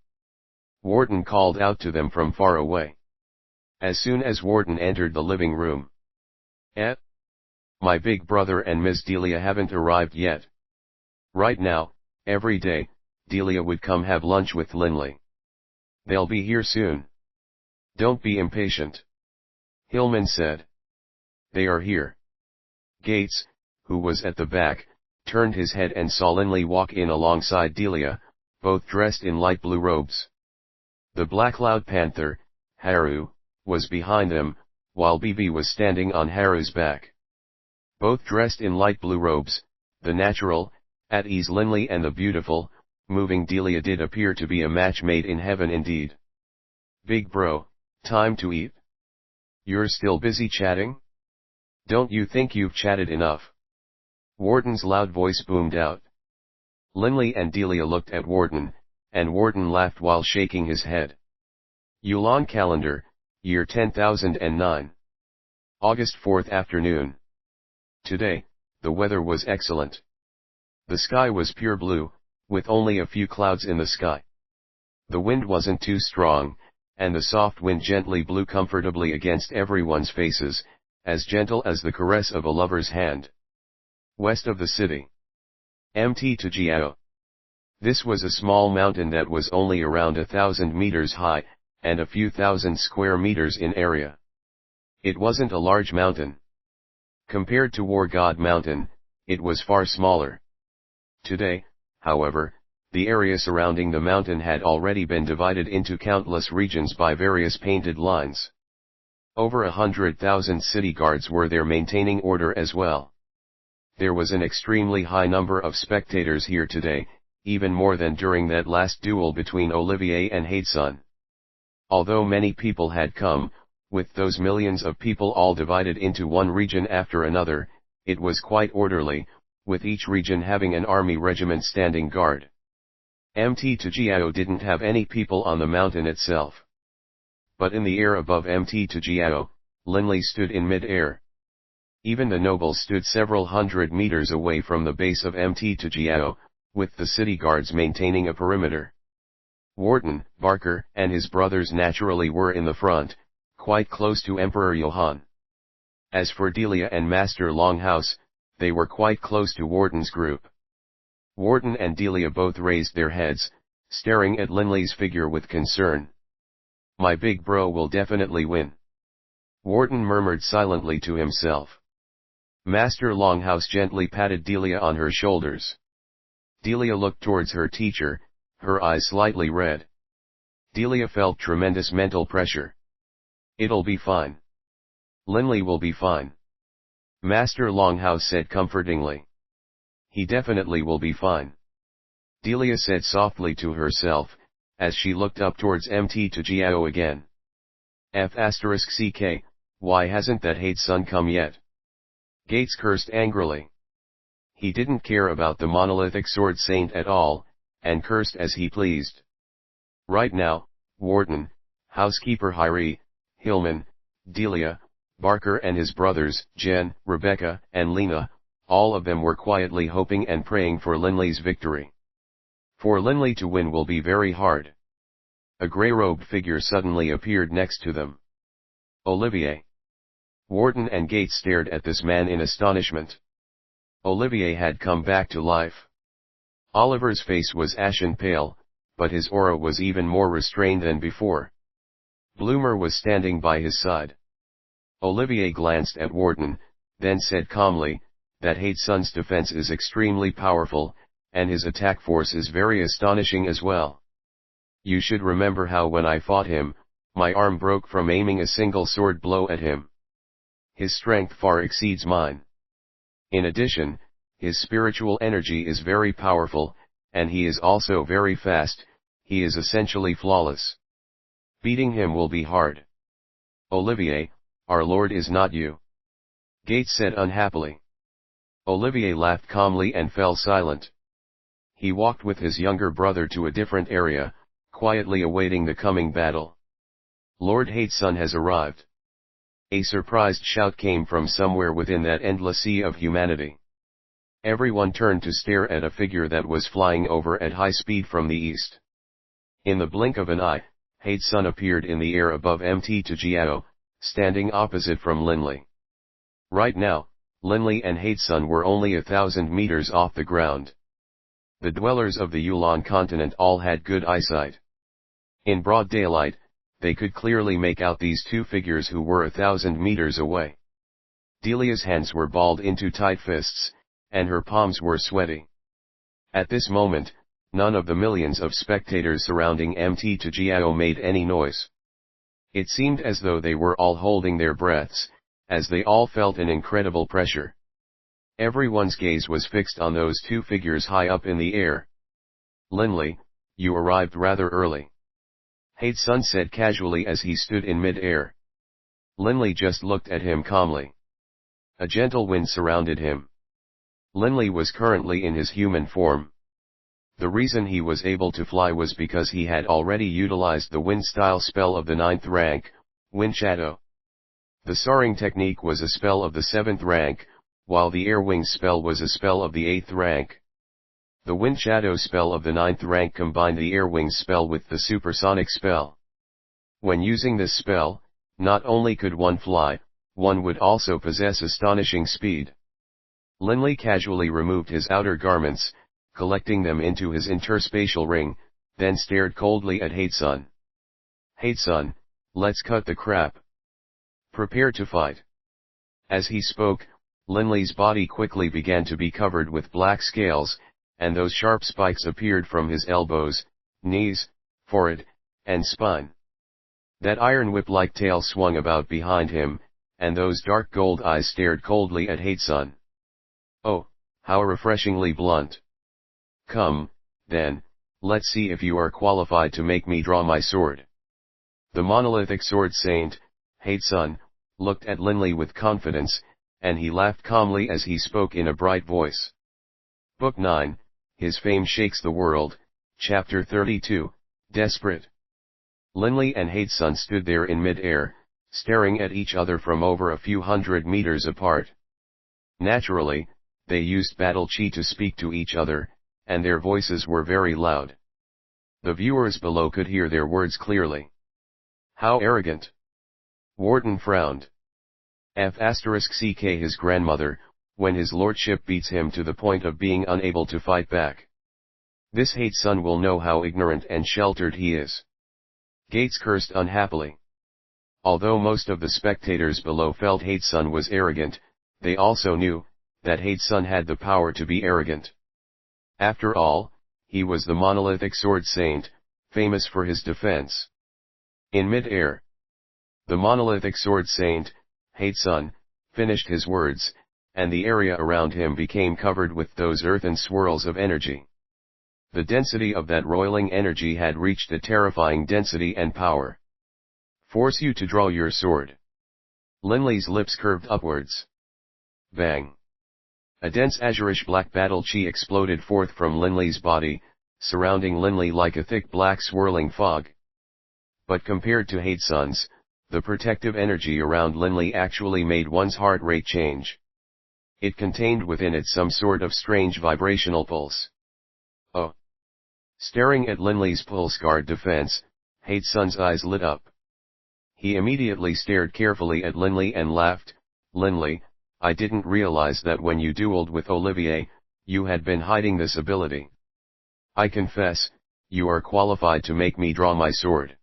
Warden called out to them from far away. As soon as Warden entered the living room. My big brother and Miss Delia haven't arrived yet. Right now, every day, Delia would come have lunch with Linley. They'll be here soon. Don't be impatient. Hillman said. They are here. Gates, who was at the back, turned his head and saw Linley walk in alongside Delia, both dressed in light blue robes. The Black Cloud Panther, Haru, was behind them, while Bibi was standing on Haru's back. Both dressed in light blue robes, the natural, at ease Linley and the beautiful, moving Delia did appear to be a match made in heaven indeed. Big bro, time to eat? You're still busy chatting? Don't you think you've chatted enough? Warden's loud voice boomed out. Linley and Delia looked at Warden, and Warden laughed while shaking his head. Yulan calendar, year 10,009. August 4th afternoon. Today, the weather was excellent. The sky was pure blue, with only a few clouds in the sky. The wind wasn't too strong, and the soft wind gently blew comfortably against everyone's faces, as gentle as the caress of a lover's hand. West of the city. Mt to Jiao. This was a small mountain that was only around 1,000 meters high, and a few thousand square meters in area. It wasn't a large mountain. Compared to War God Mountain, it was far smaller. Today, however, the area surrounding the mountain had already been divided into countless regions by various painted lines. Over 100,000 city guards were there maintaining order as well. There was an extremely high number of spectators here today, even more than during that last duel between Olivier and Hatesun. Although many people had come, with those millions of people all divided into one region after another, it was quite orderly, with each region having an army regiment standing guard. Mt Tajiao didn't have any people on the mountain itself. But in the air above Mt Tajiao, Linley stood in mid-air. Even the nobles stood several hundred meters away from the base of Mt Tajiao, with the city guards maintaining a perimeter. Warden, Barker, and his brothers naturally were in the front, quite close to Emperor Johann. As for Delia and Master Longhouse, they were quite close to Warden's group. Warden and Delia both raised their heads, staring at Linley's figure with concern. "My big bro will definitely win," Warden murmured silently to himself. Master Longhouse gently patted Delia on her shoulders. Delia looked towards her teacher, her eyes slightly red. Delia felt tremendous mental pressure. "It'll be fine. Linley will be fine," Master Longhouse said comfortingly. "He definitely will be fine," Delia said softly to herself, as she looked up towards Mt Tajiao again. *CK, why hasn't that Hatesun come yet? Gates cursed angrily. He didn't care about the monolithic sword saint at all, and cursed as he pleased. Right now, Warden, Housekeeper Hyrie, Hillman, Delia, Barker and his brothers, Jen, Rebecca, and Lena, all of them were quietly hoping and praying for Linley's victory. For Linley to win will be very hard. A grey-robed figure suddenly appeared next to them. Olivier. Warden and Gates stared at this man in astonishment. Olivier had come back to life. Oliver's face was ashen pale, but his aura was even more restrained than before. Bloomer was standing by his side. Olivier glanced at Warden, then said calmly, "That Hatesun's defense is extremely powerful, and his attack force is very astonishing as well. You should remember how when I fought him, my arm broke from aiming a single sword blow at him. His strength far exceeds mine. In addition, his spiritual energy is very powerful, and he is also very fast. He is essentially flawless. Beating him will be hard." "Olivier, our lord is not you," Gates said unhappily. Olivier laughed calmly and fell silent. He walked with his younger brother to a different area, quietly awaiting the coming battle. "Lord Hatesun has arrived." A surprised shout came from somewhere within that endless sea of humanity. Everyone turned to stare at a figure that was flying over at high speed from the east. In the blink of an eye, Hatesun appeared in the air above Mt Tajiao, standing opposite from Linley. Right now, Linley and Hatesun were only 1,000 meters off the ground. The dwellers of the Yulan continent all had good eyesight. In broad daylight, they could clearly make out these two figures who were 1,000 meters away. Delia's hands were balled into tight fists, and her palms were sweaty. At this moment, none of the millions of spectators surrounding Mt Tajiao made any noise. It seemed as though they were all holding their breaths, as they all felt an incredible pressure. Everyone's gaze was fixed on those two figures high up in the air. "Linley, you arrived rather early," Hatesun said casually as he stood in mid-air. Linley just looked at him calmly. A gentle wind surrounded him. Linley was currently in his human form. The reason he was able to fly was because he had already utilized the wind-style spell of the 9th rank, Wind Shadow. The soaring technique was a spell of the 7th rank, while the air wings spell was a spell of the 8th rank. The Wind Shadow spell of the 9th rank combined the air wings spell with the supersonic spell. When using this spell, not only could one fly, one would also possess astonishing speed. Linley casually removed his outer garments, collecting them into his interspatial ring, then stared coldly at Hatesun. "Hatesun, let's cut the crap. Prepare to fight." As he spoke, Linley's body quickly began to be covered with black scales, and those sharp spikes appeared from his elbows, knees, forehead, and spine. That iron whip-like tail swung about behind him, and those dark gold eyes stared coldly at Hatesun. "Oh, how refreshingly blunt. Come, then, let's see if you are qualified to make me draw my sword." The monolithic sword saint, Hatesun, looked at Linley with confidence, and he laughed calmly as he spoke in a bright voice. Book 9, His Fame Shakes the World, Chapter 32, Desperate. Linley and Hatesun stood there in mid-air, staring at each other from over a few hundred meters apart. Naturally, they used battle chi to speak to each other, and their voices were very loud. The viewers below could hear their words clearly. "How arrogant!" Wharton frowned. *CK his grandmother, when his lordship beats him to the point of being unable to fight back. This Hatesun will know how ignorant and sheltered he is. Gates cursed unhappily. Although most of the spectators below felt Hatesun was arrogant, they also knew that Hatesun had the power to be arrogant. After all, he was the monolithic sword saint, famous for his defense. In mid-air, the monolithic sword saint, Hatesun, finished his words, and the area around him became covered with those earthen swirls of energy. The density of that roiling energy had reached a terrifying density and power. "Force you to draw your sword." Linley's lips curved upwards. Bang! A dense azurish black battle chi exploded forth from Linley's body, surrounding Linley like a thick black swirling fog. But compared to Hatesun's, the protective energy around Linley actually made one's heart rate change. It contained within it some sort of strange vibrational pulse. Oh! Staring at Linley's pulse-guard defense, Hatesun's eyes lit up. He immediately stared carefully at Linley and laughed. "Linley, I didn't realize that when you dueled with Olivier, you had been hiding this ability. I confess, you are qualified to make me draw my sword."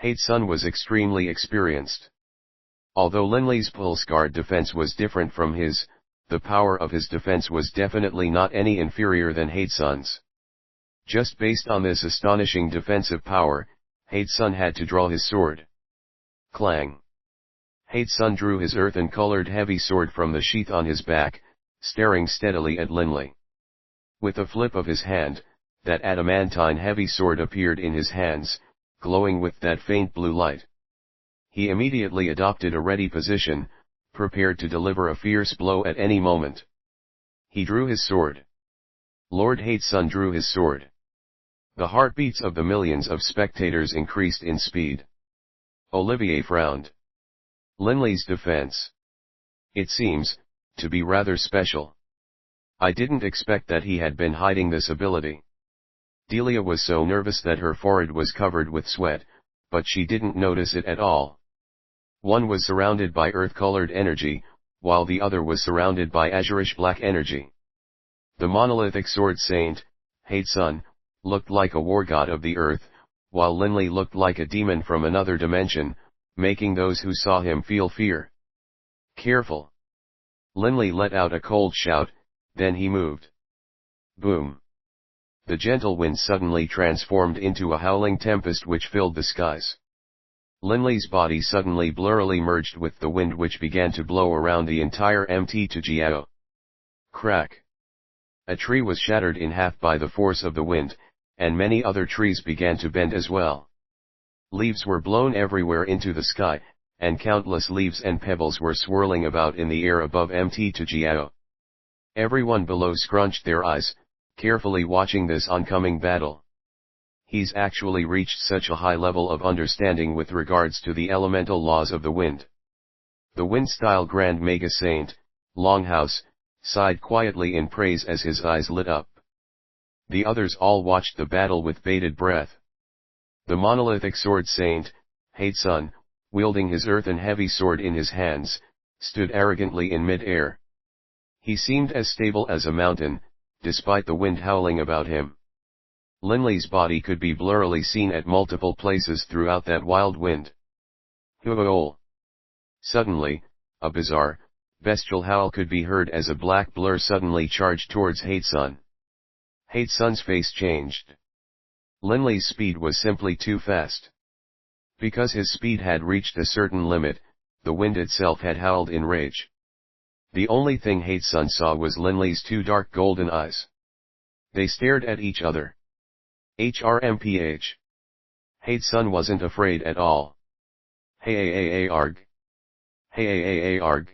Hatesun was extremely experienced. Although Linley's pulse-guard defense was different from his, the power of his defense was definitely not any inferior than Hatesun's. Just based on this astonishing defensive power, Hatesun had to draw his sword. Clang! Hatesun drew his earthen-colored heavy sword from the sheath on his back, staring steadily at Linley. With a flip of his hand, that adamantine heavy sword appeared in his hands, glowing with that faint blue light. He immediately adopted a ready position, prepared to deliver a fierce blow at any moment. He drew his sword. Lord Hatesun drew his sword. The heartbeats of the millions of spectators increased in speed. Olivier frowned. Linley's defense. It seems to be rather special. I didn't expect that he had been hiding this ability. Delia was so nervous that her forehead was covered with sweat, but she didn't notice it at all. One was surrounded by earth-colored energy, while the other was surrounded by azurish black energy. The monolithic sword saint, Hatesun, looked like a war god of the earth, while Linley looked like a demon from another dimension, making those who saw him feel fear. "Careful!" Linley let out a cold shout, then he moved. Boom! The gentle wind suddenly transformed into a howling tempest which filled the skies. Linley's body suddenly blurrily merged with the wind which began to blow around the entire MT to Jiao. Crack! A tree was shattered in half by the force of the wind, and many other trees began to bend as well. Leaves were blown everywhere into the sky, and countless leaves and pebbles were swirling about in the air above MT to Jiao. Everyone below scrunched their eyes, carefully watching this oncoming battle. He's actually reached such a high level of understanding with regards to the elemental laws of the wind. The wind-style Grand Mega Saint, Longhouse, sighed quietly in praise as his eyes lit up. The others all watched the battle with bated breath. The monolithic sword saint, Hatesun, wielding his earthen heavy sword in his hands, stood arrogantly in mid-air. He seemed as stable as a mountain, despite the wind howling about him. Linley's body could be blurrily seen at multiple places throughout that wild wind. Hool! Suddenly, a bizarre, bestial howl could be heard as a black blur suddenly charged towards Hatesun. Hatesun's face changed. Linley's speed was simply too fast. Because his speed had reached a certain limit, the wind itself had howled in rage. The only thing Hatesun saw was Linley's two dark golden eyes. They stared at each other. HRMPH. Hatesun wasn't afraid at all. Hey arg. Hey arg.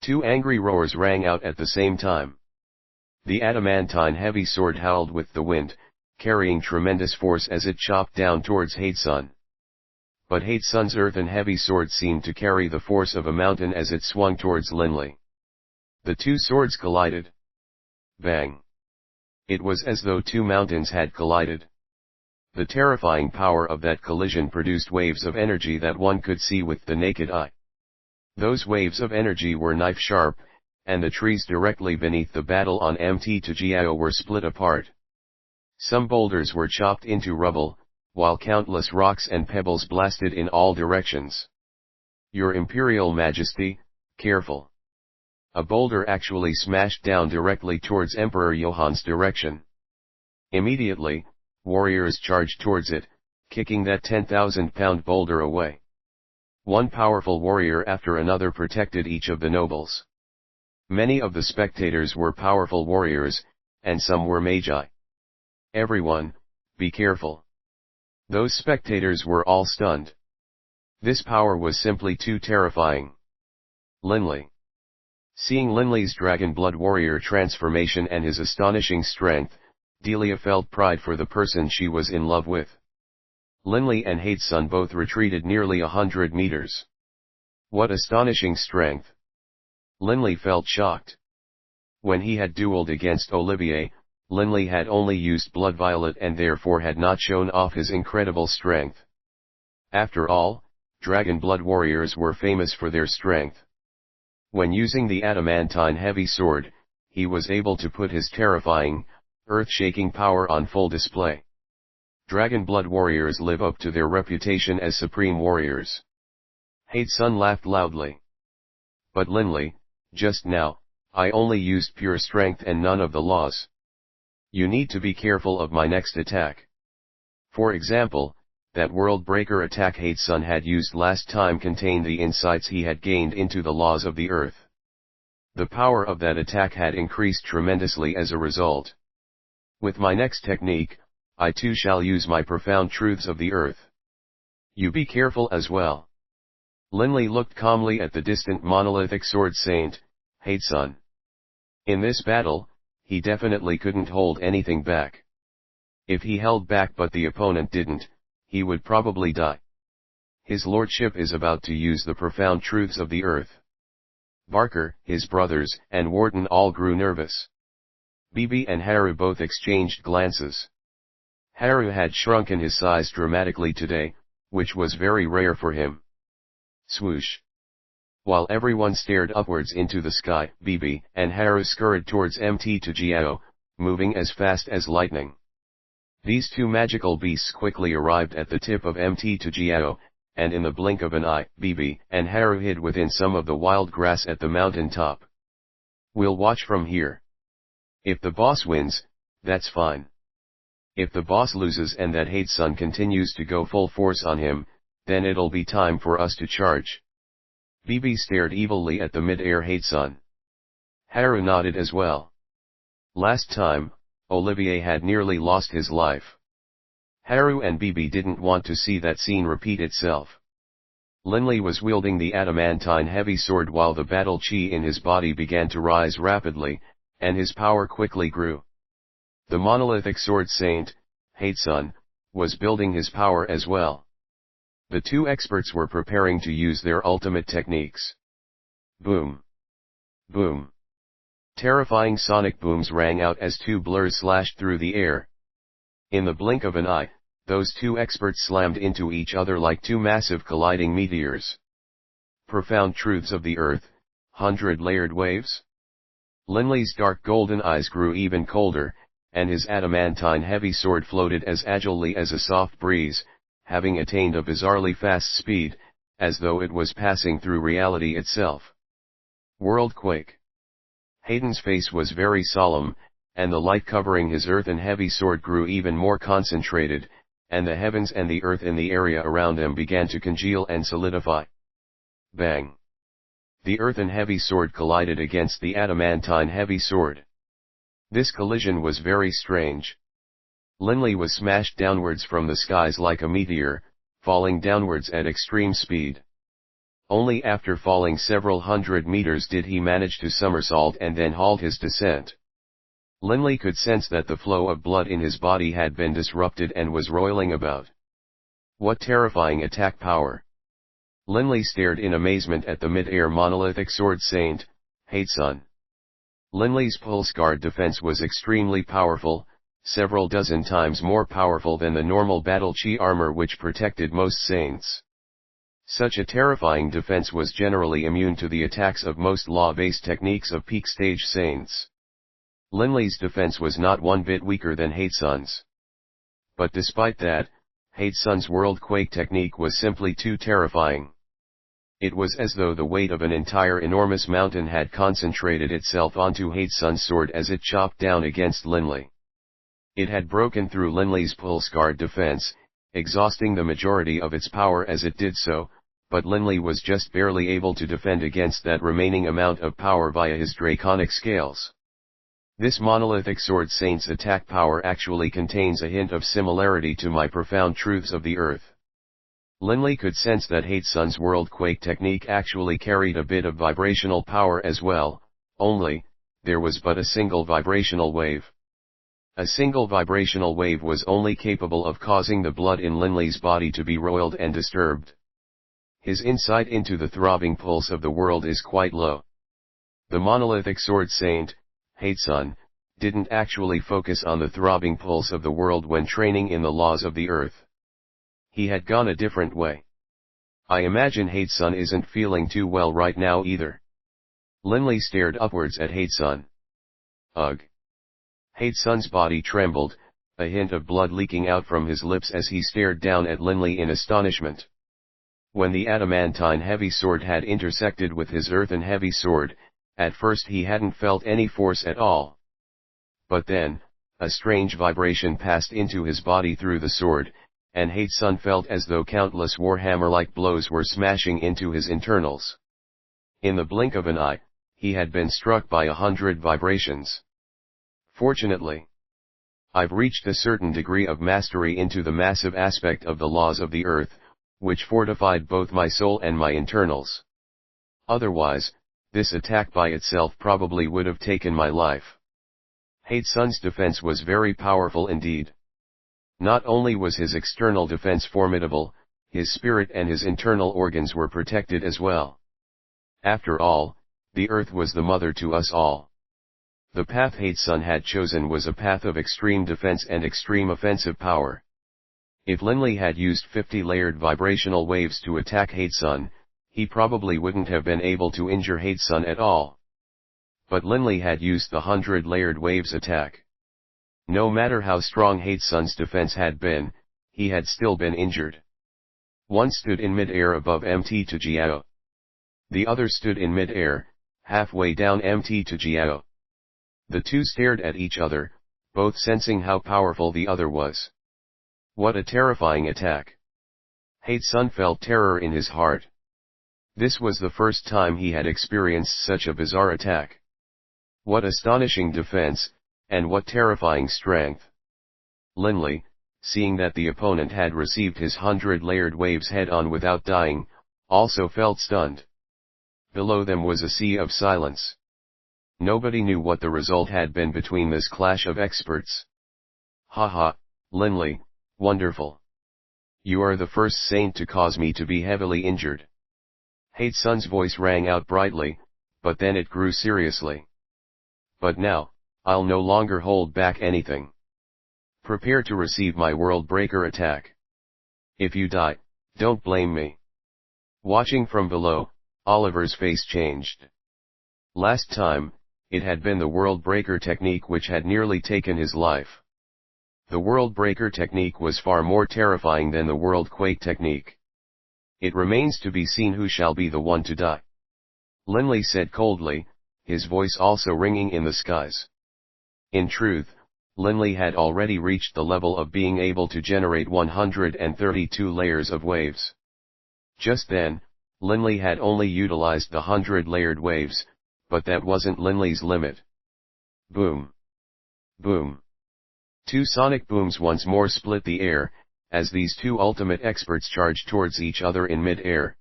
Two angry roars rang out at the same time. The adamantine heavy sword howled with the wind, carrying tremendous force as it chopped down towards Hatesun. But Hatesun's earthen heavy sword seemed to carry the force of a mountain as it swung towards Linley. The two swords collided. Bang! It was as though two mountains had collided. The terrifying power of that collision produced waves of energy that one could see with the naked eye. Those waves of energy were knife-sharp, and the trees directly beneath the battle on Mt Jiao were split apart. Some boulders were chopped into rubble, while countless rocks and pebbles blasted in all directions. Your Imperial Majesty, careful! A boulder actually smashed down directly towards Emperor Johan's direction. Immediately, warriors charged towards it, kicking that 10,000-pound boulder away. One powerful warrior after another protected each of the nobles. Many of the spectators were powerful warriors, and some were magi. Everyone, be careful. Those spectators were all stunned. This power was simply too terrifying. Linley. Seeing Linley's dragon blood warrior transformation and his astonishing strength, Delia felt pride for the person she was in love with. Linley and Hatesun both retreated nearly 100 meters. What astonishing strength! Linley felt shocked. When he had dueled against Olivier, Linley had only used Blood Violet and therefore had not shown off his incredible strength. After all, dragon blood warriors were famous for their strength. When using the adamantine heavy sword, he was able to put his terrifying, earth-shaking power on full display. Dragon blood warriors live up to their reputation as supreme warriors. Hatesun laughed loudly. But Linley, just now, I only used pure strength and none of the laws. You need to be careful of my next attack. For example, that world breaker attack Hatesun had used last time contained the insights he had gained into the laws of the earth. The power of that attack had increased tremendously as a result. With my next technique, I too shall use my profound truths of the earth. You be careful as well. Linley looked calmly at the distant monolithic sword saint, Hatesun. In this battle, he definitely couldn't hold anything back. If he held back but the opponent didn't, he would probably die. His lordship is about to use the profound truths of the earth. Barker, his brothers, and Wharton all grew nervous. Bibi and Haru both exchanged glances. Haru had shrunken his size dramatically today, which was very rare for him. Swoosh! While everyone stared upwards into the sky, Bibi and Haru scurried towards Mt Jiao, moving as fast as lightning. These two magical beasts quickly arrived at the tip of Mt Jiao, and in the blink of an eye, Bibi and Haru hid within some of the wild grass at the mountain top. We'll watch from here. If the boss wins, that's fine. If the boss loses and that Hatesun continues to go full force on him, then it'll be time for us to charge. Bibi stared evilly at the mid-air Hatesun. Haru nodded as well. Last time, Olivier had nearly lost his life. Haru and Bibi didn't want to see that scene repeat itself. Linley was wielding the adamantine heavy sword while the battle chi in his body began to rise rapidly, and his power quickly grew. The monolithic sword saint, Hatesun, was building his power as well. The two experts were preparing to use their ultimate techniques. Boom! Boom! Terrifying sonic booms rang out as two blurs slashed through the air. In the blink of an eye, those two experts slammed into each other like two massive colliding meteors. Profound truths of the earth, 100-layered waves? Linley's dark golden eyes grew even colder, and his adamantine heavy sword floated as agilely as a soft breeze, having attained a bizarrely fast speed, as though it was passing through reality itself. Worldquake. Hayden's face was very solemn, and the light covering his earthen heavy sword grew even more concentrated, and the heavens and the earth in the area around them began to congeal and solidify. Bang! The earthen heavy sword collided against the adamantine heavy sword. This collision was very strange. Linley was smashed downwards from the skies like a meteor, falling downwards at extreme speed. Only after falling several hundred meters did he manage to somersault and then halt his descent. Linley could sense that the flow of blood in his body had been disrupted and was roiling about. What terrifying attack power! Linley stared in amazement at the mid-air monolithic sword saint, Hatesun. Linley's pulse guard defense was extremely powerful, several dozen times more powerful than the normal battle chi armor which protected most saints. Such a terrifying defense was generally immune to the attacks of most law-based techniques of peak stage saints. Linley's defense was not one bit weaker than Hatesun's. But despite that, Hatesun's worldquake technique was simply too terrifying. It was as though the weight of an entire enormous mountain had concentrated itself onto Hatesun's sword as it chopped down against Linley. It had broken through Linley's pulse guard defense, exhausting the majority of its power as it did so, but Linley was just barely able to defend against that remaining amount of power via his draconic scales. This monolithic sword saint's attack power actually contains a hint of similarity to my profound truths of the earth. Linley could sense that Hatesun's worldquake technique actually carried a bit of vibrational power as well, only, there was but a single vibrational wave. A single vibrational wave was only capable of causing the blood in Linley's body to be roiled and disturbed. His insight into the throbbing pulse of the world is quite low. The monolithic sword saint, Hatesun, didn't actually focus on the throbbing pulse of the world when training in the laws of the earth. He had gone a different way. I imagine Hatesun isn't feeling too well right now either. Linley stared upwards at Hatesun. Ugh. Hatesun's body trembled, a hint of blood leaking out from his lips as he stared down at Linley in astonishment. When the adamantine heavy sword had intersected with his earthen heavy sword, at first he hadn't felt any force at all. But then, a strange vibration passed into his body through the sword, and Hatesun felt as though countless warhammer-like blows were smashing into his internals. In the blink of an eye, he had been struck by 100 vibrations. Fortunately, I've reached a certain degree of mastery into the massive aspect of the laws of the earth, which fortified both my soul and my internals. Otherwise, this attack by itself probably would have taken my life. Hatesun's defense was very powerful indeed. Not only was his external defense formidable, his spirit and his internal organs were protected as well. After all, the earth was the mother to us all. The path Hatesun had chosen was a path of extreme defense and extreme offensive power. If Linley had used 50 layered vibrational waves to attack Hatesun, he probably wouldn't have been able to injure Hatesun at all. But Linley had used the 100 layered waves attack. No matter how strong Hatesun's defense had been, he had still been injured. One stood in mid-air above MT to Jiao. The other stood in mid-air, halfway down MT to Jiao. The two stared at each other, both sensing how powerful the other was. What a terrifying attack! Hatesun felt terror in his heart. This was the first time he had experienced such a bizarre attack. What astonishing defense, and what terrifying strength! Linley, seeing that the opponent had received his 100-layered waves head-on without dying, also felt stunned. Below them was a sea of silence. Nobody knew what the result had been between this clash of experts. Haha, Linley, wonderful. You are the first saint to cause me to be heavily injured. Hatesun's voice rang out brightly, but then it grew seriously. But now, I'll no longer hold back anything. Prepare to receive my world breaker attack. If you die, don't blame me. Watching from below, Oliver's face changed. Last time, it had been the world breaker technique which had nearly taken his life. The world breaker technique was far more terrifying than the world quake technique. It remains to be seen who shall be the one to die. Linley said coldly, his voice also ringing in the skies. In truth, Linley had already reached the level of being able to generate 132 layers of waves. Just then, Linley had only utilized the 100-layered waves, but that wasn't Linley's limit. Boom! Boom! Two sonic booms once more split the air, as these two ultimate experts charged towards each other in mid-air.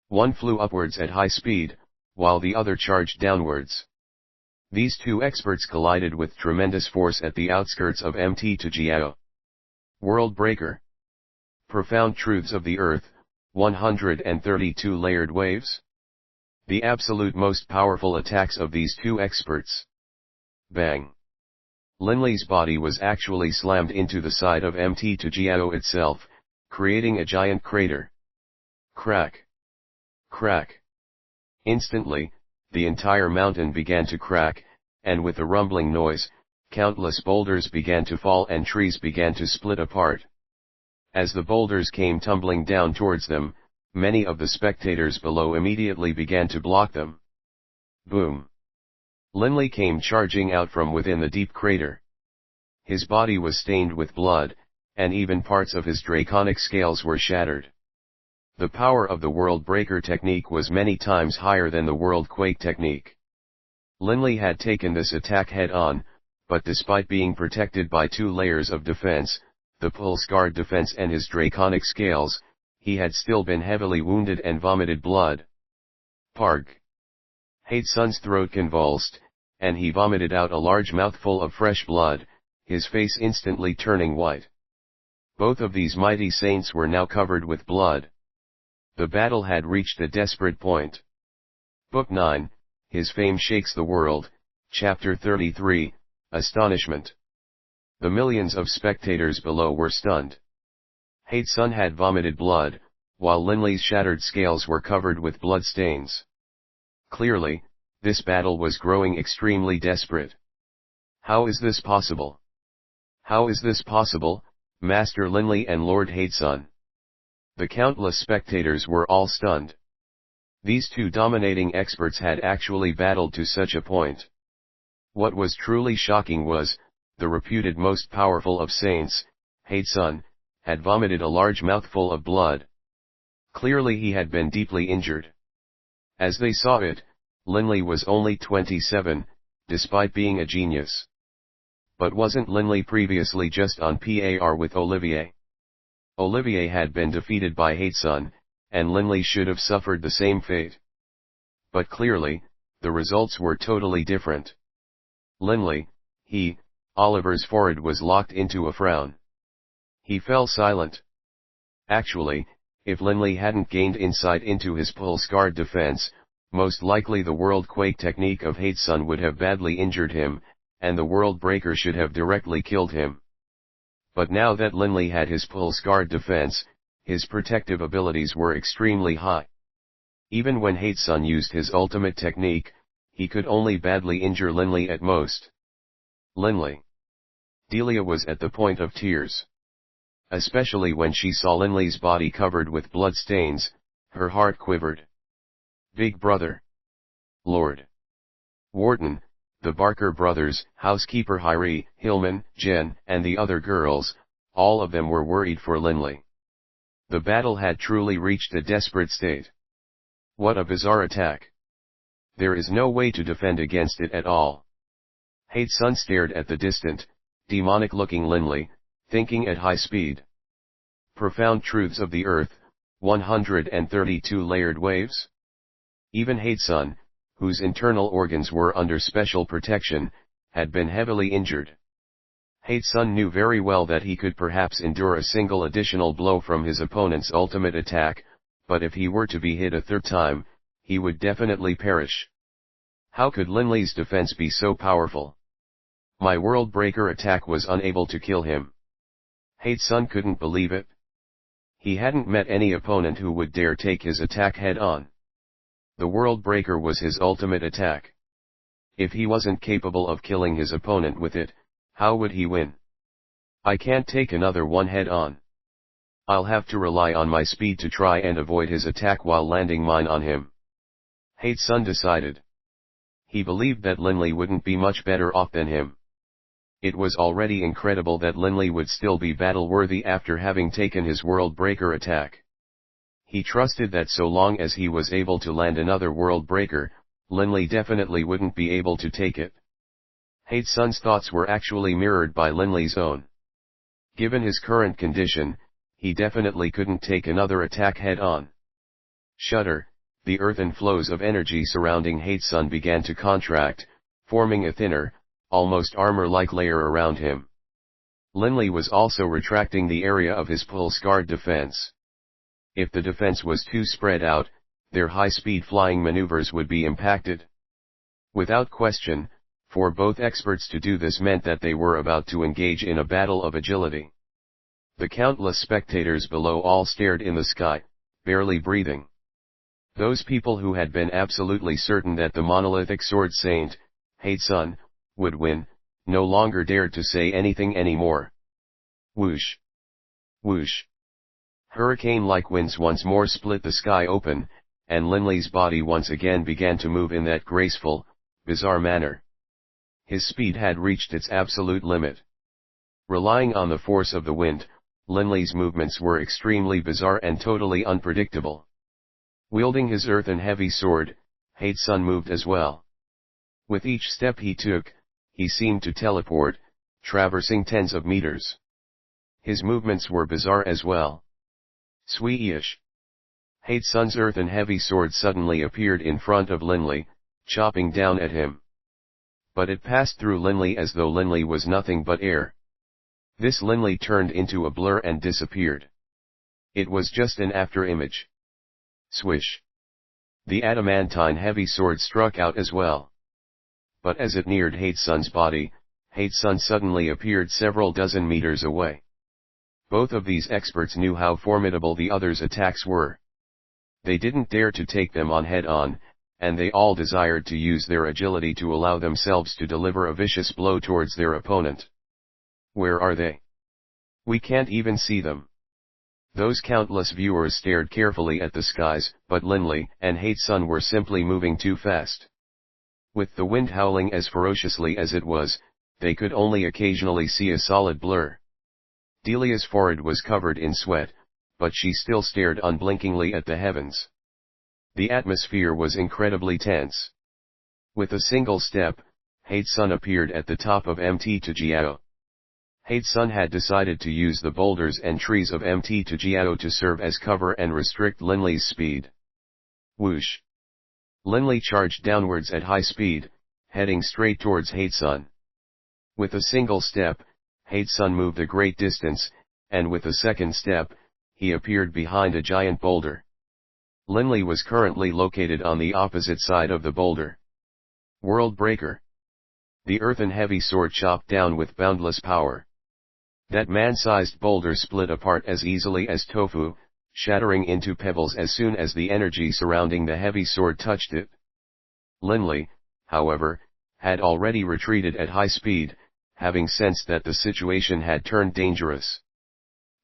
One flew upwards at high speed, while the other charged downwards. These two experts collided with tremendous force at the outskirts of Mt Jiao. World breaker. Profound truths of the earth, 132 layered waves? The absolute most powerful attacks of these two experts. Bang! Linley's body was actually slammed into the side of Mt Jiao itself, creating a giant crater. Crack! Crack! Instantly, the entire mountain began to crack, and with a rumbling noise, countless boulders began to fall and trees began to split apart. As the boulders came tumbling down towards them, many of the spectators below immediately began to block them. Boom! Linley came charging out from within the deep crater. His body was stained with blood, and even parts of his draconic scales were shattered. The power of the world breaker technique was many times higher than the world quake technique. Linley had taken this attack head-on, but despite being protected by 2 layers of defense, the pulse guard defense and his draconic scales, he had still been heavily wounded and vomited blood. Parg! Hatesun's throat convulsed, and he vomited out a large mouthful of fresh blood, his face instantly turning white. Both of these mighty saints were now covered with blood. The battle had reached a desperate point. Book 9, His Fame Shakes the World, Chapter 33, Astonishment. The millions of spectators below were stunned. Hatesun had vomited blood, while Linley's shattered scales were covered with blood stains. Clearly, this battle was growing extremely desperate. How is this possible? How is this possible, Master Linley and Lord Hatesun? The countless spectators were all stunned. These two dominating experts had actually battled to such a point. What was truly shocking was, the reputed most powerful of saints, Hatesun, had vomited a large mouthful of blood. Clearly he had been deeply injured. As they saw it, Linley was only 27, despite being a genius. But wasn't Linley previously just on par with Olivier? Olivier had been defeated by Hatesun, and Linley should have suffered the same fate. But clearly, the results were totally different. Linley, Oliver's forehead was locked into a frown. He fell silent. Actually, if Linley hadn't gained insight into his pulse guard defense, most likely the world quake technique of Hatesun would have badly injured him, and the world breaker should have directly killed him. But now that Linley had his pulse guard defense, his protective abilities were extremely high. Even when Hatesun used his ultimate technique, he could only badly injure Linley at most. Linley. Delia was at the point of tears. Especially when she saw Linley's body covered with blood stains, her heart quivered. Big brother. Lord Warden, the Barker brothers, housekeeper Hyrie, Hillman, Jen, and the other girls, all of them were worried for Linley. The battle had truly reached a desperate state. What a bizarre attack. There is no way to defend against it at all. Hatesun stared at the distant, demonic-looking Linley, thinking at high speed. Profound truths of the earth, 132 layered waves? Even Hatesun, whose internal organs were under special protection, had been heavily injured. Hatesun knew very well that he could perhaps endure a single additional blow from his opponent's ultimate attack, but if he were to be hit a third time, he would definitely perish. How could Linley's defense be so powerful? My world breaker attack was unable to kill him. Hatesun couldn't believe it. He hadn't met any opponent who would dare take his attack head on. The world breaker was his ultimate attack. If he wasn't capable of killing his opponent with it, how would he win? I can't take another one head on. I'll have to rely on my speed to try and avoid his attack while landing mine on him. Hatesun decided. He believed that Linley wouldn't be much better off than him. It was already incredible that Linley would still be battle-worthy after having taken his World Breaker attack. He trusted that so long as he was able to land another World Breaker, Linley definitely wouldn't be able to take it. Hatesun's thoughts were actually mirrored by Linley's own. Given his current condition, he definitely couldn't take another attack head-on. Shudder, the earthen flows of energy surrounding Hatesun began to contract, forming a thinner, almost armor-like layer around him. Linley was also retracting the area of his pulse-guard defense. If the defense was too spread out, their high-speed flying maneuvers would be impacted. Without question, for both experts to do this meant that they were about to engage in a battle of agility. The countless spectators below all stared in the sky, barely breathing. Those people who had been absolutely certain that the monolithic sword saint, Hatesun, would win, no longer dared to say anything anymore. Whoosh! Whoosh! Hurricane-like winds once more split the sky open, and Linley's body once again began to move in that graceful, bizarre manner. His speed had reached its absolute limit. Relying on the force of the wind, Linley's movements were extremely bizarre and totally unpredictable. Wielding his earthen heavy sword, Hatesun moved as well. With each step he took, he seemed to teleport, traversing tens of meters. His movements were bizarre as well. Sweeyish. Hatesun's earthen heavy sword suddenly appeared in front of Linley, chopping down at him. But it passed through Linley as though Linley was nothing but air. This Linley turned into a blur and disappeared. It was just an after-image. Swish. The adamantine heavy sword struck out as well. But as it neared Hatesun's body, Hatesun suddenly appeared several dozen meters away. Both of these experts knew how formidable the other's attacks were. They didn't dare to take them on head-on, and they all desired to use their agility to allow themselves to deliver a vicious blow towards their opponent. Where are they? We can't even see them. Those countless viewers stared carefully at the skies, but Linley and Hatesun were simply moving too fast. With the wind howling as ferociously as it was, they could only occasionally see a solid blur. Delia's forehead was covered in sweat, but she still stared unblinkingly at the heavens. The atmosphere was incredibly tense. With a single step, Hatesun appeared at the top of Mt Jiao. Hatesun had decided to use the boulders and trees of Mt Jiao to serve as cover and restrict Linley's speed. Whoosh! Linley charged downwards at high speed, heading straight towards Hatesun. With a single step, Hatesun moved a great distance, and with a second step, he appeared behind a giant boulder. Linley was currently located on the opposite side of the boulder. World Breaker. The earthen heavy sword chopped down with boundless power. That man-sized boulder split apart as easily as tofu, shattering into pebbles as soon as the energy surrounding the heavy sword touched it. Linley, however, had already retreated at high speed, having sensed that the situation had turned dangerous.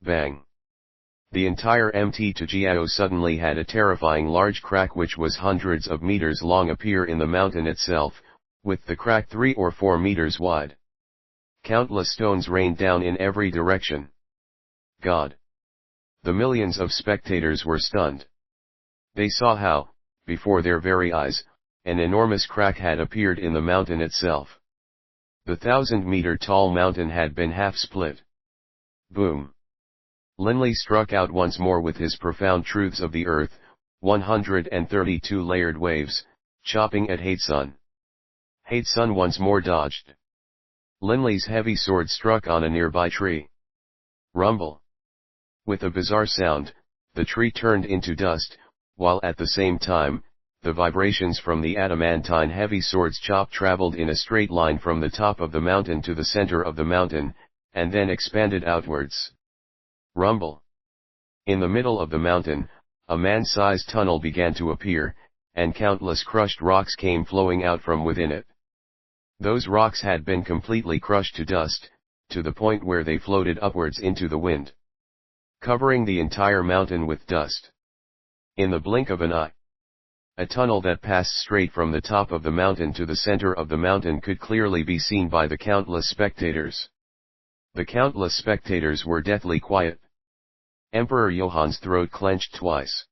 Bang! The entire Mt Jiao suddenly had a terrifying large crack which was hundreds of meters long appear in the mountain itself, with the crack 3 or 4 meters wide. Countless stones rained down in every direction. God! The millions of spectators were stunned. They saw how, before their very eyes, an enormous crack had appeared in the mountain itself. The 1,000-meter tall mountain had been half split. Boom! Linley struck out once more with his profound truths of the earth, 132 layered waves, chopping at Hatesun. Hatesun once more dodged. Linley's heavy sword struck on a nearby tree. Rumble! With a bizarre sound, the tree turned into dust, while at the same time, the vibrations from the adamantine heavy sword's chop traveled in a straight line from the top of the mountain to the center of the mountain, and then expanded outwards. Rumble! In the middle of the mountain, a man-sized tunnel began to appear, and countless crushed rocks came flowing out from within it. Those rocks had been completely crushed to dust, to the point where they floated upwards into the wind, covering the entire mountain with dust. In the blink of an eye, a tunnel that passed straight from the top of the mountain to the center of the mountain could clearly be seen by the countless spectators. The countless spectators were deathly quiet. Emperor Johan's throat clenched twice.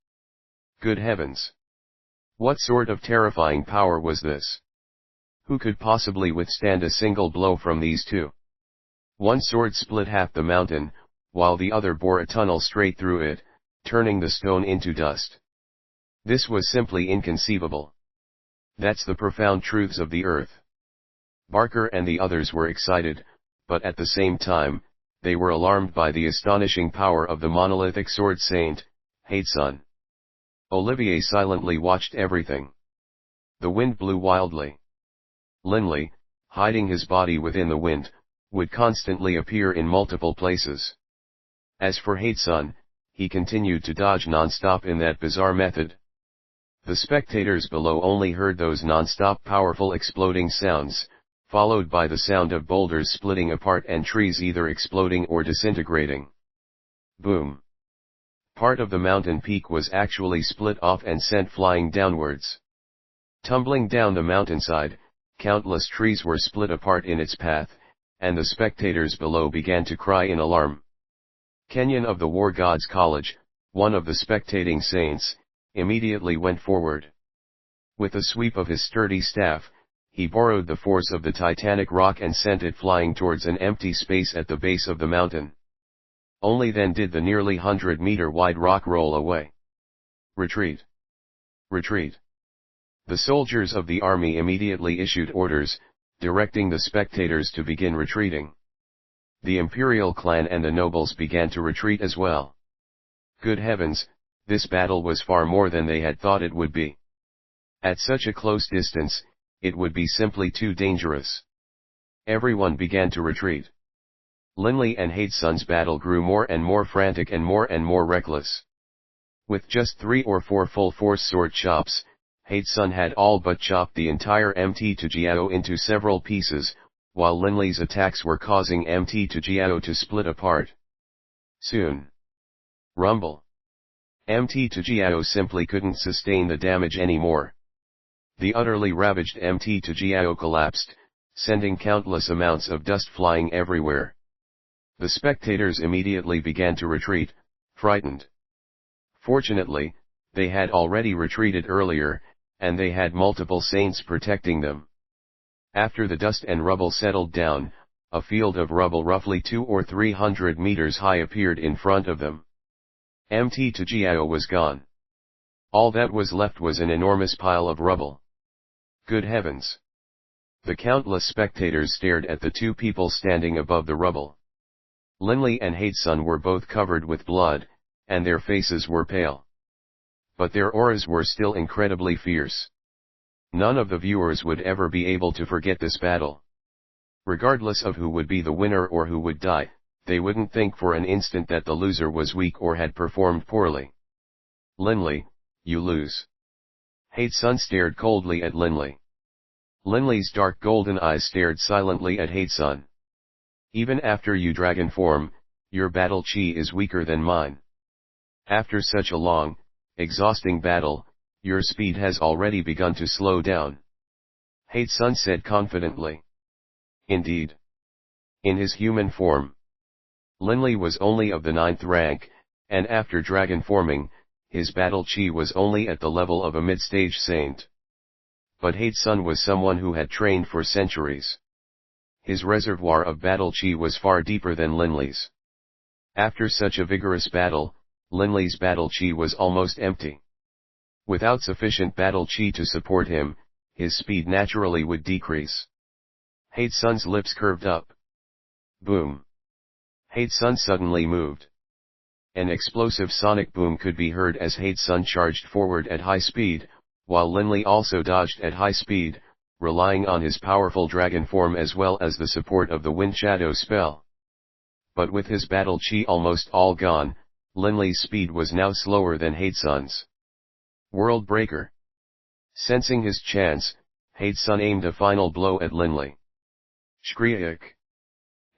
Good heavens! What sort of terrifying power was this? Who could possibly withstand a single blow from these two? One sword split half the mountain, while the other bore a tunnel straight through it, turning the stone into dust. This was simply inconceivable. That's the profound truths of the earth. Barker and the others were excited, but at the same time, they were alarmed by the astonishing power of the monolithic sword saint, Hatesun. Olivier silently watched everything. The wind blew wildly. Linley, hiding his body within the wind, would constantly appear in multiple places. As for Hatesun, he continued to dodge non-stop in that bizarre method. The spectators below only heard those non-stop powerful exploding sounds, followed by the sound of boulders splitting apart and trees either exploding or disintegrating. Boom! Part of the mountain peak was actually split off and sent flying downwards. Tumbling down the mountainside, countless trees were split apart in its path, and the spectators below began to cry in alarm. Kenyon of the War Gods College, one of the spectating saints, immediately went forward. With a sweep of his sturdy staff, he borrowed the force of the titanic rock and sent it flying towards an empty space at the base of the mountain. Only then did the nearly 100-meter-wide rock roll away. Retreat! Retreat! The soldiers of the army immediately issued orders, directing the spectators to begin retreating. The imperial clan and the nobles began to retreat as well. Good heavens, this battle was far more than they had thought it would be. At such a close distance, it would be simply too dangerous. Everyone began to retreat. Linley and Hatesun's battle grew more and more frantic and more reckless. With just 3 or 4 full-force sword chops, Hatesun had all but chopped the entire MT to Jiao into several pieces, while Linley's attacks were causing MT to Jiao to split apart. Soon. Rumble. MT to Jiao simply couldn't sustain the damage anymore. The utterly ravaged MT to Jiao collapsed, sending countless amounts of dust flying everywhere. The spectators immediately began to retreat, frightened. Fortunately, they had already retreated earlier, and they had multiple saints protecting them. After the dust and rubble settled down, a field of rubble roughly 200 or 300 meters high appeared in front of them. MT to Jiao was gone. All that was left was an enormous pile of rubble. Good heavens! The countless spectators stared at the two people standing above the rubble. Linley and Hatesun were both covered with blood, and their faces were pale. But their auras were still incredibly fierce. None of the viewers would ever be able to forget this battle. Regardless of who would be the winner or who would die, they wouldn't think for an instant that the loser was weak or had performed poorly. Linley, you lose. Hatesun stared coldly at Linley. Linley's dark golden eyes stared silently at Hatesun. Even after you dragon form, your battle chi is weaker than mine. After such a long, exhausting battle, your speed has already begun to slow down. Hatesun said confidently. Indeed. In his human form. Linley was only of the 9th rank, and after dragon forming, his battle chi was only at the level of a mid-stage saint. But Hatesun was someone who had trained for centuries. His reservoir of battle chi was far deeper than Linley's. After such a vigorous battle, Linley's battle chi was almost empty. Without sufficient battle chi to support him, his speed naturally would decrease. Hatesun's lips curved up. Boom. Hatesun suddenly moved. An explosive sonic boom could be heard as Hatesun charged forward at high speed, while Linley also dodged at high speed, relying on his powerful dragon form as well as the support of the wind shadow spell. But with his battle chi almost all gone, Linley's speed was now slower than Hatesun's. World Breaker. Sensing his chance, Hatesun aimed a final blow at Linley. Shriek.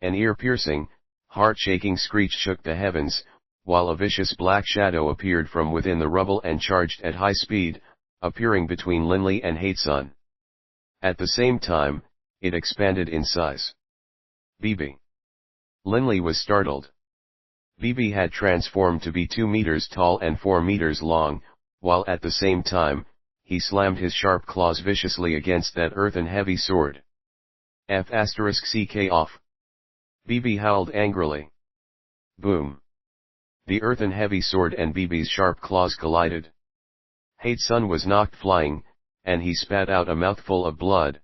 An ear-piercing, heart-shaking screech shook the heavens, while a vicious black shadow appeared from within the rubble and charged at high speed, appearing between Linley and Hatesun. At the same time, it expanded in size. BB. Linley was startled. BB had transformed to be 2 meters tall and 4 meters long, while at the same time, he slammed his sharp claws viciously against that earthen heavy sword. F***ck off. BB howled angrily. Boom. The earthen heavy sword and BB's sharp claws collided. Hatesun was knocked flying, and he spat out a mouthful of blood.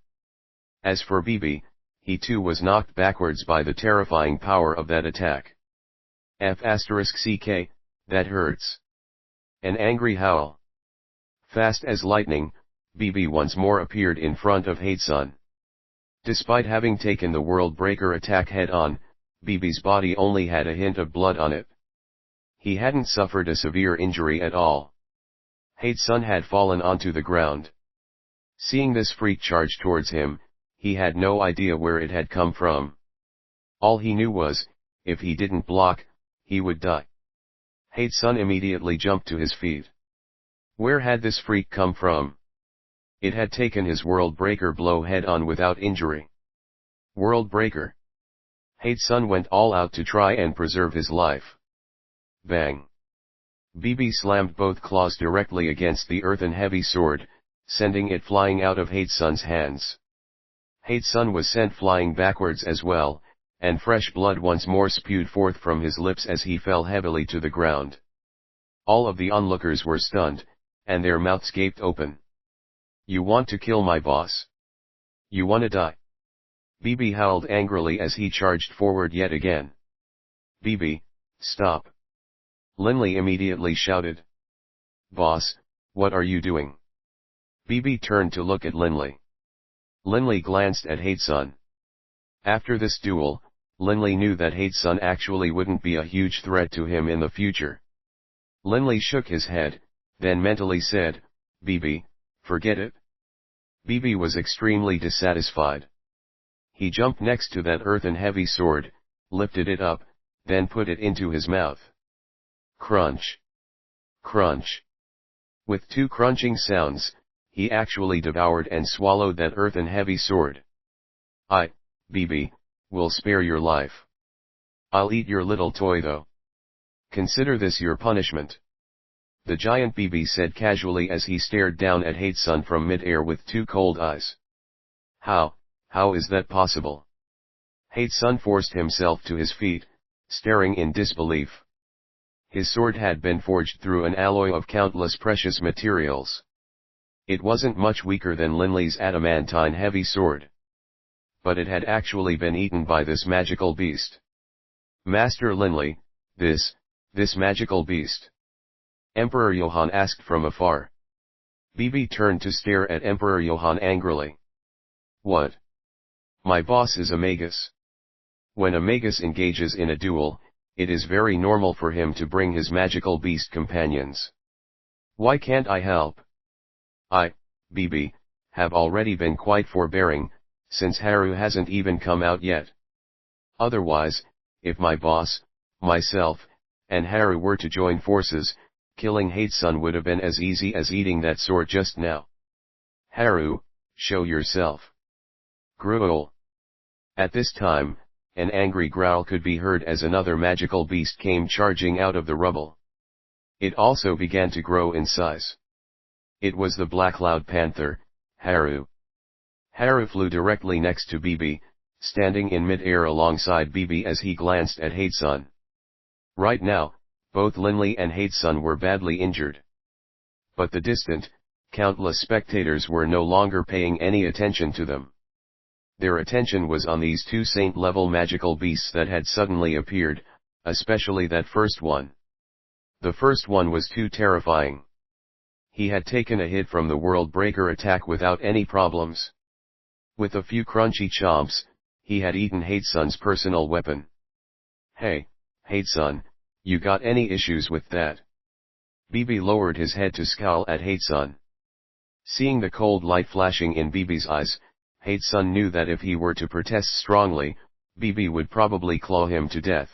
As for BB, he too was knocked backwards by the terrifying power of that attack. F***ck, that hurts. An angry howl. Fast as lightning, BB once more appeared in front of Hatesun. Despite having taken the World Breaker attack head-on, BB's body only had a hint of blood on it. He hadn't suffered a severe injury at all. Hatesun had fallen onto the ground. Seeing this freak charge towards him, he had no idea where it had come from. All he knew was, if he didn't block, he would die. Hatesun immediately jumped to his feet. Where had this freak come from? It had taken his World Breaker blow head-on without injury. World Breaker. Hatesun went all out to try and preserve his life. Bang. BB slammed both claws directly against the earthen heavy sword, sending it flying out of Hatesun's hands. Hatesun was sent flying backwards as well, and fresh blood once more spewed forth from his lips as he fell heavily to the ground. All of the onlookers were stunned, and their mouths gaped open. You want to kill my boss? You wanna die? BB howled angrily as he charged forward yet again. BB, stop. Linley immediately shouted. Boss, what are you doing? BB turned to look at Linley. Linley glanced at Hatesun. After this duel, Linley knew that Hatesun actually wouldn't be a huge threat to him in the future. Linley shook his head, then mentally said, BB, forget it. BB was extremely dissatisfied. He jumped next to that earthen heavy sword, lifted it up, then put it into his mouth. Crunch. Crunch. With 2 crunching sounds, he actually devoured and swallowed that earthen heavy sword. BB, will spare your life. I'll eat your little toy though. Consider this your punishment. The giant BB said casually as he stared down at Hatesun from mid-air with 2 cold eyes. How is that possible? Hatesun forced himself to his feet, staring in disbelief. His sword had been forged through an alloy of countless precious materials. It wasn't much weaker than Linley's adamantine heavy sword. But it had actually been eaten by this magical beast. Master Linley, this magical beast. Emperor Johann asked from afar. BB turned to stare at Emperor Johann angrily. What? My boss is a magus. When a magus engages in a duel, it is very normal for him to bring his magical beast companions. Why can't I help? I, BB, have already been quite forbearing, since Haru hasn't even come out yet. Otherwise, if my boss, myself, and Haru were to join forces, killing Hatesun would have been as easy as eating that sword just now. Haru, show yourself. Gruel. At this time, an angry growl could be heard as another magical beast came charging out of the rubble. It also began to grow in size. It was the Black Cloud Panther, Haru. Haru flew directly next to BB, standing in mid-air alongside BB as he glanced at Hatesun. Right now, both Linley and Hatesun were badly injured. But the distant, countless spectators were no longer paying any attention to them. Their attention was on these 2 saint-level magical beasts that had suddenly appeared, especially that first one. The first one was too terrifying. He had taken a hit from the World Breaker attack without any problems. With a few crunchy chomps, he had eaten Hatesun's personal weapon. Hey, Hatesun, you got any issues with that? BB lowered his head to scowl at Hatesun. Seeing the cold light flashing in BB's eyes, Sun knew that if he were to protest strongly, Bibi would probably claw him to death.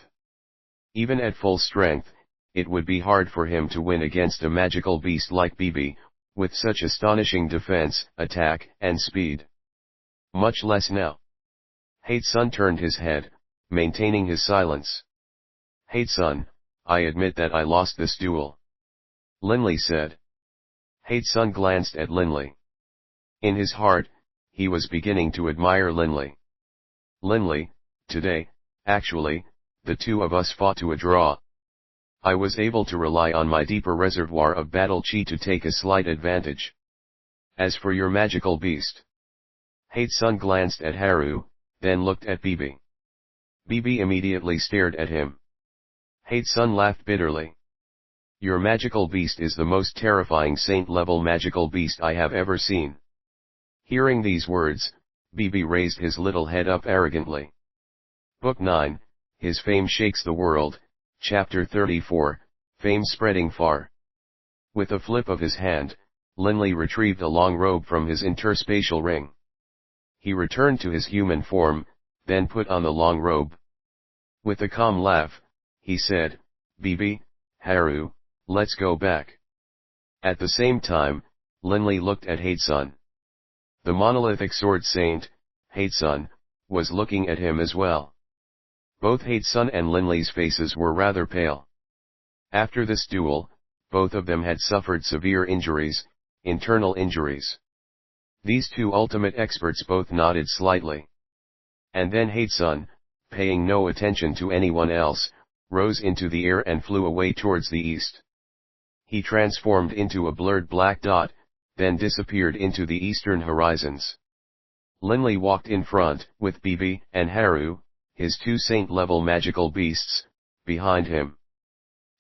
Even at full strength, it would be hard for him to win against a magical beast like Bibi, with such astonishing defense, attack, and speed. Much less now. Sun turned his head, maintaining his silence. Sun, I admit that I lost this duel. Linley said. Sun glanced at Linley. In his heart, he was beginning to admire Linley. Linley, today, actually, the two of us fought to a draw. I was able to rely on my deeper reservoir of battle chi to take a slight advantage. As for your magical beast. Sun glanced at Haru, then looked at Bibi. Bibi immediately stared at him. Sun laughed bitterly. Your magical beast is the most terrifying saint-level magical beast I have ever seen. Hearing these words, Bibi raised his little head up arrogantly. Book 9, His Fame Shakes the World, Chapter 34, Fame Spreading Far. With a flip of his hand, Linley retrieved a long robe from his interspatial ring. He returned to his human form, then put on the long robe. With a calm laugh, he said, Bibi, Haru, let's go back. At the same time, Linley looked at Sun. The monolithic sword saint, Sun, was looking at him as well. Both Sun and Linley's faces were rather pale. After this duel, both of them had suffered severe injuries, internal injuries. These two ultimate experts both nodded slightly. And then Sun, paying no attention to anyone else, rose into the air and flew away towards the east. He transformed into a blurred black dot, then disappeared into the eastern horizons. Linley walked in front, with Bibi and Haru, his two saint-level magical beasts, behind him.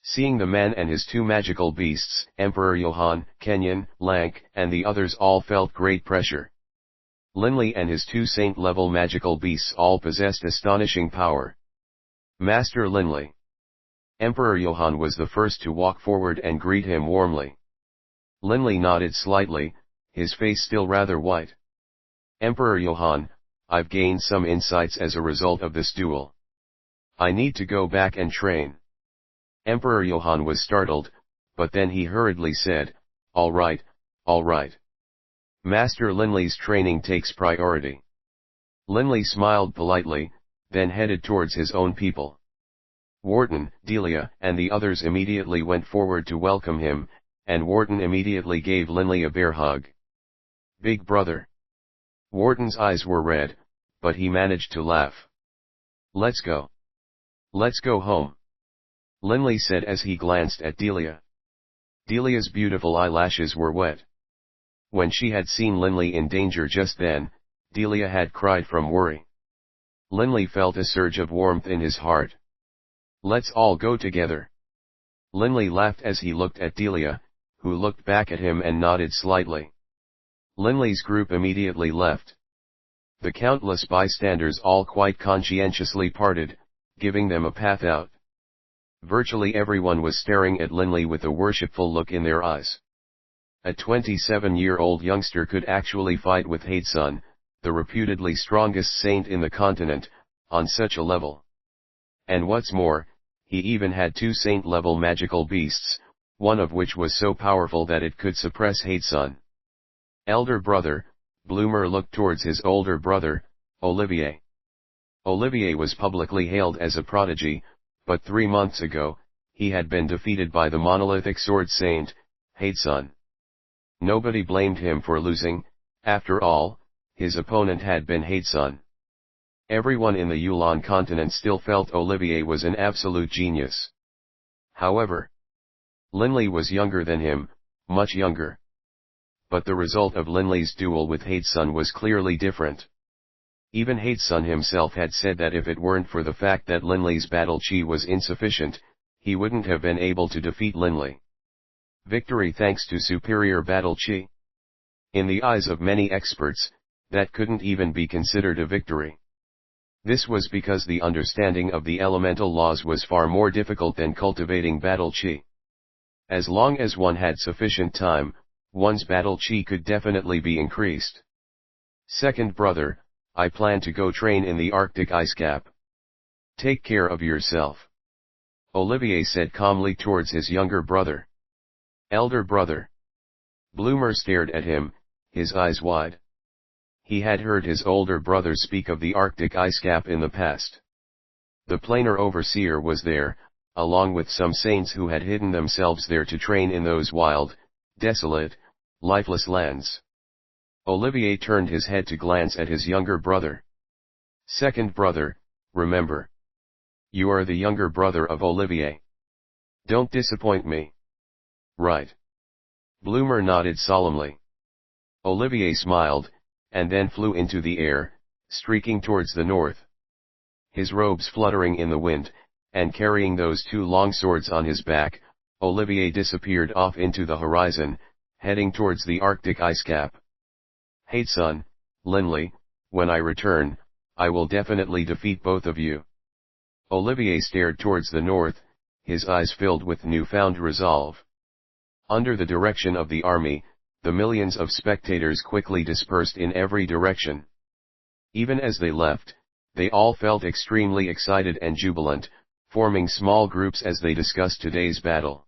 Seeing the man and his two magical beasts, Emperor Johann, Kenyon, Lank, and the others all felt great pressure. Linley and his two saint-level magical beasts all possessed astonishing power. Master Linley. Emperor Johann was the first to walk forward and greet him warmly. Linley nodded slightly, his face still rather white. Emperor Johann, I've gained some insights as a result of this duel. I need to go back and train. Emperor Johann was startled, but then he hurriedly said, all right. Master Linley's training takes priority. Linley smiled politely, then headed towards his own people. Wharton, Delia, and the others immediately went forward to welcome him, and Wharton immediately gave Linley a bear hug. Big brother. Wharton's eyes were red, but he managed to laugh. Let's go. Let's go home. Linley said as he glanced at Delia. Delia's beautiful eyelashes were wet. When she had seen Linley in danger just then, Delia had cried from worry. Linley felt a surge of warmth in his heart. Let's all go together. Linley laughed as he looked at Delia, who looked back at him and nodded slightly. Linley's group immediately left. The countless bystanders all quite conscientiously parted, giving them a path out. Virtually everyone was staring at Linley with a worshipful look in their eyes. A 27-year-old youngster could actually fight with Sun, the reputedly strongest saint in the continent, on such a level. And what's more, he even had two saint-level magical beasts, one of which was so powerful that it could suppress Sun. Elder brother, Bloomer looked towards his older brother, Olivier. Olivier was publicly hailed as a prodigy, but 3 months ago, he had been defeated by the monolithic sword saint, Sun. Nobody blamed him for losing, after all, his opponent had been Sun. Everyone in the Yulan continent still felt Olivier was an absolute genius. However, Linley was younger than him, much younger. But the result of Linley's duel with Sun was clearly different. Even Sun himself had said that if it weren't for the fact that Linley's battle chi was insufficient, he wouldn't have been able to defeat Linley. Victory thanks to superior battle chi? In the eyes of many experts, that couldn't even be considered a victory. This was because the understanding of the elemental laws was far more difficult than cultivating battle chi. As long as one had sufficient time, one's battle chi could definitely be increased. Second brother, I plan to go train in the Arctic ice cap. Take care of yourself. Olivier said calmly towards his younger brother. Elder brother. Bloomer stared at him, his eyes wide. He had heard his older brother speak of the Arctic ice cap in the past. The planar overseer was there, along with some saints who had hidden themselves there to train in those wild, desolate, lifeless lands. Olivier turned his head to glance at his younger brother. Second brother, remember. You are the younger brother of Olivier. Don't disappoint me. Right. Bloomer nodded solemnly. Olivier smiled, and then flew into the air, streaking towards the north. His robes fluttering in the wind, and carrying those two long swords on his back, Olivier disappeared off into the horizon, heading towards the Arctic ice cap. Hey son, Linley, when I return, I will definitely defeat both of you. Olivier stared towards the north, his eyes filled with newfound resolve. Under the direction of the army, the millions of spectators quickly dispersed in every direction. Even as they left, they all felt extremely excited and jubilant, forming small groups as they discussed today's battle.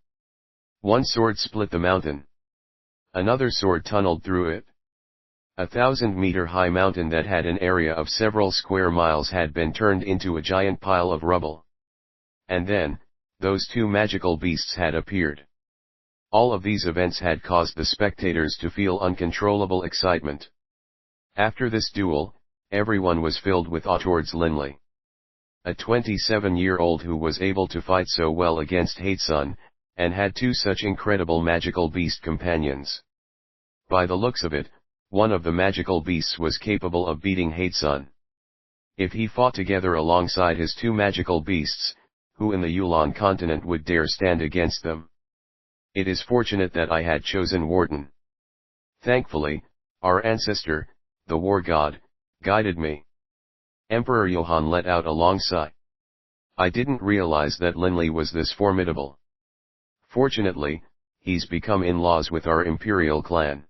One sword split the mountain. Another sword tunneled through it. 1,000-meter-high mountain that had an area of several square miles had been turned into a giant pile of rubble. And then, those two magical beasts had appeared. All of these events had caused the spectators to feel uncontrollable excitement. After this duel, everyone was filled with awe towards Linley. A 27-year-old who was able to fight so well against Hatesun, and had two such incredible magical beast companions. By the looks of it, one of the magical beasts was capable of beating Hatesun. If he fought together alongside his two magical beasts, who in the Yulan continent would dare stand against them? It is fortunate that I had chosen Warden. Thankfully, our ancestor, the war god, guided me. Emperor Johann let out a long sigh. I didn't realize that Linley was this formidable. Fortunately, he's become in-laws with our imperial clan.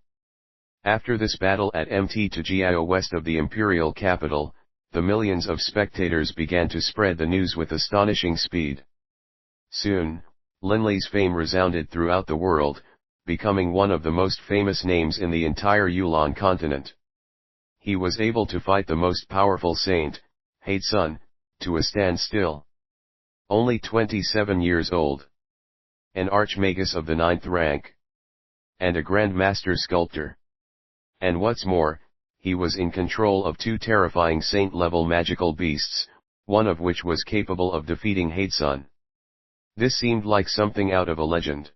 After this battle at Mt Jiao west of the imperial capital, the millions of spectators began to spread the news with astonishing speed. Soon, Linley's fame resounded throughout the world, becoming one of the most famous names in the entire Yulan continent. He was able to fight the most powerful saint, Hatesun, to a standstill. Only 27 years old. An archmagus of the 9th rank. And a Grand Master sculptor. And what's more, he was in control of two terrifying saint-level magical beasts, one of which was capable of defeating Hatesun. This seemed like something out of a legend.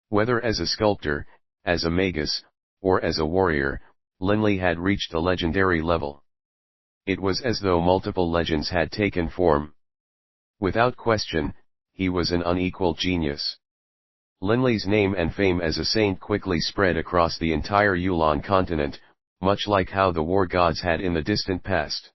Whether as a sculptor, as a magus, or as a warrior, Linley had reached a legendary level. It was as though multiple legends had taken form. Without question, he was an unequaled genius. Linley's name and fame as a saint quickly spread across the entire Yulan continent, much like how the war gods had in the distant past.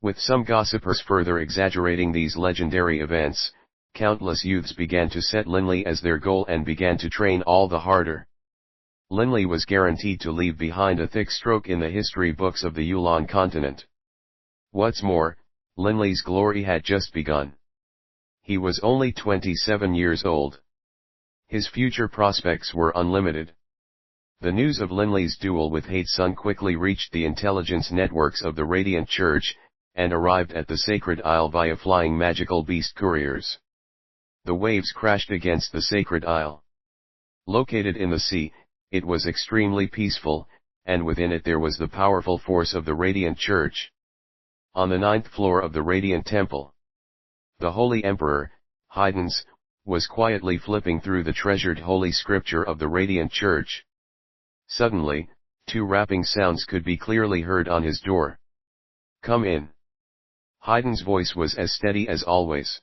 With some gossipers further exaggerating these legendary events, countless youths began to set Linley as their goal and began to train all the harder. Linley was guaranteed to leave behind a thick stroke in the history books of the Yulan continent. What's more, Linley's glory had just begun. He was only 27 years old. His future prospects were unlimited. The news of Linley's duel with Hatesun quickly reached the intelligence networks of the Radiant Church, and arrived at the Sacred Isle via flying magical beast couriers. The waves crashed against the Sacred Isle. Located in the sea, it was extremely peaceful, and within it there was the powerful force of the Radiant Church. On the 9th floor of the Radiant Temple, the Holy Emperor, Haydns, was quietly flipping through the treasured holy scripture of the Radiant Church. Suddenly, two rapping sounds could be clearly heard on his door. Come in. Haydn's voice was as steady as always.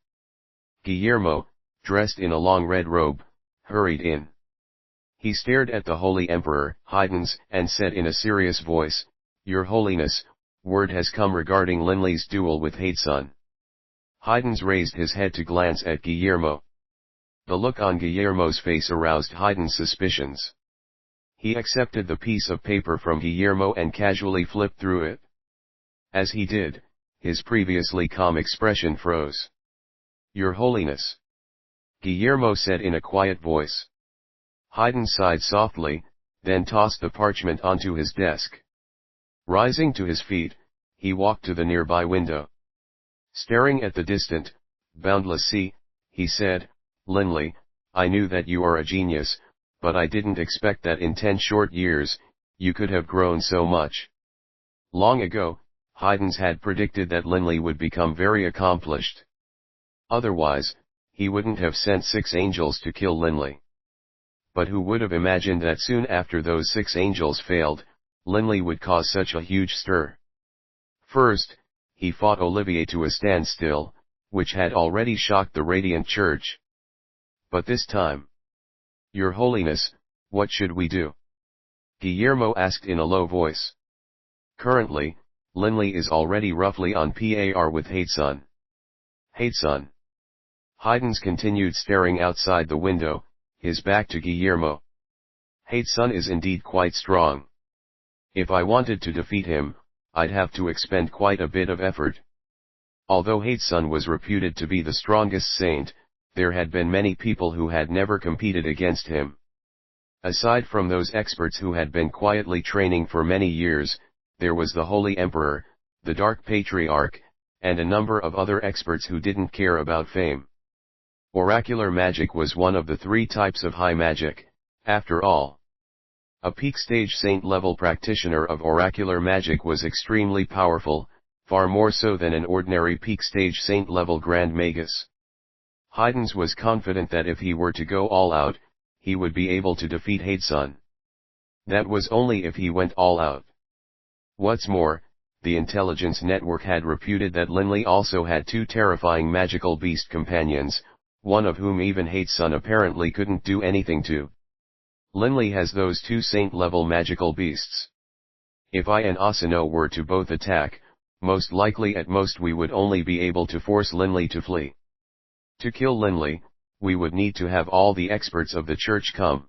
Guillermo, dressed in a long red robe, hurried in. He stared at the Holy Emperor, Haydns, and said in a serious voice, Your Holiness, word has come regarding Linley's duel with Hatesun. Haydns raised his head to glance at Guillermo. The look on Guillermo's face aroused Haydn's suspicions. He accepted the piece of paper from Guillermo and casually flipped through it. As he did, his previously calm expression froze. "Your Holiness," Guillermo said in a quiet voice. Haydn sighed softly, then tossed the parchment onto his desk. Rising to his feet, he walked to the nearby window. Staring at the distant, boundless sea, he said, "Linley, I knew that you are a genius, but I didn't expect that in 10 short years, you could have grown so much." Long ago, Haydn had predicted that Linley would become very accomplished. Otherwise, he wouldn't have sent 6 angels to kill Linley. But who would have imagined that soon after those 6 angels failed, Linley would cause such a huge stir? First, he fought Olivier to a standstill, which had already shocked the Radiant Church. But this time, "Your Holiness, what should we do?" Guillermo asked in a low voice. "Currently, Linley is already roughly on par with Haydn." Haydn. Haydn continued staring outside the window, his back to Guillermo. "Haydn is indeed quite strong. If I wanted to defeat him, I'd have to expend quite a bit of effort." Although Haydn was reputed to be the strongest saint, there had been many people who had never competed against him. Aside from those experts who had been quietly training for many years, there was the Holy Emperor, the Dark Patriarch, and a number of other experts who didn't care about fame. Oracular magic was one of the 3 types of high magic, after all. A peak stage saint-level practitioner of oracular magic was extremely powerful, far more so than an ordinary peak stage saint-level grand magus. Haydn was confident that if he were to go all out, he would be able to defeat Haydn. That was only if he went all out. What's more, the intelligence network had reputed that Linley also had 2 terrifying magical beast companions, one of whom even Haydn apparently couldn't do anything to. Linley has those 2 saint-level magical beasts. If I and Asano were to both attack, most likely at most we would only be able to force Linley to flee. To kill Linley, we would need to have all the experts of the church come,"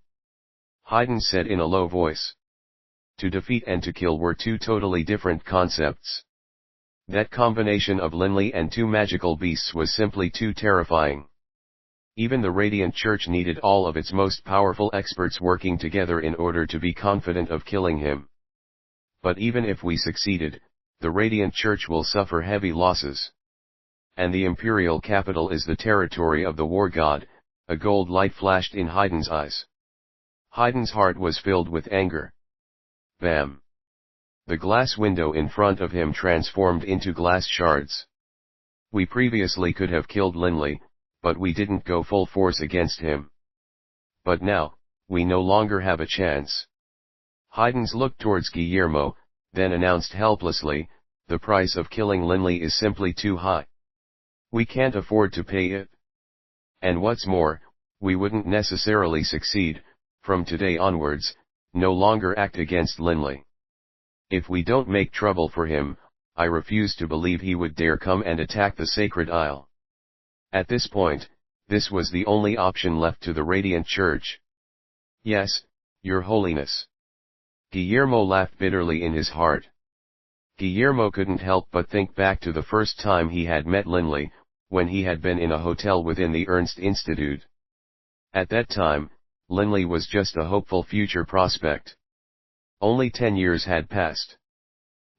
Haydn said in a low voice. To defeat and to kill were 2 totally different concepts. That combination of Linley and 2 magical beasts was simply too terrifying. Even the Radiant Church needed all of its most powerful experts working together in order to be confident of killing him. But even if we succeeded, the Radiant Church will suffer heavy losses. And the imperial capital is the territory of the war god. A gold light flashed in Haydn's eyes. Haydn's heart was filled with anger. Bam! The glass window in front of him transformed into glass shards. "We previously could have killed Linley, but we didn't go full force against him. But now, we no longer have a chance." Haydn looked towards Guillermo, then announced helplessly, "The price of killing Linley is simply too high. We can't afford to pay it. And what's more, we wouldn't necessarily succeed, from today onwards, no longer act against Linley. If we don't make trouble for him, I refuse to believe he would dare come and attack the Sacred Isle." At this point, this was the only option left to the Radiant Church. "Yes, Your Holiness." Guillermo laughed bitterly in his heart. Guillermo couldn't help but think back to the first time he had met Linley, when he had been in a hotel within the Ernst Institute. At that time, Linley was just a hopeful future prospect. Only 10 years had passed.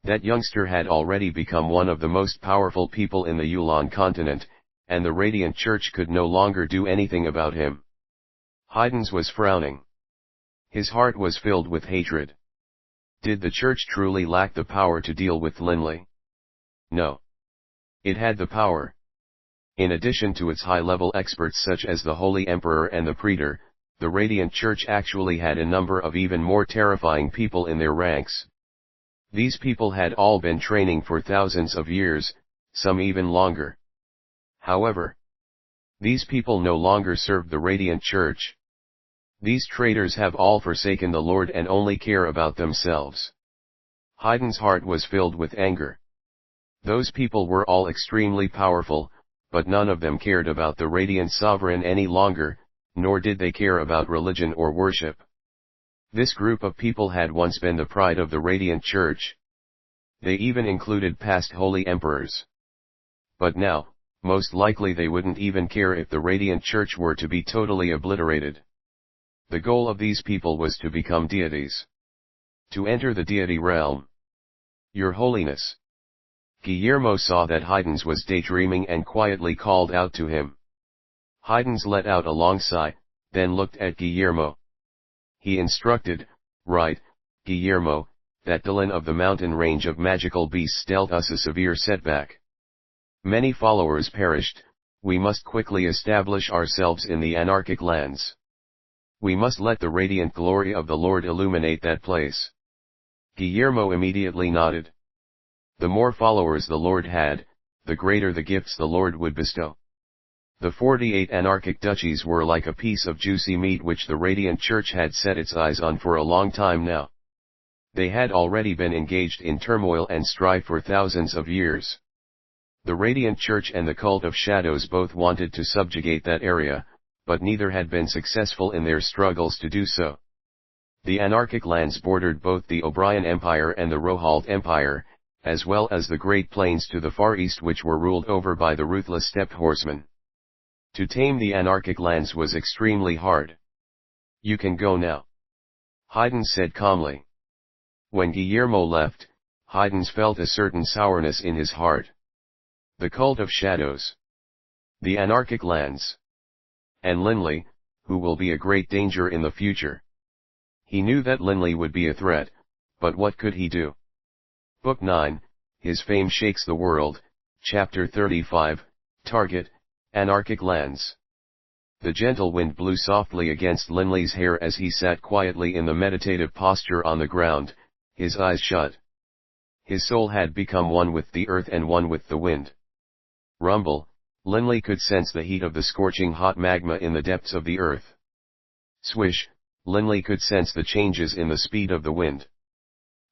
That youngster had already become one of the most powerful people in the Yulan continent, and the Radiant Church could no longer do anything about him. Haydn was frowning. His heart was filled with hatred. Did the church truly lack the power to deal with Linley? No. It had the power. In addition to its high-level experts such as the Holy Emperor and the Praetor, the Radiant Church actually had a number of even more terrifying people in their ranks. These people had all been training for thousands of years, some even longer. However, these people no longer served the Radiant Church. These traitors have all forsaken the Lord and only care about themselves. Haydn's heart was filled with anger. Those people were all extremely powerful, but none of them cared about the Radiant Sovereign any longer, nor did they care about religion or worship. This group of people had once been the pride of the Radiant Church. They even included past holy emperors. But now, most likely they wouldn't even care if the Radiant Church were to be totally obliterated. The goal of these people was to become deities. To enter the deity realm. Your Holiness. Guillermo saw that Haydns was daydreaming and quietly called out to him. Haydns let out a long sigh, then looked at Guillermo. He instructed, "Right, Guillermo, that Dylan of the mountain range of magical beasts dealt us a severe setback. Many followers perished, we must quickly establish ourselves in the anarchic lands. We must let the radiant glory of the Lord illuminate that place." Guillermo immediately nodded. The more followers the Lord had, the greater the gifts the Lord would bestow. The 48 anarchic duchies were like a piece of juicy meat which the Radiant Church had set its eyes on for a long time now. They had already been engaged in turmoil and strife for thousands of years. The Radiant Church and the Cult of Shadows both wanted to subjugate that area, but neither had been successful in their struggles to do so. The anarchic lands bordered both the O'Brien Empire and the Rohalt Empire, as well as the Great Plains to the far east which were ruled over by the ruthless steppe horsemen. To tame the anarchic lands was extremely hard. "You can go now," Haydns said calmly. When Guillermo left, Haydns felt a certain sourness in his heart. The Cult of Shadows. The anarchic lands. And Linley, who will be a great danger in the future. He knew that Linley would be a threat, but what could he do? Book 9, His Fame Shakes the World, Chapter 35, Target, Anarchic Lands. The gentle wind blew softly against Linley's hair as he sat quietly in the meditative posture on the ground, his eyes shut. His soul had become one with the earth and one with the wind. Rumble, Linley could sense the heat of the scorching hot magma in the depths of the earth. Swish, Linley could sense the changes in the speed of the wind.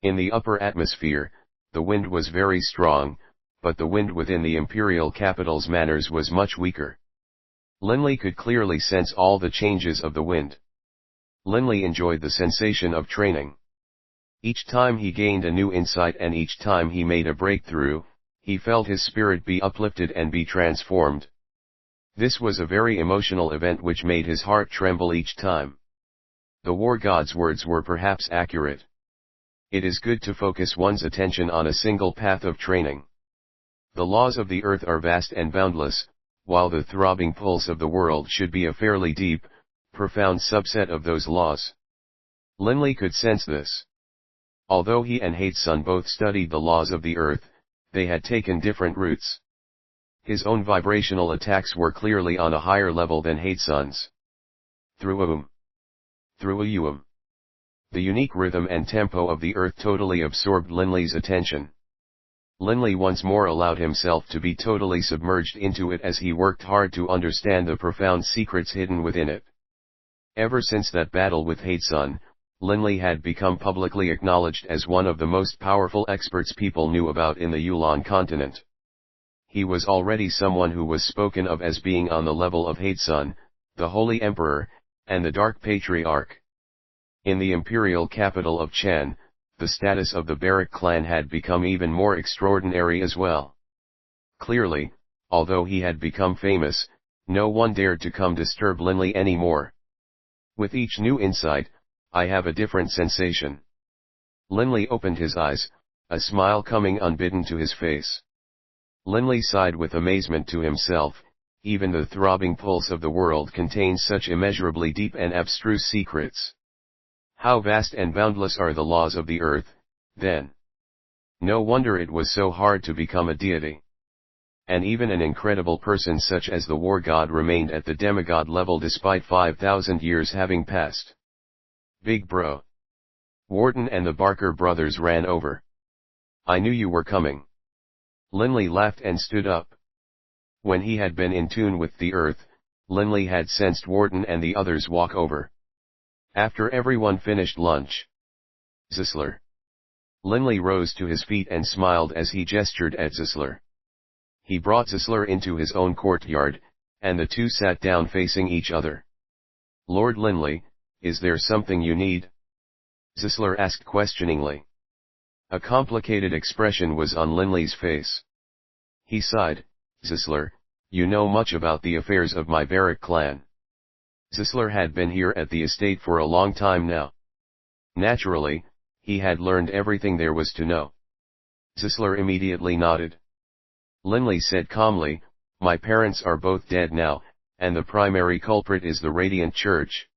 In the upper atmosphere, the wind was very strong, but the wind within the imperial capital's manors was much weaker. Linley could clearly sense all the changes of the wind. Linley enjoyed the sensation of training. Each time he gained a new insight and each time he made a breakthrough, he felt his spirit be uplifted and be transformed. This was a very emotional event which made his heart tremble each time. The war god's words were perhaps accurate. It is good to focus one's attention on a single path of training. The laws of the earth are vast and boundless, while the throbbing pulse of the world should be a fairly deep, profound subset of those laws. Linley could sense this. Although he and Hatesun both studied the laws of the earth, they had taken different routes. His own vibrational attacks were clearly on a higher level than Hatesun's. Through a The unique rhythm and tempo of the earth totally absorbed Linley's attention. Linley once more allowed himself to be totally submerged into it as he worked hard to understand the profound secrets hidden within it. Ever since that battle with Hatesun, Linley had become publicly acknowledged as one of the most powerful experts people knew about in the Yulan continent. He was already someone who was spoken of as being on the level of Hatesun, the Holy Emperor, and the Dark Patriarch. In the imperial capital of Chen, the status of the Baruch clan had become even more extraordinary as well. Clearly, although he had become famous, no one dared to come disturb Linley anymore. With each new insight, I have a different sensation. Linley opened his eyes, a smile coming unbidden to his face. Linley sighed with amazement to himself, even the throbbing pulse of the world contains such immeasurably deep and abstruse secrets. How vast and boundless are the laws of the earth, then. No wonder it was so hard to become a deity. And even an incredible person such as the war god remained at the demigod level despite 5,000 years having passed. Big bro. Wharton and the Barker brothers ran over. I knew you were coming. Linley laughed and stood up. When he had been in tune with the earth, Linley had sensed Wharton and the others walk over. After everyone finished lunch. Zisler. Linley rose to his feet and smiled as he gestured at Zisler. He brought Zisler into his own courtyard, and the two sat down facing each other. Lord Linley, is there something you need? Zisler asked questioningly. A complicated expression was on Linley's face. He sighed. Zisler, you know much about the affairs of my Baruch clan. Zisler had been here at the estate for a long time now. Naturally, he had learned everything there was to know. Zisler immediately nodded. Linley said calmly, my parents are both dead now, and the primary culprit is the Radiant Church.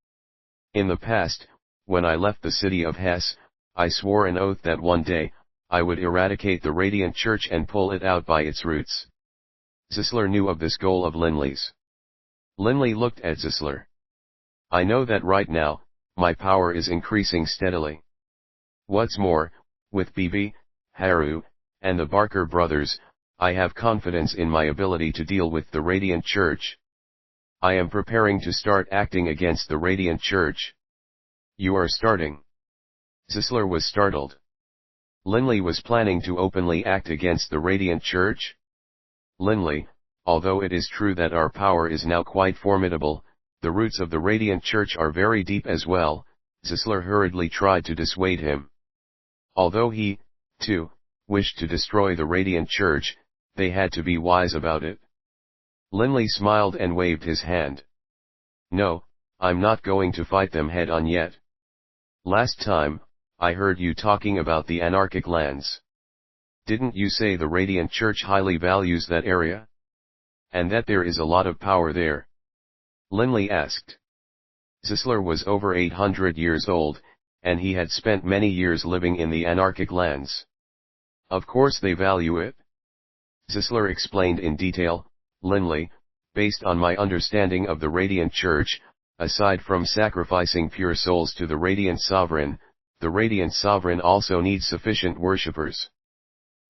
In the past, when I left the city of Hesse, I swore an oath that one day, I would eradicate the Radiant Church and pull it out by its roots. Zisler knew of this goal of Linley's. Linley looked at Zisler. I know that right now, my power is increasing steadily. What's more, with Bibi, Haru, and the Barker brothers, I have confidence in my ability to deal with the Radiant Church. I am preparing to start acting against the Radiant Church. You are starting. Zisler was startled. Linley was planning to openly act against the Radiant Church? Linley, although it is true that our power is now quite formidable, the roots of the Radiant Church are very deep as well, Zisler hurriedly tried to dissuade him. Although he, too, wished to destroy the Radiant Church, they had to be wise about it. Linley smiled and waved his hand. No, I'm not going to fight them head on yet. Last time, I heard you talking about the anarchic lands. Didn't you say the Radiant Church highly values that area? And that there is a lot of power there? Linley asked. Zisler was over 800 years old, and he had spent many years living in the anarchic lands. Of course they value it. Zisler explained in detail, Linley, based on my understanding of the Radiant Church, aside from sacrificing pure souls to the Radiant Sovereign, the Radiant Sovereign also needs sufficient worshippers.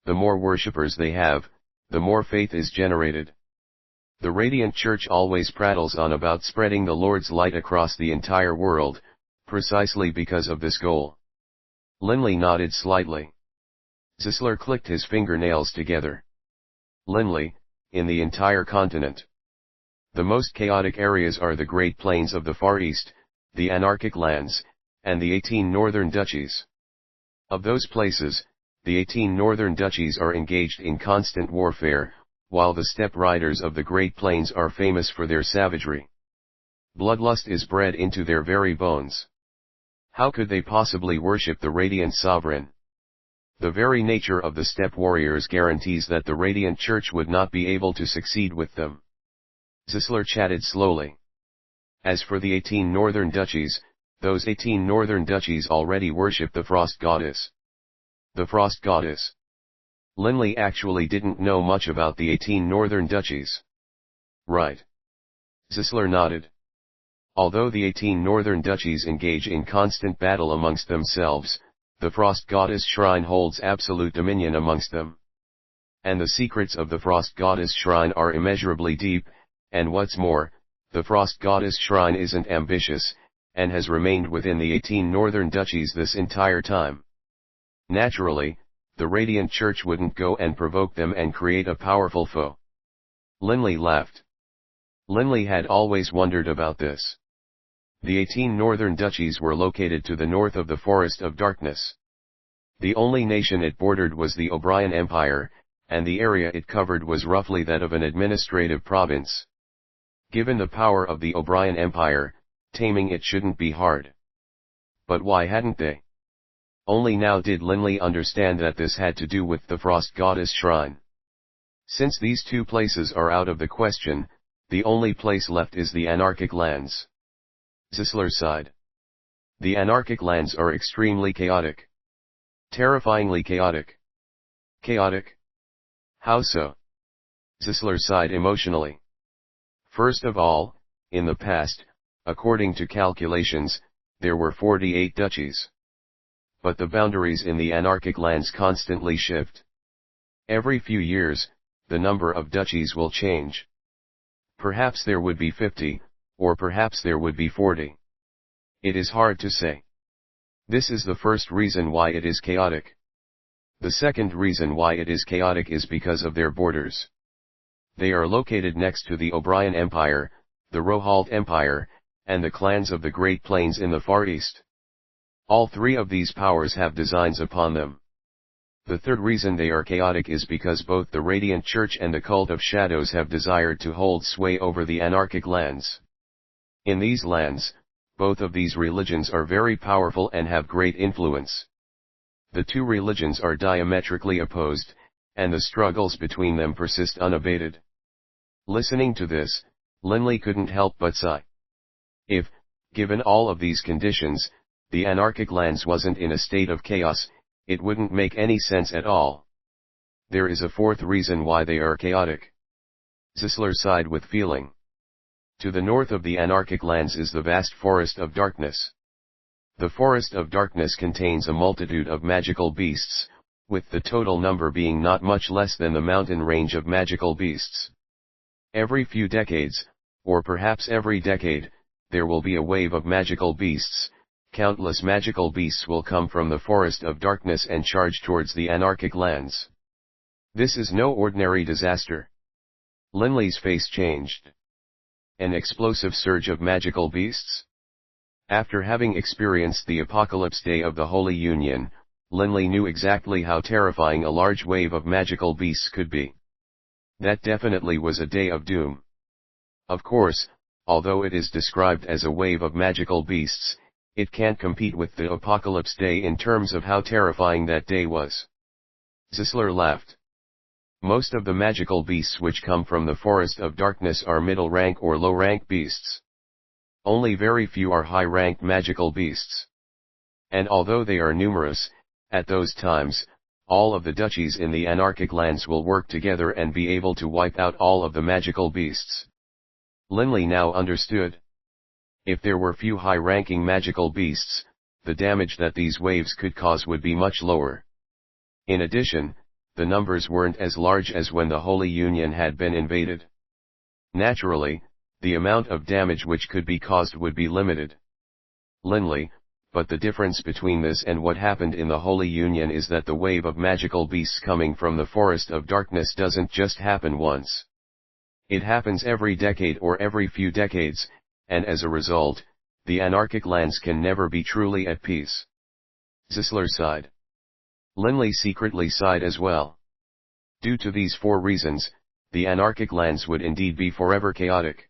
The more worshippers they have, the more faith is generated. The Radiant Church always prattles on about spreading the Lord's light across the entire world, precisely because of this goal. Linley nodded slightly. Zisler clicked his fingernails together. Linley, in the entire continent. The most chaotic areas are the Great Plains of the Far East, the anarchic lands, and the 18 northern duchies. Of those places, the 18 northern duchies are engaged in constant warfare, while the steppe riders of the Great Plains are famous for their savagery. Bloodlust is bred into their very bones. How could they possibly worship the Radiant Sovereign? The very nature of the steppe warriors guarantees that the Radiant Church would not be able to succeed with them. Zisler chatted slowly. As for the 18 northern duchies, those 18 northern duchies already worship the Frost Goddess. The Frost Goddess. Linley actually didn't know much about the 18 northern duchies. Right. Zisler nodded. Although the 18 northern duchies engage in constant battle amongst themselves, the Frost Goddess Shrine holds absolute dominion amongst them. And the secrets of the Frost Goddess Shrine are immeasurably deep, and what's more, the Frost Goddess Shrine isn't ambitious, and has remained within the 18 northern duchies this entire time. Naturally, the Radiant Church wouldn't go and provoke them and create a powerful foe. Linley laughed. Linley had always wondered about this. The 18 northern duchies were located to the north of the Forest of Darkness. The only nation it bordered was the O'Brien Empire, and the area it covered was roughly that of an administrative province. Given the power of the O'Brien Empire, taming it shouldn't be hard. But why hadn't they? Only now did Linley understand that this had to do with the Frost Goddess Shrine. Since these two places are out of the question, the only place left is the anarchic lands. Zisler sighed. The anarchic lands are extremely chaotic. Terrifyingly chaotic. Chaotic? How so? Zisler sighed emotionally. First of all, in the past, according to calculations, there were 48 duchies. But the boundaries in the anarchic lands constantly shift. Every few years, the number of duchies will change. Perhaps there would be 50, or perhaps there would be 40. It is hard to say. This is the first reason why it is chaotic. The second reason why it is chaotic is because of their borders. They are located next to the O'Brien Empire, the Rohalt Empire, and the clans of the Great Plains in the Far East. All three of these powers have designs upon them. The third reason they are chaotic is because both the Radiant Church and the Cult of Shadows have desired to hold sway over the anarchic lands. In these lands, both of these religions are very powerful and have great influence. The two religions are diametrically opposed, and the struggles between them persist unabated. Listening to this, Linley couldn't help but sigh. If, given all of these conditions, the anarchic lands wasn't in a state of chaos, it wouldn't make any sense at all. There is a fourth reason why they are chaotic. Zisler sighed with feeling. To the north of the anarchic lands is the vast forest of darkness. The forest of darkness contains a multitude of magical beasts, with the total number being not much less than the mountain range of magical beasts. Every few decades, or perhaps every decade, there will be a wave of magical beasts. Countless magical beasts will come from the forest of darkness and charge towards the anarchic lands. This is no ordinary disaster. Linley's face changed. An explosive surge of magical beasts? After having experienced the apocalypse day of the Holy Union, Linley knew exactly how terrifying a large wave of magical beasts could be. That definitely was a day of doom. Of course, although it is described as a wave of magical beasts, it can't compete with the apocalypse day in terms of how terrifying that day was. Zisler laughed. Most of the magical beasts which come from the forest of darkness are middle-rank or low-rank beasts. Only very few are high-ranked magical beasts. And although they are numerous, at those times, all of the duchies in the anarchic lands will work together and be able to wipe out all of the magical beasts. Linley now understood. If there were few high-ranking magical beasts, the damage that these waves could cause would be much lower. In addition, the numbers weren't as large as when the Holy Union had been invaded. Naturally, the amount of damage which could be caused would be limited. Linley, but the difference between this and what happened in the Holy Union is that the wave of magical beasts coming from the forest of darkness doesn't just happen once. It happens every decade or every few decades, and as a result, the anarchic lands can never be truly at peace. Zisler sighed. Linley secretly sighed as well. Due to these four reasons, the anarchic lands would indeed be forever chaotic.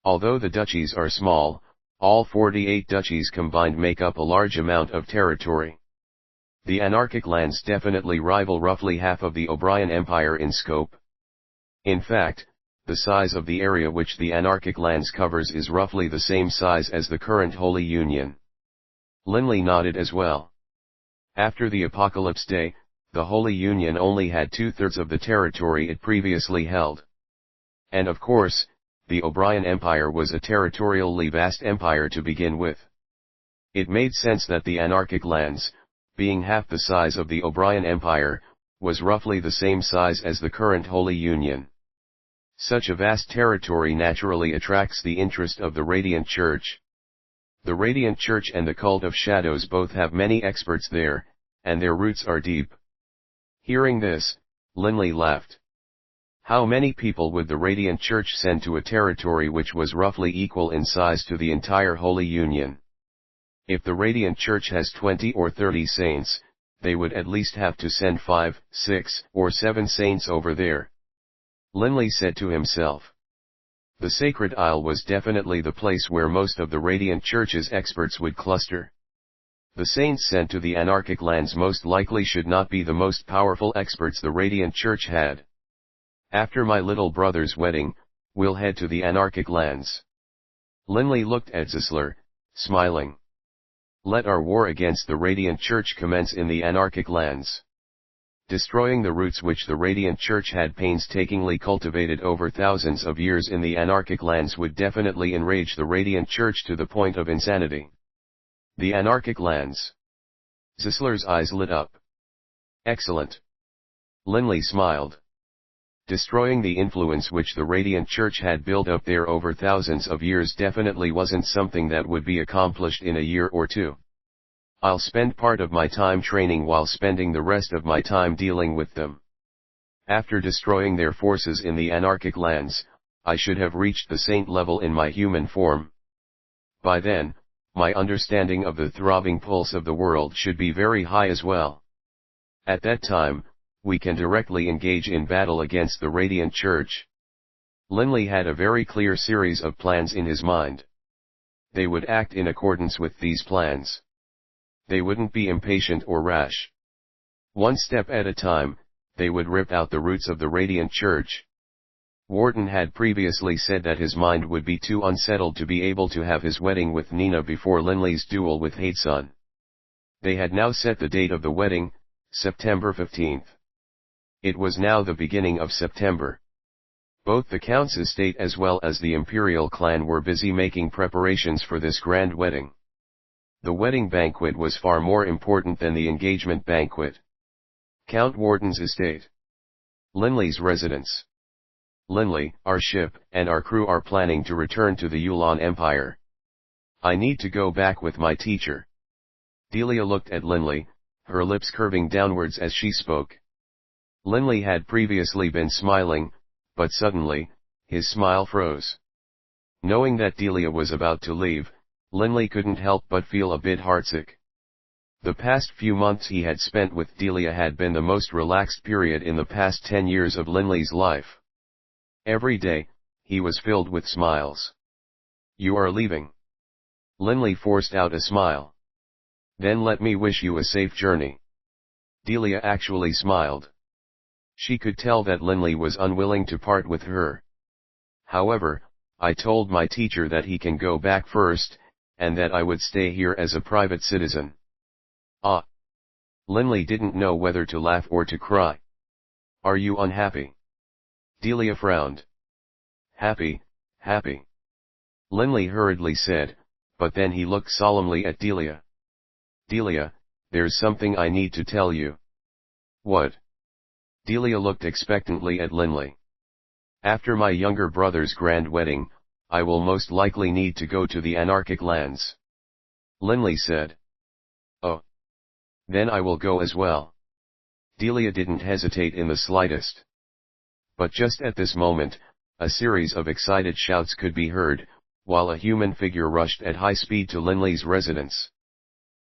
Although the duchies are small, all 48 duchies combined make up a large amount of territory. The anarchic lands definitely rival roughly half of the O'Brien Empire in scope. In fact, the size of the area which the anarchic lands covers is roughly the same size as the current Holy Union. Linley nodded as well. After the Apocalypse Day, the Holy Union only had 2/3 of the territory it previously held. And of course, the O'Brien Empire was a territorially vast empire to begin with. It made sense that the anarchic lands, being half the size of the O'Brien Empire, was roughly the same size as the current Holy Union. Such a vast territory naturally attracts the interest of the Radiant Church. The Radiant Church and the Cult of Shadows both have many experts there, and their roots are deep. Hearing this, Linley laughed. How many people would the Radiant Church send to a territory which was roughly equal in size to the entire Holy Union? If the Radiant Church has 20 or 30 saints, they would at least have to send 5, 6, or 7 saints over there. Linley said to himself. The Sacred Isle was definitely the place where most of the Radiant Church's experts would cluster. The saints sent to the anarchic lands most likely should not be the most powerful experts the Radiant Church had. After my little brother's wedding, we'll head to the anarchic lands. Linley looked at Zisler, smiling. Let our war against the Radiant Church commence in the anarchic lands. Destroying the roots which the Radiant Church had painstakingly cultivated over thousands of years in the anarchic lands would definitely enrage the Radiant Church to the point of insanity. The anarchic lands. Zisler's eyes lit up. Excellent. Linley smiled. Destroying the influence which the Radiant Church had built up there over thousands of years definitely wasn't something that would be accomplished in a year or two. I'll spend part of my time training while spending the rest of my time dealing with them. After destroying their forces in the anarchic lands, I should have reached the saint level in my human form. By then, my understanding of the throbbing pulse of the world should be very high as well. At that time, we can directly engage in battle against the radiant church. Linley had a very clear series of plans in his mind. They would act in accordance with these plans. They wouldn't be impatient or rash. One step at a time, they would rip out the roots of the radiant church. Wharton had previously said that his mind would be too unsettled to be able to have his wedding with Nina before Linley's duel with Hateson. They had now set the date of the wedding, September 15th. It was now the beginning of September. Both the Count's estate as well as the imperial clan were busy making preparations for this grand wedding. The wedding banquet was far more important than the engagement banquet. Count Wharton's estate. Linley's residence. Linley, our ship, and our crew are planning to return to the Yulan Empire. I need to go back with my teacher. Delia looked at Linley, her lips curving downwards as she spoke. Linley had previously been smiling, but suddenly, his smile froze. Knowing that Delia was about to leave, Linley couldn't help but feel a bit heartsick. The past few months he had spent with Delia had been the most relaxed period in the past 10 years of Linley's life. Every day, he was filled with smiles. You are leaving. Linley forced out a smile. Then let me wish you a safe journey. Delia actually smiled. She could tell that Linley was unwilling to part with her. However, I told my teacher that he can go back first, and that I would stay here as a private citizen. Ah! Linley didn't know whether to laugh or to cry. Are you unhappy? Delia frowned. Happy, happy. Linley hurriedly said, but then he looked solemnly at Delia. Delia, there's something I need to tell you. What? Delia looked expectantly at Linley. After my younger brother's grand wedding, I will most likely need to go to the anarchic lands. Linley said. Oh. Then I will go as well. Delia didn't hesitate in the slightest. But just at this moment, a series of excited shouts could be heard, while a human figure rushed at high speed to Linley's residence.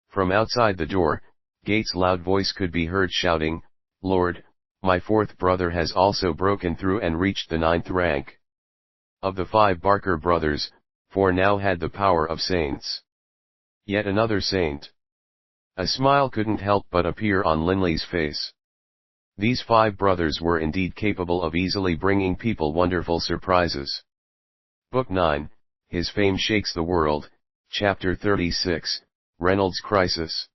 From outside the door, Gates' loud voice could be heard shouting, Lord, my fourth brother has also broken through and reached the 9th rank. Of the 5 Barker brothers, 4 now had the power of saints. Yet another saint. A smile couldn't help but appear on Linley's face. These 5 brothers were indeed capable of easily bringing people wonderful surprises. Book 9, His Fame Shakes the World, Chapter 36, Reynolds' Crisis.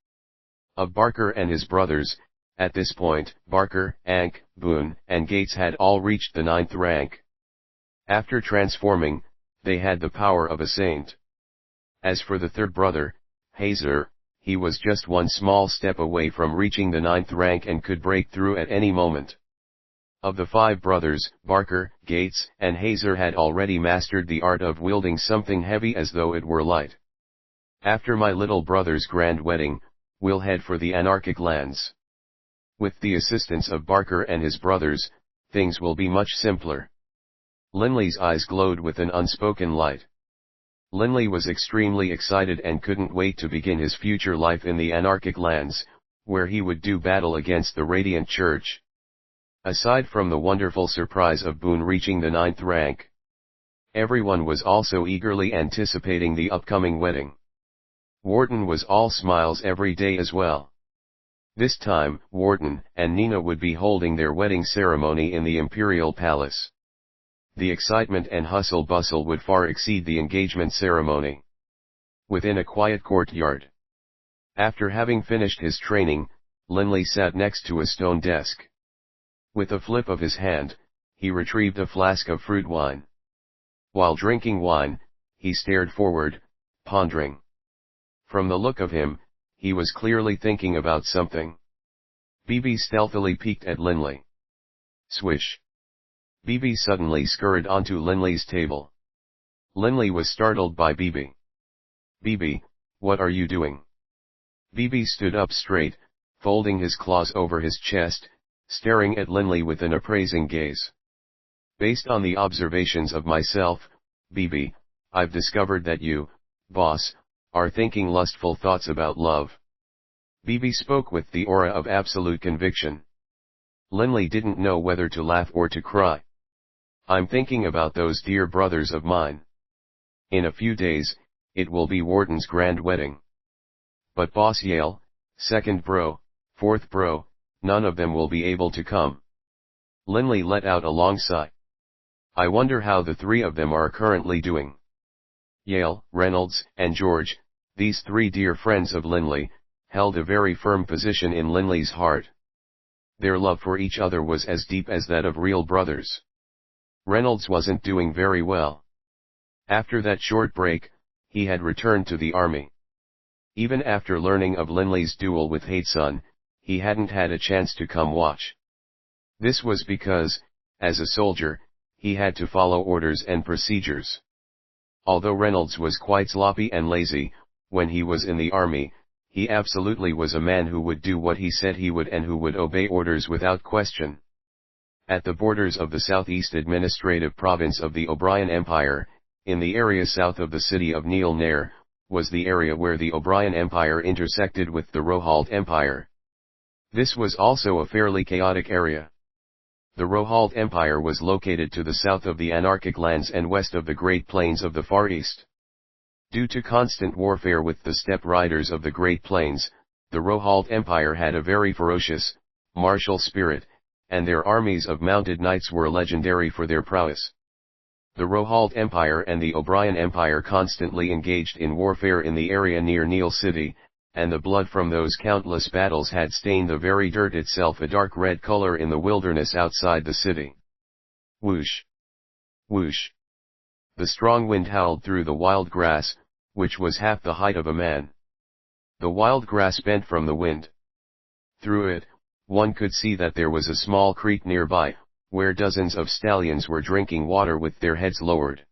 Of Barker and his brothers, at this point, Barker, Ank, Boone, and Gates had all reached the 9th rank. After transforming, they had the power of a saint. As for the third brother, Hazer, he was just one small step away from reaching the 9th rank and could break through at any moment. Of the 5 brothers, Barker, Gates, and Hazer had already mastered the art of wielding something heavy as though it were light. After my little brother's grand wedding, we'll head for the anarchic lands. With the assistance of Barker and his brothers, things will be much simpler. Linley's eyes glowed with an unspoken light. Linley was extremely excited and couldn't wait to begin his future life in the anarchic lands, where he would do battle against the Radiant Church. Aside from the wonderful surprise of Boone reaching the 9th rank, everyone was also eagerly anticipating the upcoming wedding. Wharton was all smiles every day as well. This time, Wharton and Nina would be holding their wedding ceremony in the Imperial Palace. The excitement and hustle-bustle would far exceed the engagement ceremony. Within a quiet courtyard. After having finished his training, Linley sat next to a stone desk. With a flip of his hand, he retrieved a flask of fruit wine. While drinking wine, he stared forward, pondering. From the look of him, he was clearly thinking about something. Bibi stealthily peeked at Linley. Swish. Bibi suddenly scurried onto Linley's table. Linley was startled by Bibi. Bibi, what are you doing? Bibi stood up straight, folding his claws over his chest, staring at Linley with an appraising gaze. Based on the observations of myself, Bibi, I've discovered that you, boss, are thinking lustful thoughts about love. Bibi spoke with the aura of absolute conviction. Linley didn't know whether to laugh or to cry. I'm thinking about those dear brothers of mine. In a few days, it will be Warden's grand wedding. But Boss Yale, second bro, fourth bro, none of them will be able to come. Linley let out a long sigh. I wonder how the three of them are currently doing. Yale, Reynolds, and George, these three dear friends of Linley, held a very firm position in Linley's heart. Their love for each other was as deep as that of real brothers. Reynolds wasn't doing very well. After that short break, he had returned to the army. Even after learning of Linley's duel with Hateson, he hadn't had a chance to come watch. This was because, as a soldier, he had to follow orders and procedures. Although Reynolds was quite sloppy and lazy, when he was in the army, he absolutely was a man who would do what he said he would and who would obey orders without question. At the borders of the southeast administrative province of the O'Brien Empire, in the area south of the city of Neil Nair, was the area where the O'Brien Empire intersected with the Rohald Empire. This was also a fairly chaotic area. The Rohald Empire was located to the south of the anarchic lands and west of the Great Plains of the Far East. Due to constant warfare with the steppe riders of the Great Plains, the Rohald Empire had a very ferocious, martial spirit, and their armies of mounted knights were legendary for their prowess. The Rohald Empire and the O'Brien Empire constantly engaged in warfare in the area near Neil City, and the blood from those countless battles had stained the very dirt itself a dark red color in the wilderness outside the city. Whoosh! Whoosh! The strong wind howled through the wild grass, which was half the height of a man. The wild grass bent from the wind. Through it, one could see that there was a small creek nearby, where dozens of stallions were drinking water with their heads lowered.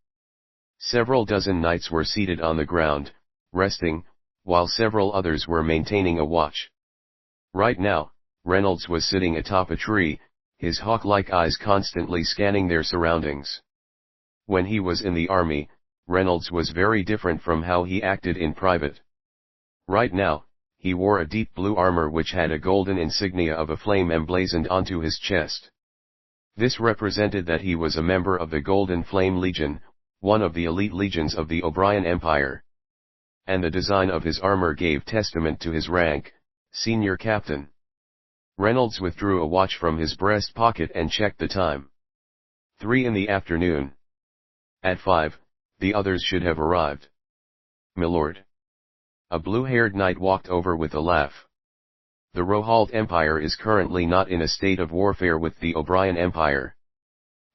Several dozen knights were seated on the ground, resting, while several others were maintaining a watch. Right now, Reynolds was sitting atop a tree, his hawk-like eyes constantly scanning their surroundings. When he was in the army, Reynolds was very different from how he acted in private. Right now, he wore a deep blue armor which had a golden insignia of a flame emblazoned onto his chest. This represented that he was a member of the Golden Flame Legion, one of the elite legions of the O'Brien Empire. And the design of his armor gave testament to his rank, senior captain. Reynolds withdrew a watch from his breast pocket and checked the time. 3 in the afternoon. At 5, the others should have arrived. Milord. A blue-haired knight walked over with a laugh. The Rohald Empire is currently not in a state of warfare with the O'Brien Empire.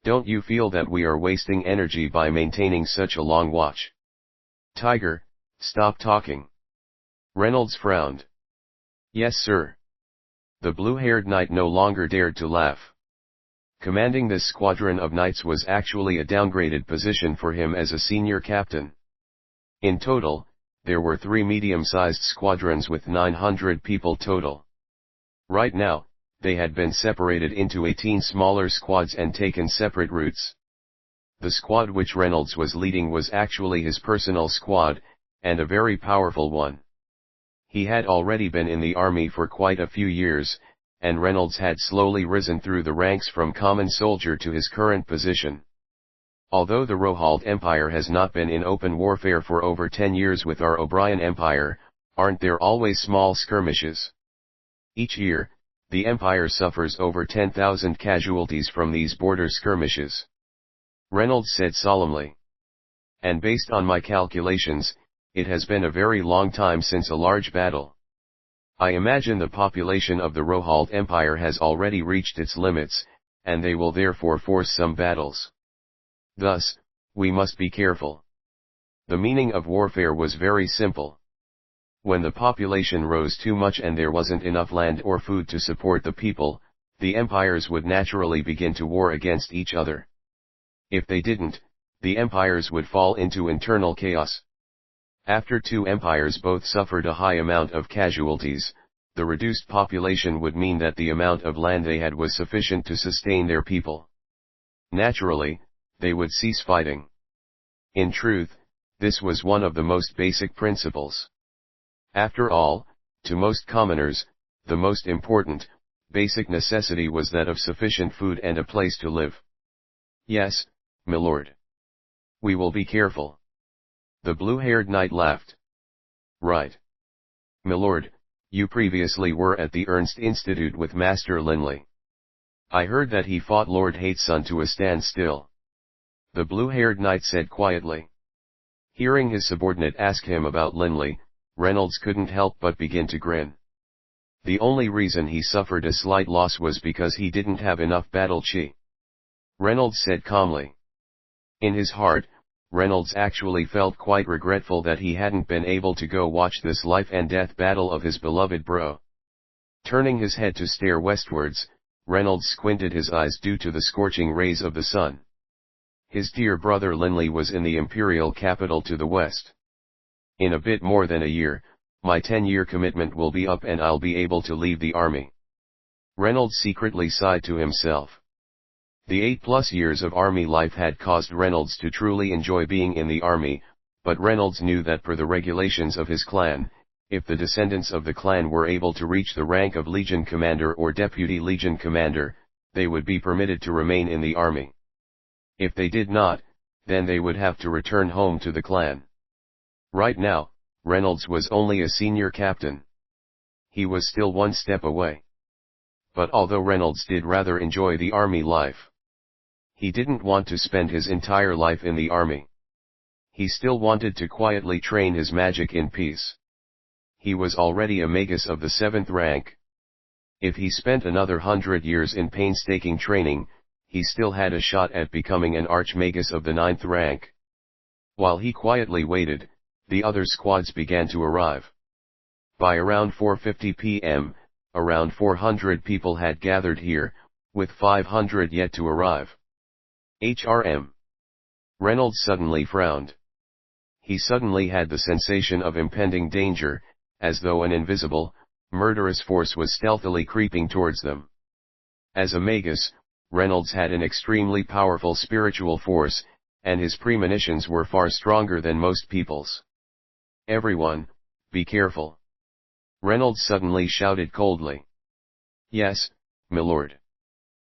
Don't you feel that we are wasting energy by maintaining such a long watch? Tiger, stop talking. Reynolds frowned. Yes, sir. The blue-haired knight no longer dared to laugh. Commanding this squadron of knights was actually a downgraded position for him as a senior captain. In total, there were 3 medium-sized squadrons with 900 people total. Right now, they had been separated into 18 smaller squads and taken separate routes. The squad which Reynolds was leading was actually his personal squad, and a very powerful one. He had already been in the army for quite a few years, and Reynolds had slowly risen through the ranks from common soldier to his current position. Although the Rohald Empire has not been in open warfare for over 10 years with our O'Brien Empire, aren't there always small skirmishes? Each year, the Empire suffers over 10,000 casualties from these border skirmishes. Reynolds said solemnly. And based on my calculations, it has been a very long time since a large battle. I imagine the population of the Rohald Empire has already reached its limits, and they will therefore force some battles. Thus, we must be careful. The meaning of warfare was very simple. When the population rose too much and there wasn't enough land or food to support the people, the empires would naturally begin to war against each other. If they didn't, the empires would fall into internal chaos. After 2 empires both suffered a high amount of casualties, the reduced population would mean that the amount of land they had was sufficient to sustain their people. Naturally, they would cease fighting. In truth, This was one of the most basic principles. After all, to most commoners, the most important, basic necessity was that of sufficient food and a place to live. Yes, my lord. We will be careful. The blue-haired knight laughed. Right. My lord, you previously were at the Ernst Institute with Master Linley. I heard that he fought Lord Hateson to a standstill. The blue-haired knight said quietly. Hearing his subordinate ask him about Linley, Reynolds couldn't help but begin to grin. The only reason he suffered a slight loss was because he didn't have enough battle chi. Reynolds said calmly. In his heart, Reynolds actually felt quite regretful that he hadn't been able to go watch this life and death battle of his beloved bro. Turning his head to stare westwards, Reynolds squinted his eyes due to the scorching rays of the sun. His dear brother Linley was in the imperial capital to the west. In a bit more than a year, my 10-year commitment will be up and I'll be able to leave the army. Reynolds secretly sighed to himself. The 8+ years of army life had caused Reynolds to truly enjoy being in the army, but Reynolds knew that per the regulations of his clan, if the descendants of the clan were able to reach the rank of Legion Commander or Deputy Legion Commander, they would be permitted to remain in the army. If they did not, then they would have to return home to the clan. Right now, Reynolds was only a senior captain. He was still one step away. But although Reynolds did rather enjoy the army life, he didn't want to spend his entire life in the army. He still wanted to quietly train his magic in peace. He was already a magus of the 7th rank. If he spent another 100 years in painstaking training, he still had a shot at becoming an archmagus of the 9th rank. While he quietly waited, the other squads began to arrive. By around 4:50 p.m., around 400 people had gathered here, with 500 yet to arrive. HRM. Reynolds suddenly frowned. He suddenly had the sensation of impending danger, as though an invisible, murderous force was stealthily creeping towards them. As a magus, Reynolds had an extremely powerful spiritual force, and his premonitions were far stronger than most people's. Everyone, be careful. Reynolds suddenly shouted coldly. Yes, my lord.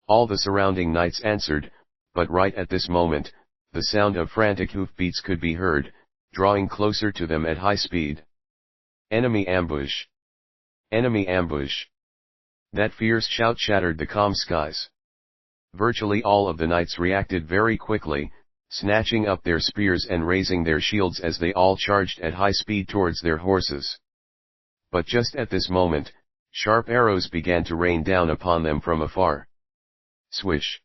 All the surrounding knights answered, but right at this moment, the sound of frantic hoofbeats could be heard, drawing closer to them at high speed. Enemy ambush! Enemy ambush! That fierce shout shattered the calm skies. Virtually all of the knights reacted very quickly, snatching up their spears and raising their shields as they all charged at high speed towards their horses. But just at this moment, sharp arrows began to rain down upon them from afar. Swish!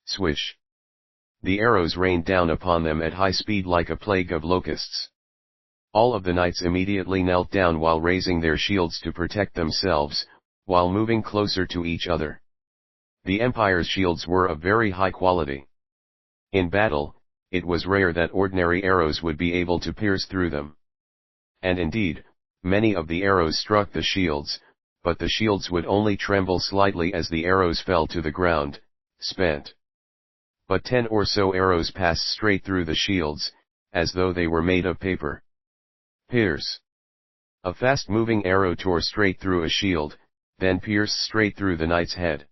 Swish! The arrows rained down upon them at high speed like a plague of locusts. All of the knights immediately knelt down while raising their shields to protect themselves, while moving closer to each other. The Empire's shields were of very high quality. In battle, it was rare that ordinary arrows would be able to pierce through them. And indeed, many of the arrows struck the shields, but the shields would only tremble slightly as the arrows fell to the ground, spent. But 10 or so arrows passed straight through the shields, as though they were made of paper. Pierce! A fast-moving arrow tore straight through a shield, then pierced straight through the knight's head.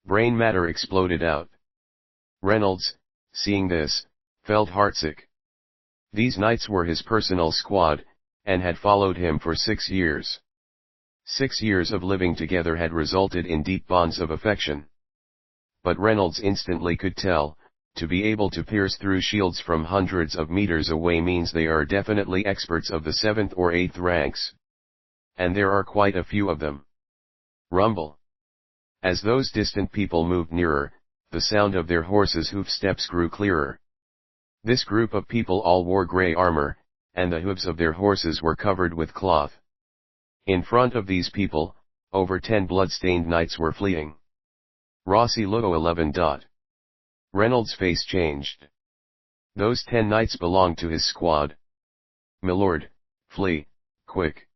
Brain matter exploded out. Reynolds, seeing this, felt heartsick. These knights were his personal squad, and had followed him for 6 years. 6 years of living together had resulted in deep bonds of affection. But Reynolds instantly could tell, to be able to pierce through shields from hundreds of meters away means they are definitely experts of the 7th or 8th ranks. And there are quite a few of them. Rumble. As those distant people moved nearer, the sound of their horses' hoofsteps grew clearer. This group of people all wore grey armor, and the hooves of their horses were covered with cloth. In front of these people, over 10 blood-stained knights were fleeing. Rossi Luo 11. Reynolds' face changed. Those 10 knights belonged to his squad. My lord, flee, quick.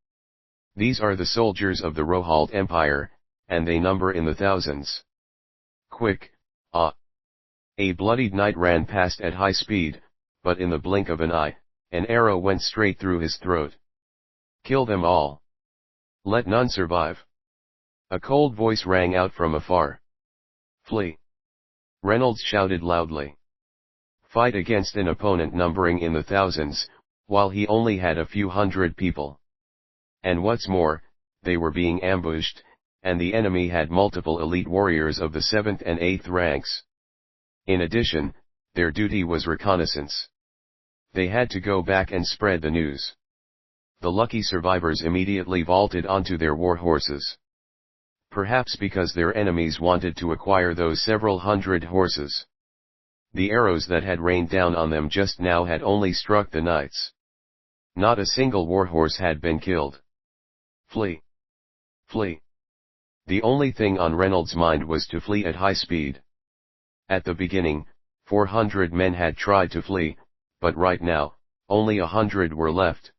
These are the soldiers of the Rohald Empire, and they number in the thousands. Quick, ah! A bloodied knight ran past at high speed, but in the blink of an eye, An arrow went straight through his throat. Kill them all. Let none survive. A cold voice rang out from afar. Flee. Reynolds shouted loudly. Fight against an opponent numbering in the thousands, while he only had a few hundred people. And what's more, they were being ambushed, and the enemy had multiple elite warriors of the 7th and 8th ranks. In addition, their duty was reconnaissance. They had to go back and spread the news. The lucky survivors immediately vaulted onto their war horses. Perhaps because their enemies wanted to acquire those several hundred horses. The arrows that had rained down on them just now had only struck the knights. Not a single warhorse had been killed. Flee! Flee! The only thing on Reynolds' mind was to flee at high speed. At the beginning, 400 men had tried to flee, but right now, only 100 were left.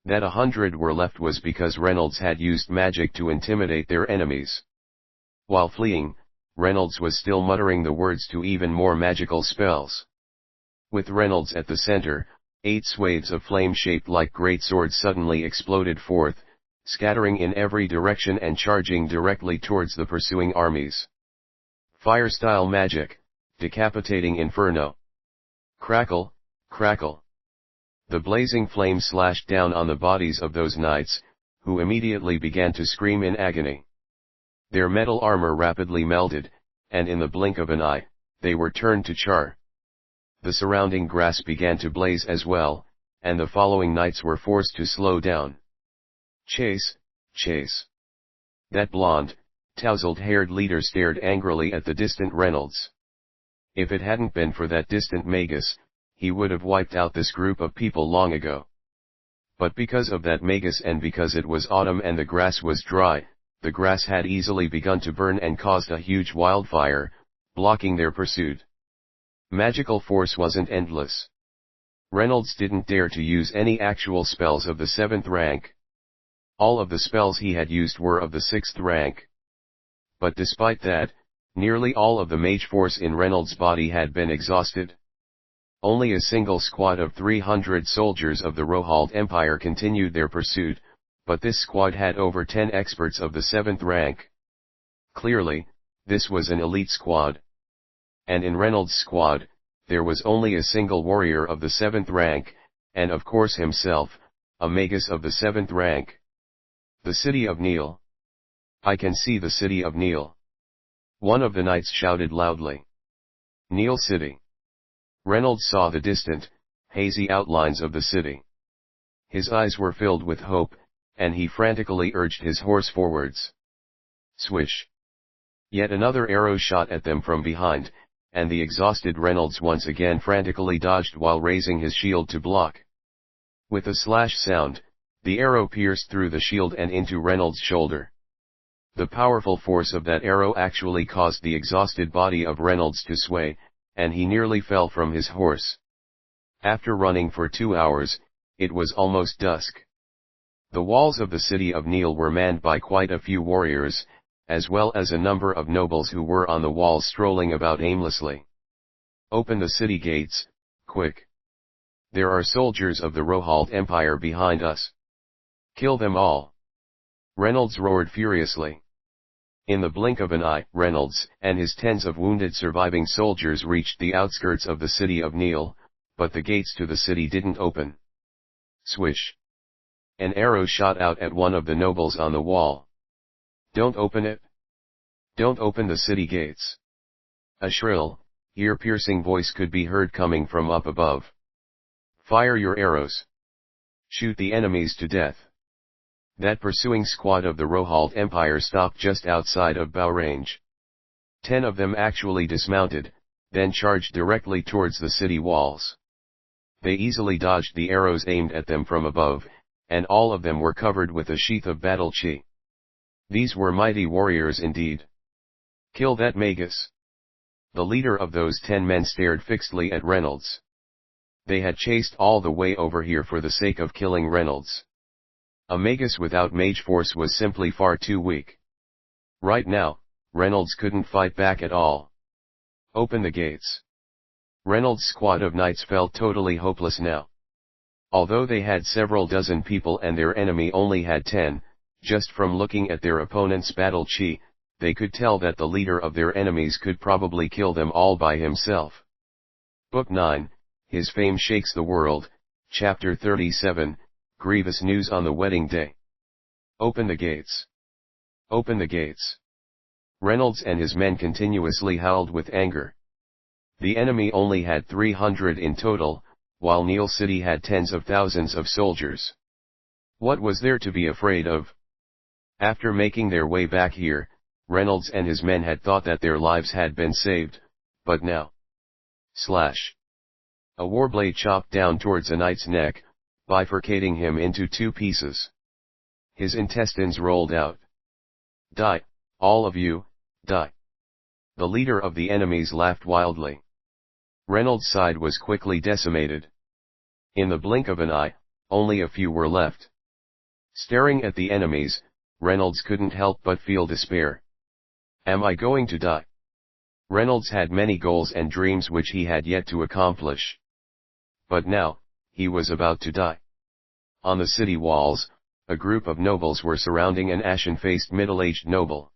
That 100 were left was because Reynolds had used magic to intimidate their enemies. While fleeing, Reynolds was still muttering the words to even more magical spells. With Reynolds at the center, 8 swathes of flame shaped like great swords suddenly exploded forth, scattering in every direction and charging directly towards the pursuing armies. Fire-style magic, decapitating inferno. Crackle, crackle. The blazing flame slashed down on the bodies of those knights, who immediately began to scream in agony. Their metal armor rapidly melted, and in the blink of an eye, they were turned to char. The surrounding grass began to blaze as well, and the following knights were forced to slow down. Chase, chase. That blonde, tousled-haired leader stared angrily at the distant Reynolds. If it hadn't been for that distant Magus, he would have wiped out this group of people long ago. But because of that Magus and because it was autumn and the grass was dry, the grass had easily begun to burn and caused a huge wildfire, blocking their pursuit. Magical force wasn't endless. Reynolds didn't dare to use any actual spells of the 7th rank. All of the spells he had used were of the 6th rank. But despite that, nearly all of the mage force in Reynolds' body had been exhausted. Only a single squad of 300 soldiers of the Rohald Empire continued their pursuit, but this squad had over 10 experts of the 7th rank. Clearly, this was an elite squad. And in Reynolds' squad, there was only a single warrior of the 7th rank, and of course himself, a magus of the 7th rank. The city of Neil. I can see the city of Neil. One of the knights shouted loudly. Neil City. Reynolds saw the distant, hazy outlines of the city. His eyes were filled with hope, and he frantically urged his horse forwards. Swish! Yet another arrow shot at them from behind, and the exhausted Reynolds once again frantically dodged while raising his shield to block. With a slash sound, the arrow pierced through the shield and into Reynolds' shoulder. The powerful force of that arrow actually caused the exhausted body of Reynolds to sway, and he nearly fell from his horse. After running for 2 hours, it was almost dusk. The walls of the city of Neil were manned by quite a few warriors, as well as a number of nobles who were on the walls strolling about aimlessly. Open the city gates, quick! There are soldiers of the Rohald Empire behind us. Kill them all! Reynolds roared furiously. In the blink of an eye, Reynolds and his tens of wounded surviving soldiers reached the outskirts of the city of Neil, but the gates to the city didn't open. Swish! An arrow shot out at one of the nobles on the wall. Don't open it! Don't open the city gates! A shrill, ear-piercing voice could be heard coming from up above. Fire your arrows! Shoot the enemies to death! That pursuing squad of the Rohald Empire stopped just outside of bow range. 10 of them actually dismounted, then charged directly towards the city walls. They easily dodged the arrows aimed at them from above, and all of them were covered with a sheath of battle chi. These were mighty warriors indeed. Kill that magus! The leader of those 10 men stared fixedly at Reynolds. They had chased all the way over here for the sake of killing Reynolds. A magus without mage force was simply far too weak. Right now, Reynolds couldn't fight back at all. Open the gates. Reynolds' squad of knights felt totally hopeless now. Although they had several dozen people and their enemy only had 10, just from looking at their opponent's battle chi, they could tell that the leader of their enemies could probably kill them all by himself. Book 9, His Fame Shakes the World, Chapter 37, Grievous News on the Wedding Day. Open the gates. Open the gates. Reynolds and his men continuously howled with anger. The enemy only had 300 in total, while Neil City had tens of thousands of soldiers. What was there to be afraid of? After making their way back here, Reynolds and his men had thought that their lives had been saved, but now. Slash. A warblade chopped down towards a knight's neck, bifurcating him into 2 pieces. His intestines rolled out. Die, all of you, die. The leader of the enemies laughed wildly. Reynolds' side was quickly decimated. In the blink of an eye, only a few were left. Staring at the enemies, Reynolds couldn't help but feel despair. Am I going to die? Reynolds had many goals and dreams which he had yet to accomplish. But now, he was about to die. On the city walls, a group of nobles were surrounding an ashen-faced middle-aged noble.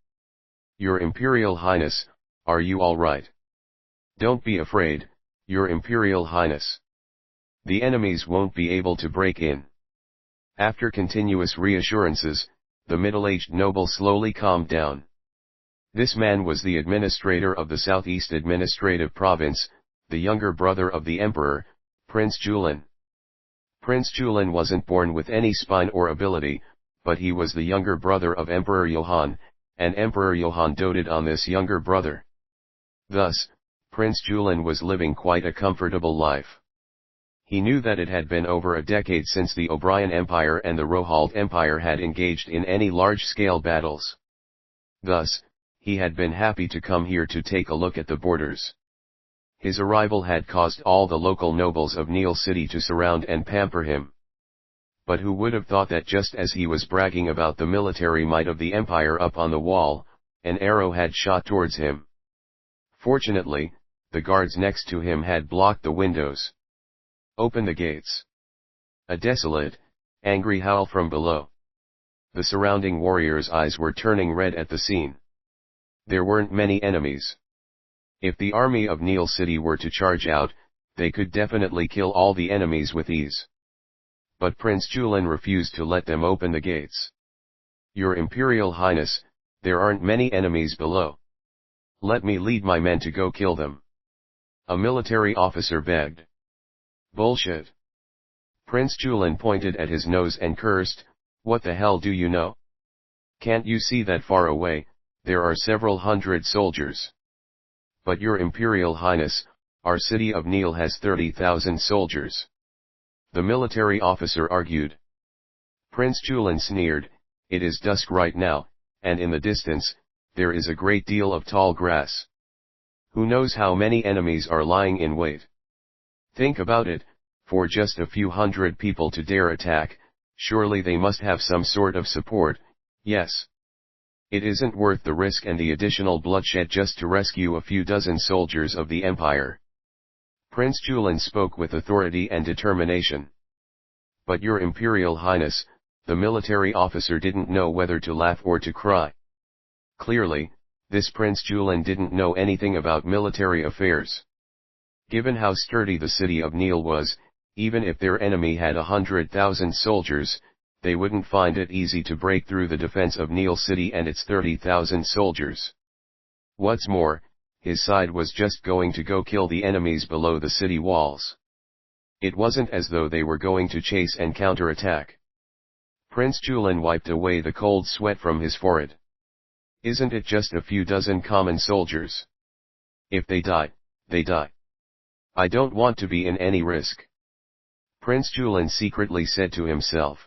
Your Imperial Highness, are you all right? Don't be afraid, Your Imperial Highness. The enemies won't be able to break in. After continuous reassurances, the middle-aged noble slowly calmed down. This man was the administrator of the Southeast Administrative Province, the younger brother of the Emperor, Prince Julin. Prince Julin wasn't born with any spine or ability, but he was the younger brother of Emperor Johann, and Emperor Johann doted on this younger brother. Thus, Prince Julin was living quite a comfortable life. He knew that it had been over a decade since the O'Brien Empire and the Rohald Empire had engaged in any large-scale battles. Thus, he had been happy to come here to take a look at the borders. His arrival had caused all the local nobles of Neil City to surround and pamper him. But who would have thought that just as he was bragging about the military might of the empire up on the wall, an arrow had shot towards him. Fortunately, the guards next to him had blocked the windows. Open the gates. A desolate, angry howl from below. The surrounding warriors' eyes were turning red at the scene. There weren't many enemies. If the army of Neil City were to charge out, they could definitely kill all the enemies with ease. But Prince Julin refused to let them open the gates. Your Imperial Highness, there aren't many enemies below. Let me lead my men to go kill them. A military officer begged. Bullshit. Prince Julin pointed at his nose and cursed, what the hell do you know? Can't you see that far away, there are several hundred soldiers? But Your Imperial Highness, our city of Neil has 30,000 soldiers. The military officer argued. Prince Julin sneered, it is dusk right now, and in the distance, there is a great deal of tall grass. Who knows how many enemies are lying in wait? Think about it, for just a few hundred people to dare attack, surely they must have some sort of support, yes. It isn't worth the risk and the additional bloodshed just to rescue a few dozen soldiers of the Empire. Prince Julin spoke with authority and determination. But Your Imperial Highness, the military officer didn't know whether to laugh or to cry. Clearly, this Prince Julin didn't know anything about military affairs. Given how sturdy the city of Neil was, even if their enemy had 100,000 soldiers, they wouldn't find it easy to break through the defense of Neil City and its 30,000 soldiers. What's more, his side was just going to go kill the enemies below the city walls. It wasn't as though they were going to chase and counterattack. Prince Julin wiped away the cold sweat from his forehead. Isn't it just a few dozen common soldiers? If they die, they die. I don't want to be in any risk. Prince Julin secretly said to himself.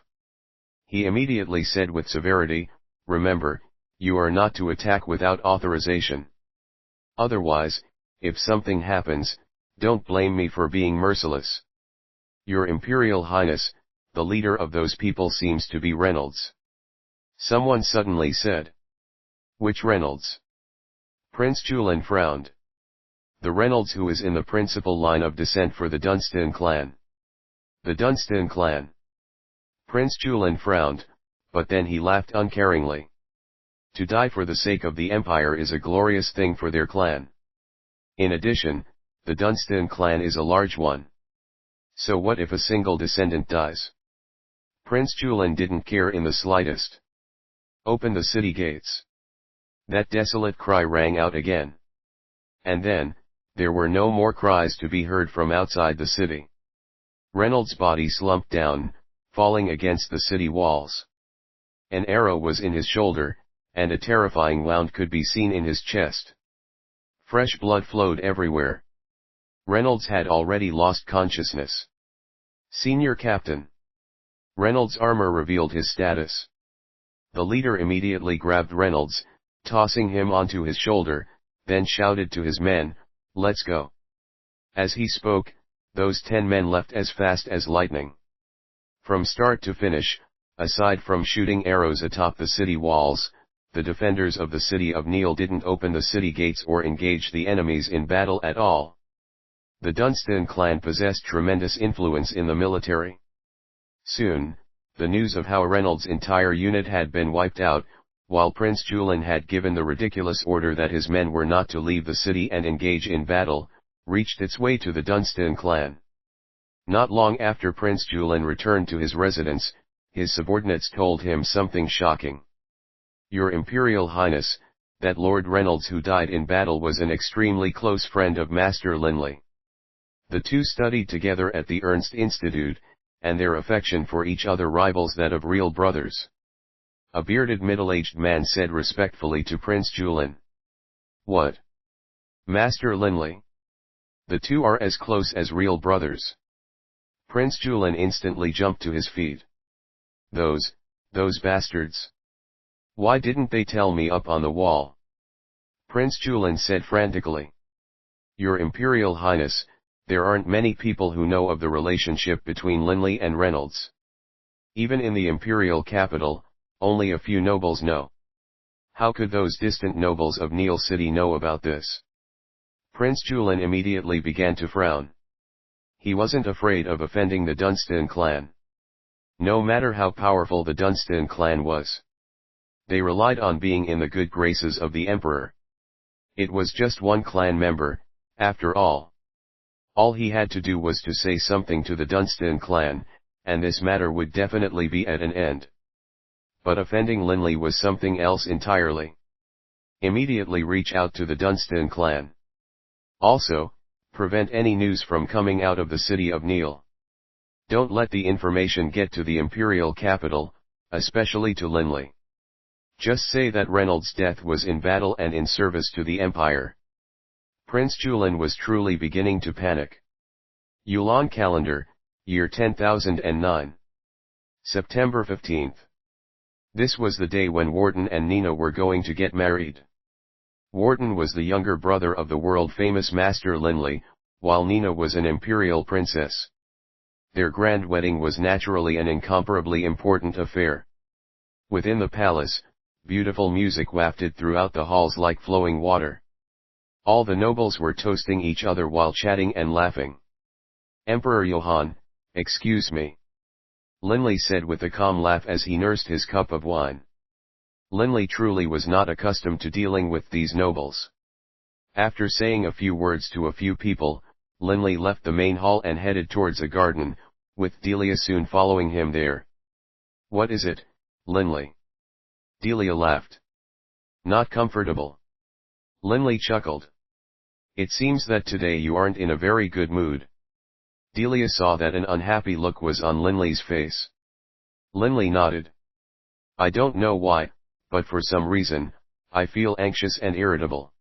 He immediately said with severity, remember, you are not to attack without authorization. Otherwise, if something happens, don't blame me for being merciless. Your Imperial Highness, the leader of those people seems to be Reynolds. Someone suddenly said. Which Reynolds? Prince Julin frowned. The Reynolds who is in the principal line of descent for the Dunstan clan. The Dunstan clan. Prince Julin frowned, but then he laughed uncaringly. To die for the sake of the empire is a glorious thing for their clan. In addition, the Dunstan clan is a large one. So what if a single descendant dies? Prince Julin didn't care in the slightest. Open the city gates. That desolate cry rang out again. And then, there were no more cries to be heard from outside the city. Reynolds' body slumped down, falling against the city walls. An arrow was in his shoulder, and a terrifying wound could be seen in his chest. Fresh blood flowed everywhere. Reynolds had already lost consciousness. Senior Captain. Reynolds' armor revealed his status. The leader immediately grabbed Reynolds, tossing him onto his shoulder, then shouted to his men, "Let's go." As he spoke, those 10 men left as fast as lightning. From start to finish, aside from shooting arrows atop the city walls, the defenders of the city of Neil didn't open the city gates or engage the enemies in battle at all. The Dunstan clan possessed tremendous influence in the military. Soon, the news of how Reynolds' entire unit had been wiped out, while Prince Julin had given the ridiculous order that his men were not to leave the city and engage in battle, reached its way to the Dunstan clan. Not long after Prince Julin returned to his residence, his subordinates told him something shocking. "Your Imperial Highness, that Lord Reynolds who died in battle was an extremely close friend of Master Linley. The two studied together at the Ernst Institute, and their affection for each other rivals that of real brothers." A bearded middle-aged man said respectfully to Prince Julin. "What? Master Linley? The two are as close as real brothers." Prince Julin instantly jumped to his feet. Those bastards. Why didn't they tell me up on the wall?" Prince Julin said frantically. "Your Imperial Highness, there aren't many people who know of the relationship between Linley and Reynolds. Even in the imperial capital, only a few nobles know. How could those distant nobles of Neil City know about this?" Prince Julin immediately began to frown. He wasn't afraid of offending the Dunstan clan. No matter how powerful the Dunstan clan was, they relied on being in the good graces of the emperor. It was just one clan member, after all. All he had to do was to say something to the Dunstan clan, and this matter would definitely be at an end. But offending Linley was something else entirely. Immediately reach out to the Dunstan clan. Also, prevent any news from coming out of the city of Neil. Don't let the information get to the imperial capital, especially to Linley. Just say that Reynolds' death was in battle and in service to the empire." Prince Julin was truly beginning to panic. Yulan calendar, year 10,009. September 15th. This was the day when Wharton and Nina were going to get married. Wharton was the younger brother of the world-famous Master Linley, while Nina was an imperial princess. Their grand wedding was naturally an incomparably important affair. Within the palace, beautiful music wafted throughout the halls like flowing water. All the nobles were toasting each other while chatting and laughing. "Emperor Johann, excuse me," Linley said with a calm laugh as he nursed his cup of wine. Linley truly was not accustomed to dealing with these nobles. After saying a few words to a few people, Linley left the main hall and headed towards a garden, with Delia soon following him there. "What is it, Linley?" Delia laughed. "Not comfortable." Linley chuckled. "It seems that today you aren't in a very good mood." Delia saw that an unhappy look was on Linley's face. Linley nodded. "I don't know why, but for some reason, I feel anxious and irritable."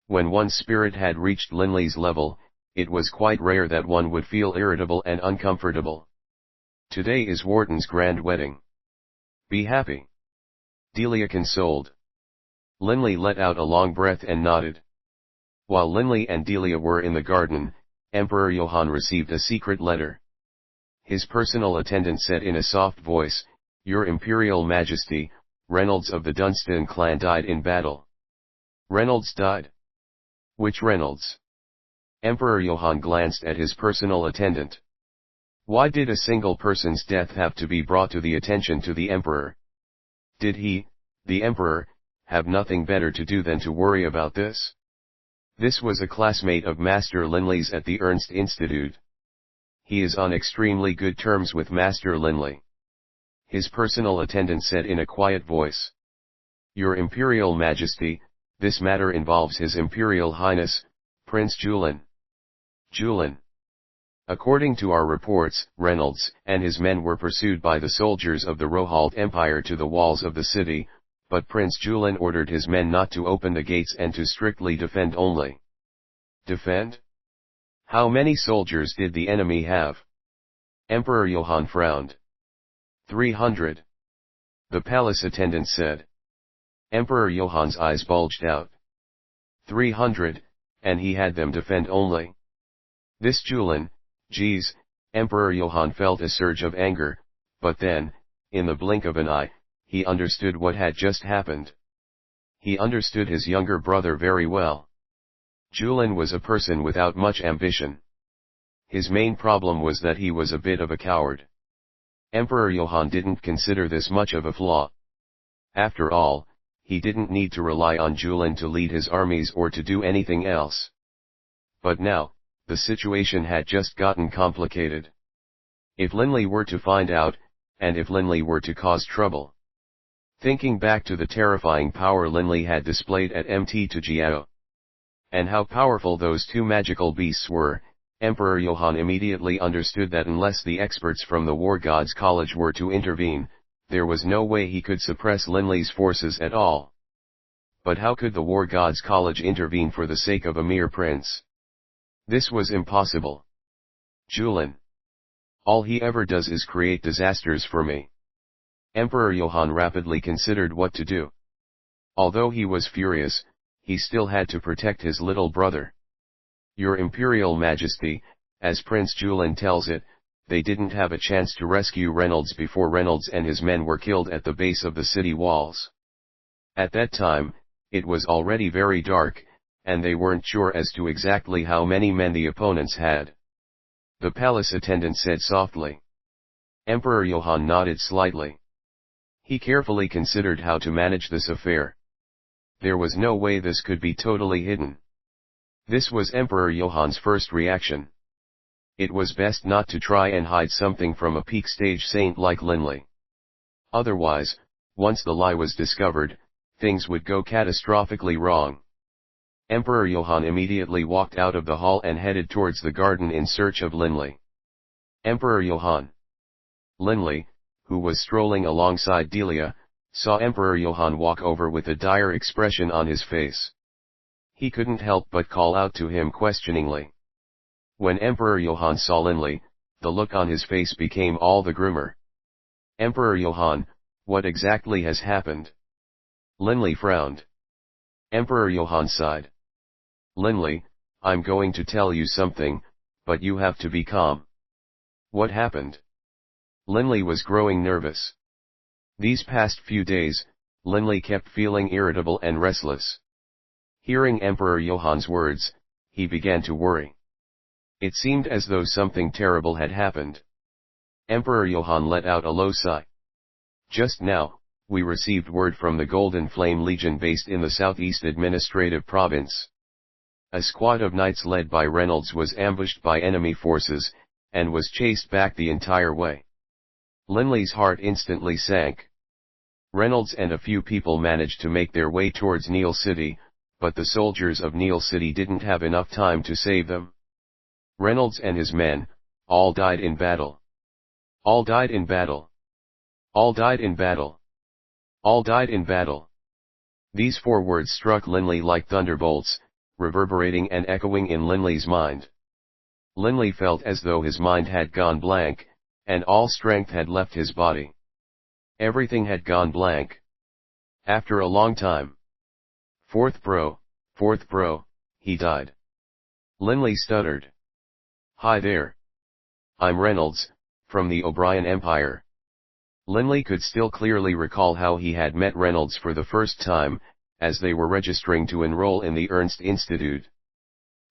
When one's spirit had reached Linley's level, it was quite rare that one would feel irritable and uncomfortable. "Today is Wharton's grand wedding. Be happy," Delia consoled. Linley let out a long breath and nodded. While Linley and Delia were in the garden, Emperor Johann received a secret letter. His personal attendant said in a soft voice, "Your Imperial Majesty, Reynolds of the Dunstan clan died in battle." "Reynolds died? Which Reynolds?" Emperor Johann glanced at his personal attendant. Why did a single person's death have to be brought to the attention to the emperor? Did he, the emperor, have nothing better to do than to worry about this? This was a classmate of Master Linley's at the Ernst Institute. He is on extremely good terms with Master Linley. His personal attendant said in a quiet voice, "Your Imperial Majesty, this matter involves His Imperial Highness, Prince Julin." Julin. According to our reports, Reynolds and his men were pursued by the soldiers of the Rohald Empire to the walls of the city, but Prince Julin ordered his men not to open the gates and to strictly defend only. Defend? How many soldiers did the enemy have? Emperor Johann frowned. 300. The palace attendant said. Emperor Johann's eyes bulged out. 300, and he had them defend only. This Julin, geez, Emperor Johann felt a surge of anger, but then, in the blink of an eye, he understood what had just happened. He understood his younger brother very well. Julin was a person without much ambition. His main problem was that he was a bit of a coward. Emperor Johann didn't consider this much of a flaw. After all, he didn't need to rely on Julin to lead his armies or to do anything else. But now, the situation had just gotten complicated. If Linley were to find out, and if Linley were to cause trouble. Thinking back to the terrifying power Linley had displayed at Mt Tujiao, and how powerful those two magical beasts were, Emperor Johann immediately understood that unless the experts from the War Gods College were to intervene, there was no way he could suppress Linley's forces at all. But how could the War Gods College intervene for the sake of a mere prince? This was impossible. Julin. All he ever does is create disasters for me. Emperor Johann rapidly considered what to do. Although he was furious, he still had to protect his little brother. Your Imperial Majesty, as Prince Julin tells it, they didn't have a chance to rescue Reynolds before Reynolds and his men were killed at the base of the city walls. At that time, it was already very dark, and they weren't sure as to exactly how many men the opponents had. The palace attendant said softly. Emperor Johann nodded slightly. He carefully considered how to manage this affair. There was no way this could be totally hidden. This was Emperor Johann's first reaction. It was best not to try and hide something from a peak stage saint like Linley. Otherwise, once the lie was discovered, things would go catastrophically wrong. Emperor Johann immediately walked out of the hall and headed towards the garden in search of Linley. Emperor Johann. Linley, who was strolling alongside Delia, saw Emperor Johann walk over with a dire expression on his face. He couldn't help but call out to him questioningly. When Emperor Johann saw Linley, the look on his face became all the grimmer. Emperor Johann, what exactly has happened? Linley frowned. Emperor Johann sighed. Linley, I'm going to tell you something, but you have to be calm. What happened? Linley was growing nervous. These past few days, Linley kept feeling irritable and restless. Hearing Emperor Johann's words, he began to worry. It seemed as though something terrible had happened. Emperor Johann let out a low sigh. Just now, we received word from the Golden Flame Legion based in the Southeast Administrative Province. A squad of knights led by Reynolds was ambushed by enemy forces, and was chased back the entire way. Linley's heart instantly sank. Reynolds and a few people managed to make their way towards Neil City, but the soldiers of Neil City didn't have enough time to save them. Reynolds and his men, all died in battle. All died in battle. All died in battle. All died in battle. These 4 words struck Linley like thunderbolts, reverberating and echoing in Linley's mind. Linley felt as though his mind had gone blank, and all strength had left his body. Everything had gone blank. After a long time. Fourth bro, he died. Linley stuttered. Hi there. I'm Reynolds, from the O'Brien Empire. Linley could still clearly recall how he had met Reynolds for the first time, as they were registering to enroll in the Ernst Institute.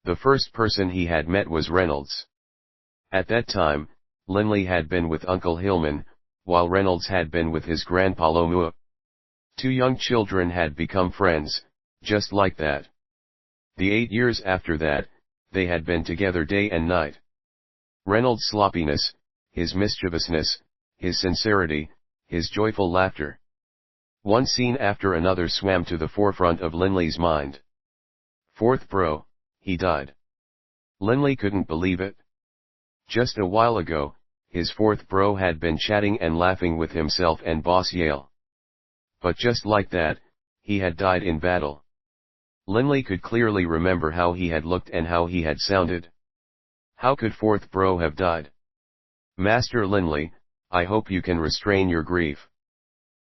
The first person he had met was Reynolds. At that time, Linley had been with Uncle Hillman, while Reynolds had been with his grandpa Lomua. Two young children had become friends, just like that. The 8 years after that, they had been together day and night. Reynolds' sloppiness, his mischievousness, his sincerity, his joyful laughter. One scene after another swam to the forefront of Linley's mind. Fourth bro, he died. Linley couldn't believe it. Just a while ago, his fourth bro had been chatting and laughing with himself and Boss Yale. But just like that, he had died in battle. Linley could clearly remember how he had looked and how he had sounded. How could fourth bro have died? Master Linley, I hope you can restrain your grief.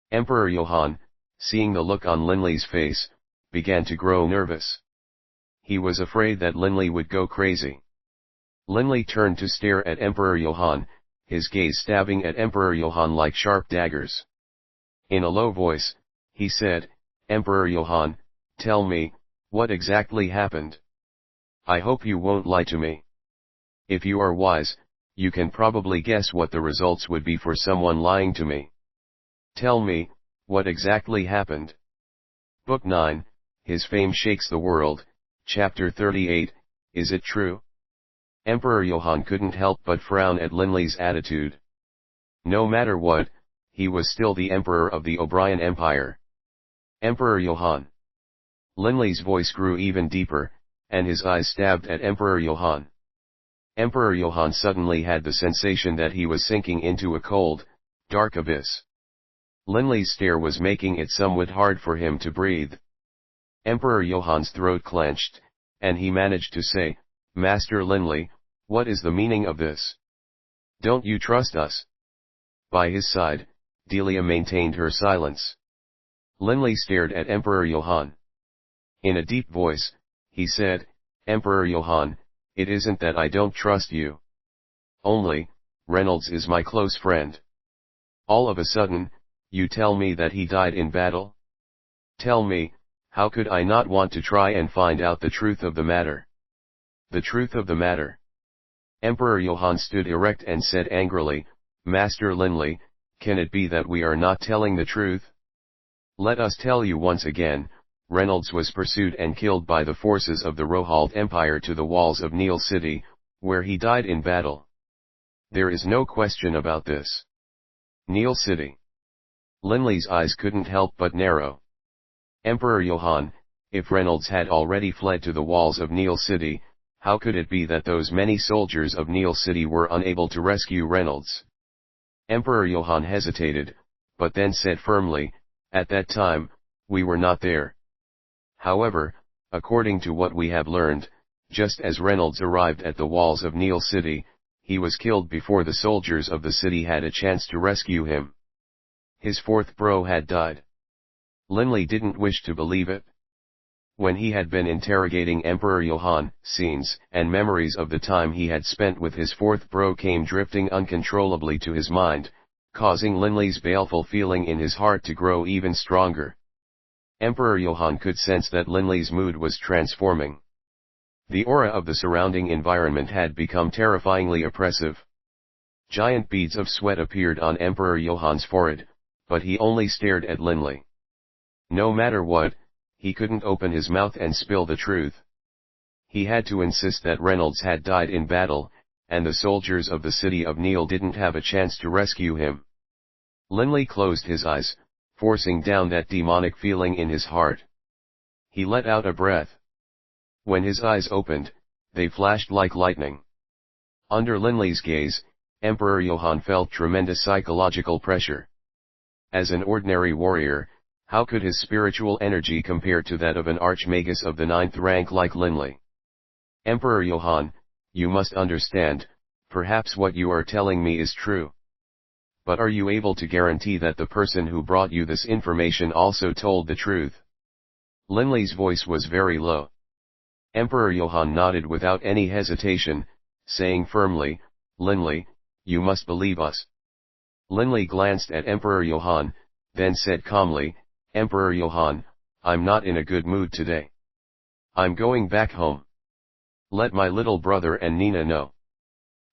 Emperor Johann, seeing the look on Linley's face, began to grow nervous. He was afraid that Linley would go crazy. Linley turned to stare at Emperor Johann, his gaze stabbing at Emperor Johann like sharp daggers. In a low voice, he said, Emperor Johann, tell me, what exactly happened? I hope you won't lie to me. If you are wise, you can probably guess what the results would be for someone lying to me. Tell me, what exactly happened? Book 9, His Fame Shakes the World, Chapter 38, Is It True? Emperor Johann couldn't help but frown at Linley's attitude. No matter what, he was still the emperor of the O'Brien Empire. Emperor Johann. Linley's voice grew even deeper, and his eyes stabbed at Emperor Johann. Emperor Johann suddenly had the sensation that he was sinking into a cold, dark abyss. Linley's stare was making it somewhat hard for him to breathe. Emperor Johann's throat clenched, and he managed to say, Master Linley, what is the meaning of this? Don't you trust us? By his side, Delia maintained her silence. Linley stared at Emperor Johann. In a deep voice, he said, Emperor Johann, it isn't that I don't trust you. Only, Reynolds is my close friend. All of a sudden, you tell me that he died in battle? Tell me, how could I not want to try and find out the truth of the matter? The truth of the matter. Emperor Johann stood erect and said angrily, Master Linley, can it be that we are not telling the truth? Let us tell you once again, Reynolds was pursued and killed by the forces of the Rohald Empire to the walls of Neil City, where he died in battle. There is no question about this. Neil City. Linley's eyes couldn't help but narrow. Emperor Johann, if Reynolds had already fled to the walls of Neil City, how could it be that those many soldiers of Neil City were unable to rescue Reynolds? Emperor Johann hesitated, but then said firmly, at that time, we were not there. However, according to what we have learned, just as Reynolds arrived at the walls of Neil City, he was killed before the soldiers of the city had a chance to rescue him. His fourth bro had died. Linley didn't wish to believe it. When he had been interrogating Emperor Johann, scenes and memories of the time he had spent with his fourth bro came drifting uncontrollably to his mind, causing Linley's baleful feeling in his heart to grow even stronger. Emperor Johann could sense that Linley's mood was transforming. The aura of the surrounding environment had become terrifyingly oppressive. Giant beads of sweat appeared on Emperor Johann's forehead, but he only stared at Linley. No matter what, he couldn't open his mouth and spill the truth. He had to insist that Reynolds had died in battle, and the soldiers of the city of Neil didn't have a chance to rescue him. Linley closed his eyes, forcing down that demonic feeling in his heart. He let out a breath. When his eyes opened, they flashed like lightning. Under Linley's gaze, Emperor Johann felt tremendous psychological pressure. As an ordinary warrior, how could his spiritual energy compare to that of an archmagus of the 9th rank like Linley? Emperor Johann, you must understand, perhaps what you are telling me is true. But are you able to guarantee that the person who brought you this information also told the truth? Linley's voice was very low. Emperor Johann nodded without any hesitation, saying firmly, Linley, you must believe us. Linley glanced at Emperor Johann, then said calmly, Emperor Johann, I'm not in a good mood today. I'm going back home. Let my little brother and Nina know.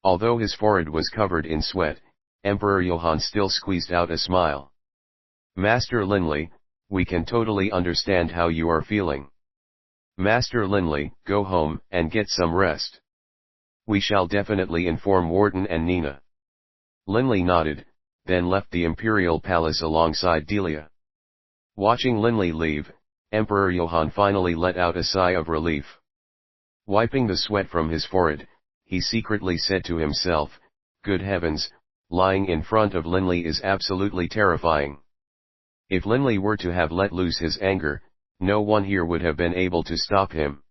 Although his forehead was covered in sweat, Emperor Johann still squeezed out a smile. Master Linley, we can totally understand how you are feeling. Master Linley, go home and get some rest. We shall definitely inform Warden and Nina. Linley nodded, then left the imperial palace alongside Delia. Watching Linley leave, Emperor Johann finally let out a sigh of relief. Wiping the sweat from his forehead, he secretly said to himself, "Good heavens, lying in front of Linley is absolutely terrifying." If Linley were to have let loose his anger, no one here would have been able to stop him.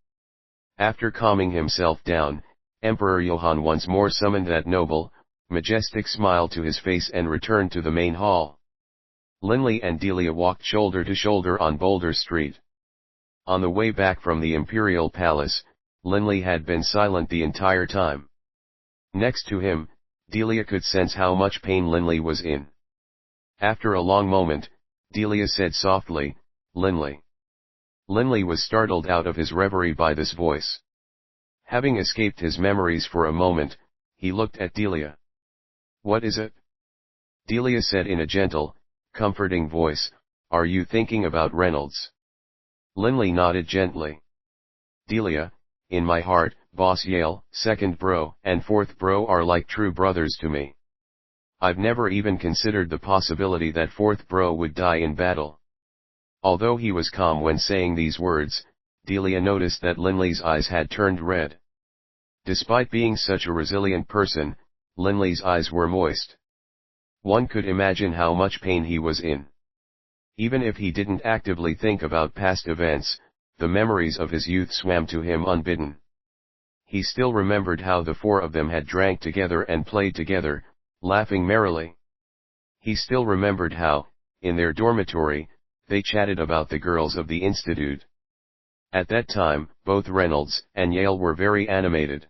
After calming himself down, Emperor Johann once more summoned that noble, majestic smile to his face and returned to the main hall. Linley and Delia walked shoulder to shoulder on Boulder Street. On the way back from the imperial palace, Linley had been silent the entire time. Next to him, Delia could sense how much pain Linley was in. After a long moment, Delia said softly, "Linley." Linley was startled out of his reverie by this voice. Having escaped his memories for a moment, he looked at Delia. "What is it?" Delia said in a gentle, comforting voice, "Are you thinking about Reynolds?" Linley nodded gently. "Delia, in my heart, Boss Yale, second bro, and fourth bro are like true brothers to me. I've never even considered the possibility that fourth bro would die in battle." Although he was calm when saying these words, Delia noticed that Linley's eyes had turned red. Despite being such a resilient person, Linley's eyes were moist. One could imagine how much pain he was in. Even if he didn't actively think about past events, the memories of his youth swam to him unbidden. He still remembered how the four of them had drank together and played together, laughing merrily. He still remembered how, in their dormitory, they chatted about the girls of the institute. At that time, both Reynolds and Yale were very animated.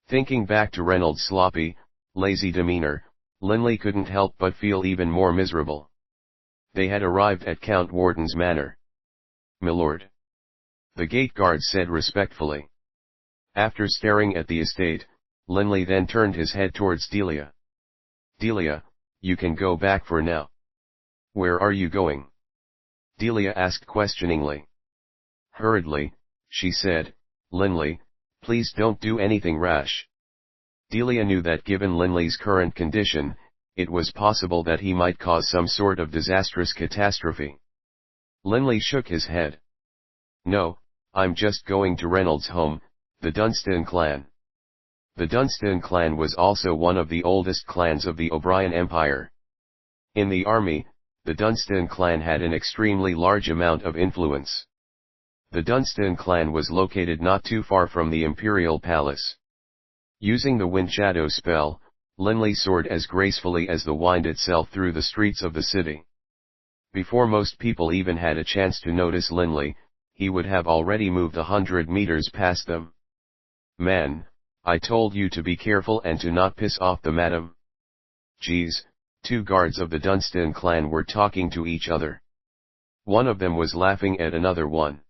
Thinking back to Reynolds' sloppy, lazy demeanor, Linley couldn't help but feel even more miserable. They had arrived at Count Warden's manor. "Milord," the gate guard said respectfully. After staring at the estate, Linley then turned his head towards Delia. "Delia, you can go back for now." "Where are you going?" Delia asked questioningly. Hurriedly, she said, "Linley, please don't do anything rash." Delia knew that given Linley's current condition, it was possible that he might cause some sort of disastrous catastrophe. Linley shook his head. "No, I'm just going to Reynolds' home, the Dunstan clan." The Dunstan clan was also one of the oldest clans of the O'Brien Empire. In the army, the Dunstan clan had an extremely large amount of influence. The Dunstan clan was located not too far from the imperial palace. Using the wind shadow spell, Linley soared as gracefully as the wind itself through the streets of the city. Before most people even had a chance to notice Linley, he would have already moved 100 meters past them. "Man, I told you to be careful and to not piss off the madam." Geez, two guards of the Dunstan clan were talking to each other. One of them was laughing at another one.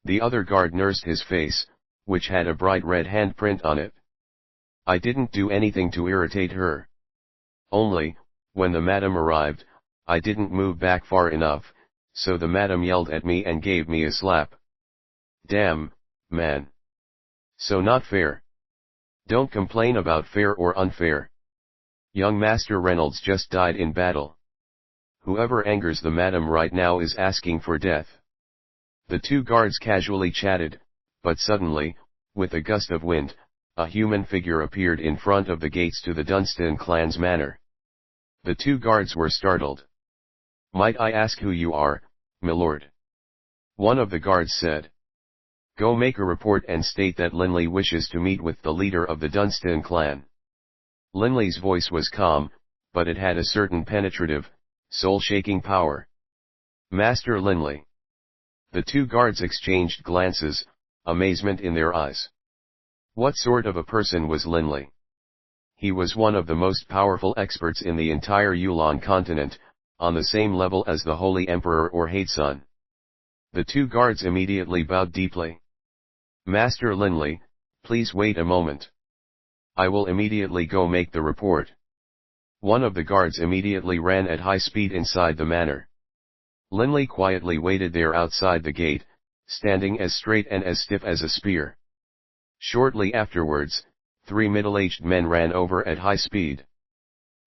The other guard nursed his face, which had a bright red handprint on it. "I didn't do anything to irritate her. Only, when the madam arrived, I didn't move back far enough, so the madam yelled at me and gave me a slap. Damn, man. So not fair. Don't complain about fair or unfair. Young Master Reynolds just died in battle. Whoever angers the madam right now is asking for death." The two guards casually chatted, but suddenly, with a gust of wind, a human figure appeared in front of the gates to the Dunstan clan's manor. The two guards were startled. "Might I ask who you are, milord?" One of the guards said. "Go make a report and state that Linley wishes to meet with the leader of the Dunstan clan." Linley's voice was calm, but it had a certain penetrative, soul-shaking power. "Master Linley." The two guards exchanged glances, amazement in their eyes. What sort of a person was Linley? He was one of the most powerful experts in the entire Yulan continent, on the same level as the Holy Emperor or Hatesun. The two guards immediately bowed deeply. "Master Linley, please wait a moment. I will immediately go make the report. One of the guards immediately ran at high speed inside the manor. Linley quietly waited there outside the gate, standing as straight and as stiff as a spear. Shortly afterwards, 3 middle-aged men ran over at high speed.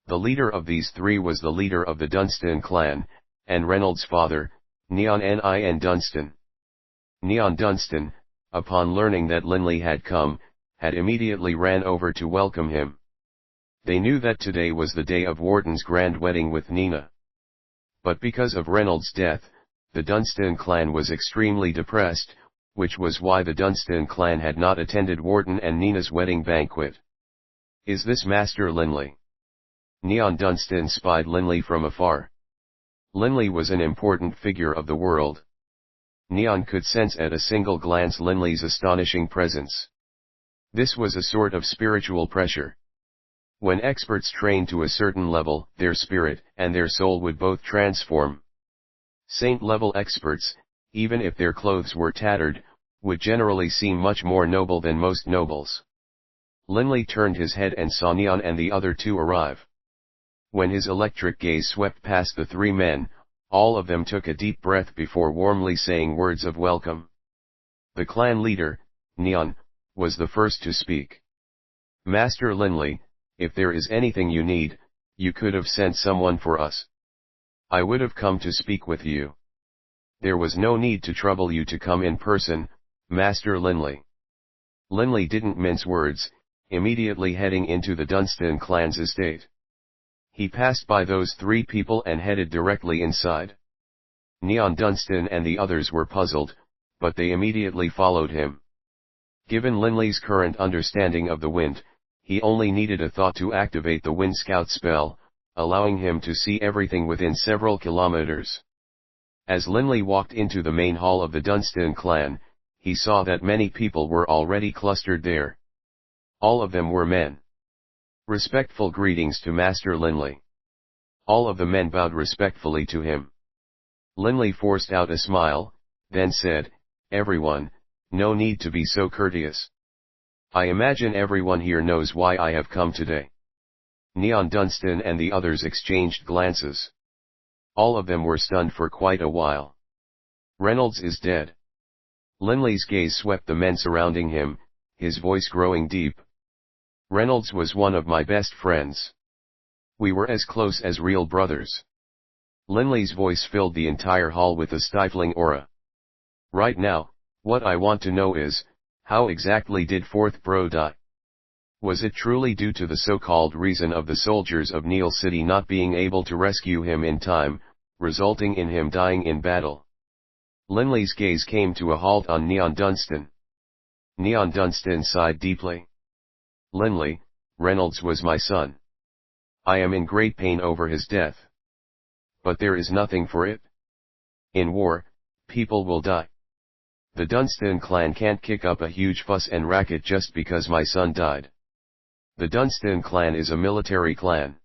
The leader of these 3 was the leader of the Dunstan clan, and Reynolds' father, Neon Dunstan. Neon Dunstan, upon learning that Linley had come, had immediately ran over to welcome him. They knew that today was the day of Wharton's grand wedding with Nina. But because of Reynolds' death, the Dunstan clan was extremely depressed, which was why the Dunstan clan had not attended Wharton and Nina's wedding banquet. "Is this Master Linley?" Neon Dunstan spied Linley from afar. Linley was an important figure of the world. Neon could sense at a single glance Linley's astonishing presence. This was a sort of spiritual pressure. When experts train to a certain level, their spirit and their soul would both transform. Saint-level experts, even if their clothes were tattered, would generally seem much more noble than most nobles. Linley turned his head and saw Neon and the other 2 arrive. When his electric gaze swept past the 3 men, all of them took a deep breath before warmly saying words of welcome. The clan leader, Neon, was the first to speak. "Master Linley, if there is anything you need, you could have sent someone for us. I would have come to speak with you. There was no need to trouble you to come in person, Master Linley." Linley didn't mince words, immediately heading into the Dunstan clan's estate. He passed by those 3 people and headed directly inside. Neon Dunstan and the others were puzzled, but they immediately followed him. Given Linley's current understanding of the wind, he only needed a thought to activate the Wind Scout spell, allowing him to see everything within several kilometers. As Linley walked into the main hall of the Dunstan clan, he saw that many people were already clustered there. All of them were men. "Respectful greetings to Master Linley." All of the men bowed respectfully to him. Linley forced out a smile, then said, "Everyone, no need to be so courteous. I imagine everyone here knows why I have come today." Neon Dunstan and the others exchanged glances. All of them were stunned for quite a while. "Reynolds is dead." Linley's gaze swept the men surrounding him, his voice growing deep. "Reynolds was one of my best friends. We were as close as real brothers." Linley's voice filled the entire hall with a stifling aura. "Right now, what I want to know is, how exactly did Fourth Bro die? Was it truly due to the so-called reason of the soldiers of Neil City not being able to rescue him in time, resulting in him dying in battle?" Linley's gaze came to a halt on Neon Dunstan. Neon Dunstan sighed deeply. "Linley, Reynolds was my son. I am in great pain over his death. But there is nothing for it. In war, people will die. The Dunstan clan can't kick up a huge fuss and racket just because my son died. The Dunstan clan is a military clan.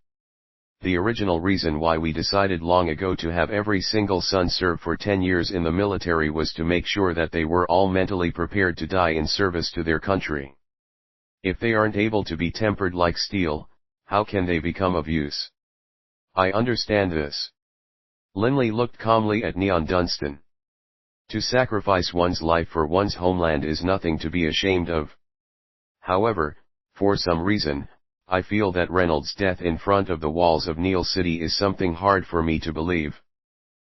The original reason why we decided long ago to have every single son serve for 10 years in the military was to make sure that they were all mentally prepared to die in service to their country. If they aren't able to be tempered like steel, how can they become of use? I understand this." Linley looked calmly at Neon Dunstan. "To sacrifice one's life for one's homeland is nothing to be ashamed of. However, for some reason, I feel that Reynolds' death in front of the walls of Neil City is something hard for me to believe.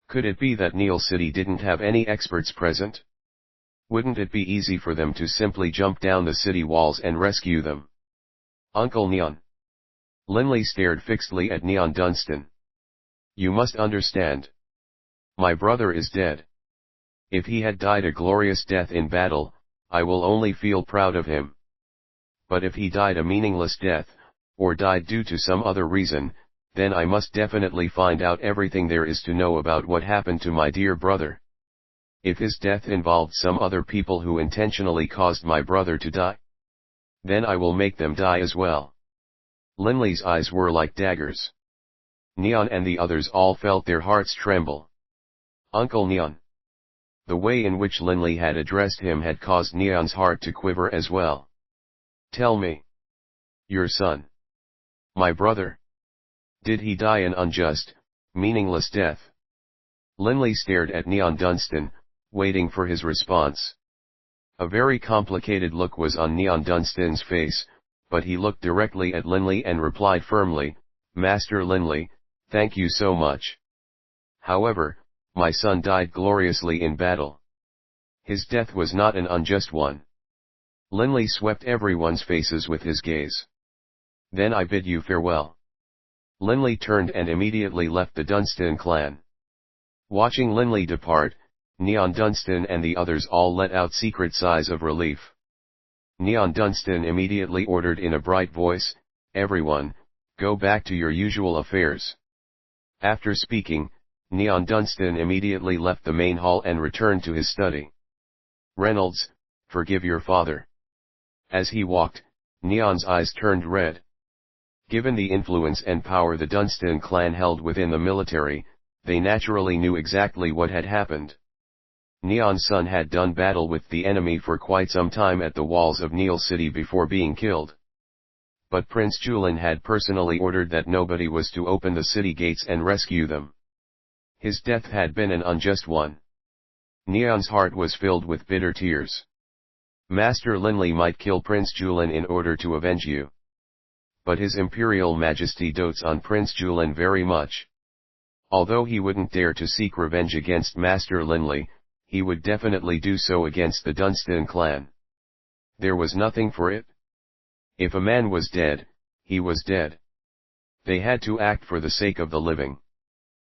Could it be that Neil City didn't have any experts present? Wouldn't it be easy for them to simply jump down the city walls and rescue them?" "Uncle Neon." Linley stared fixedly at Neon Dunstan. "You must understand. My brother is dead. If he had died a glorious death in battle, I will only feel proud of him. But if he died a meaningless death, or died due to some other reason, then I must definitely find out everything there is to know about what happened to my dear brother. If his death involved some other people who intentionally caused my brother to die, then I will make them die as well." Linley's eyes were like daggers. Neon and the others all felt their hearts tremble. "Uncle Neon." The way in which Linley had addressed him had caused Neon's heart to quiver as well. "Tell me. Your son. My brother. Did he die an unjust, meaningless death? Linley stared at Neon Dunstan, waiting for his response. A very complicated look was on Neon Dunstan's face, but he looked directly at Linley and replied firmly, Master Linley, thank you so much. However, my son died gloriously in battle. His death was not an unjust one. Linley swept everyone's faces with his gaze. Then I bid you farewell. Linley turned and immediately left the Dunstan clan. Watching Linley depart, Neon Dunstan and the others all let out secret sighs of relief. Neon Dunstan immediately ordered in a bright voice, Everyone, go back to your usual affairs. After speaking, Neon Dunstan immediately left the main hall and returned to his study. Reynolds, forgive your father. As he walked, Neon's eyes turned red. Given the influence and power the Dunstan clan held within the military, they naturally knew exactly what had happened. Neon's son had done battle with the enemy for quite some time at the walls of Neil City before being killed. But Prince Julin had personally ordered that nobody was to open the city gates and rescue them. His death had been an unjust one. Neon's heart was filled with bitter tears. Master Linley might kill Prince Julin in order to avenge you. But His Imperial Majesty dotes on Prince Julin very much. Although he wouldn't dare to seek revenge against Master Linley, he would definitely do so against the Dunstan clan. There was nothing for it. If a man was dead, he was dead. They had to act for the sake of the living.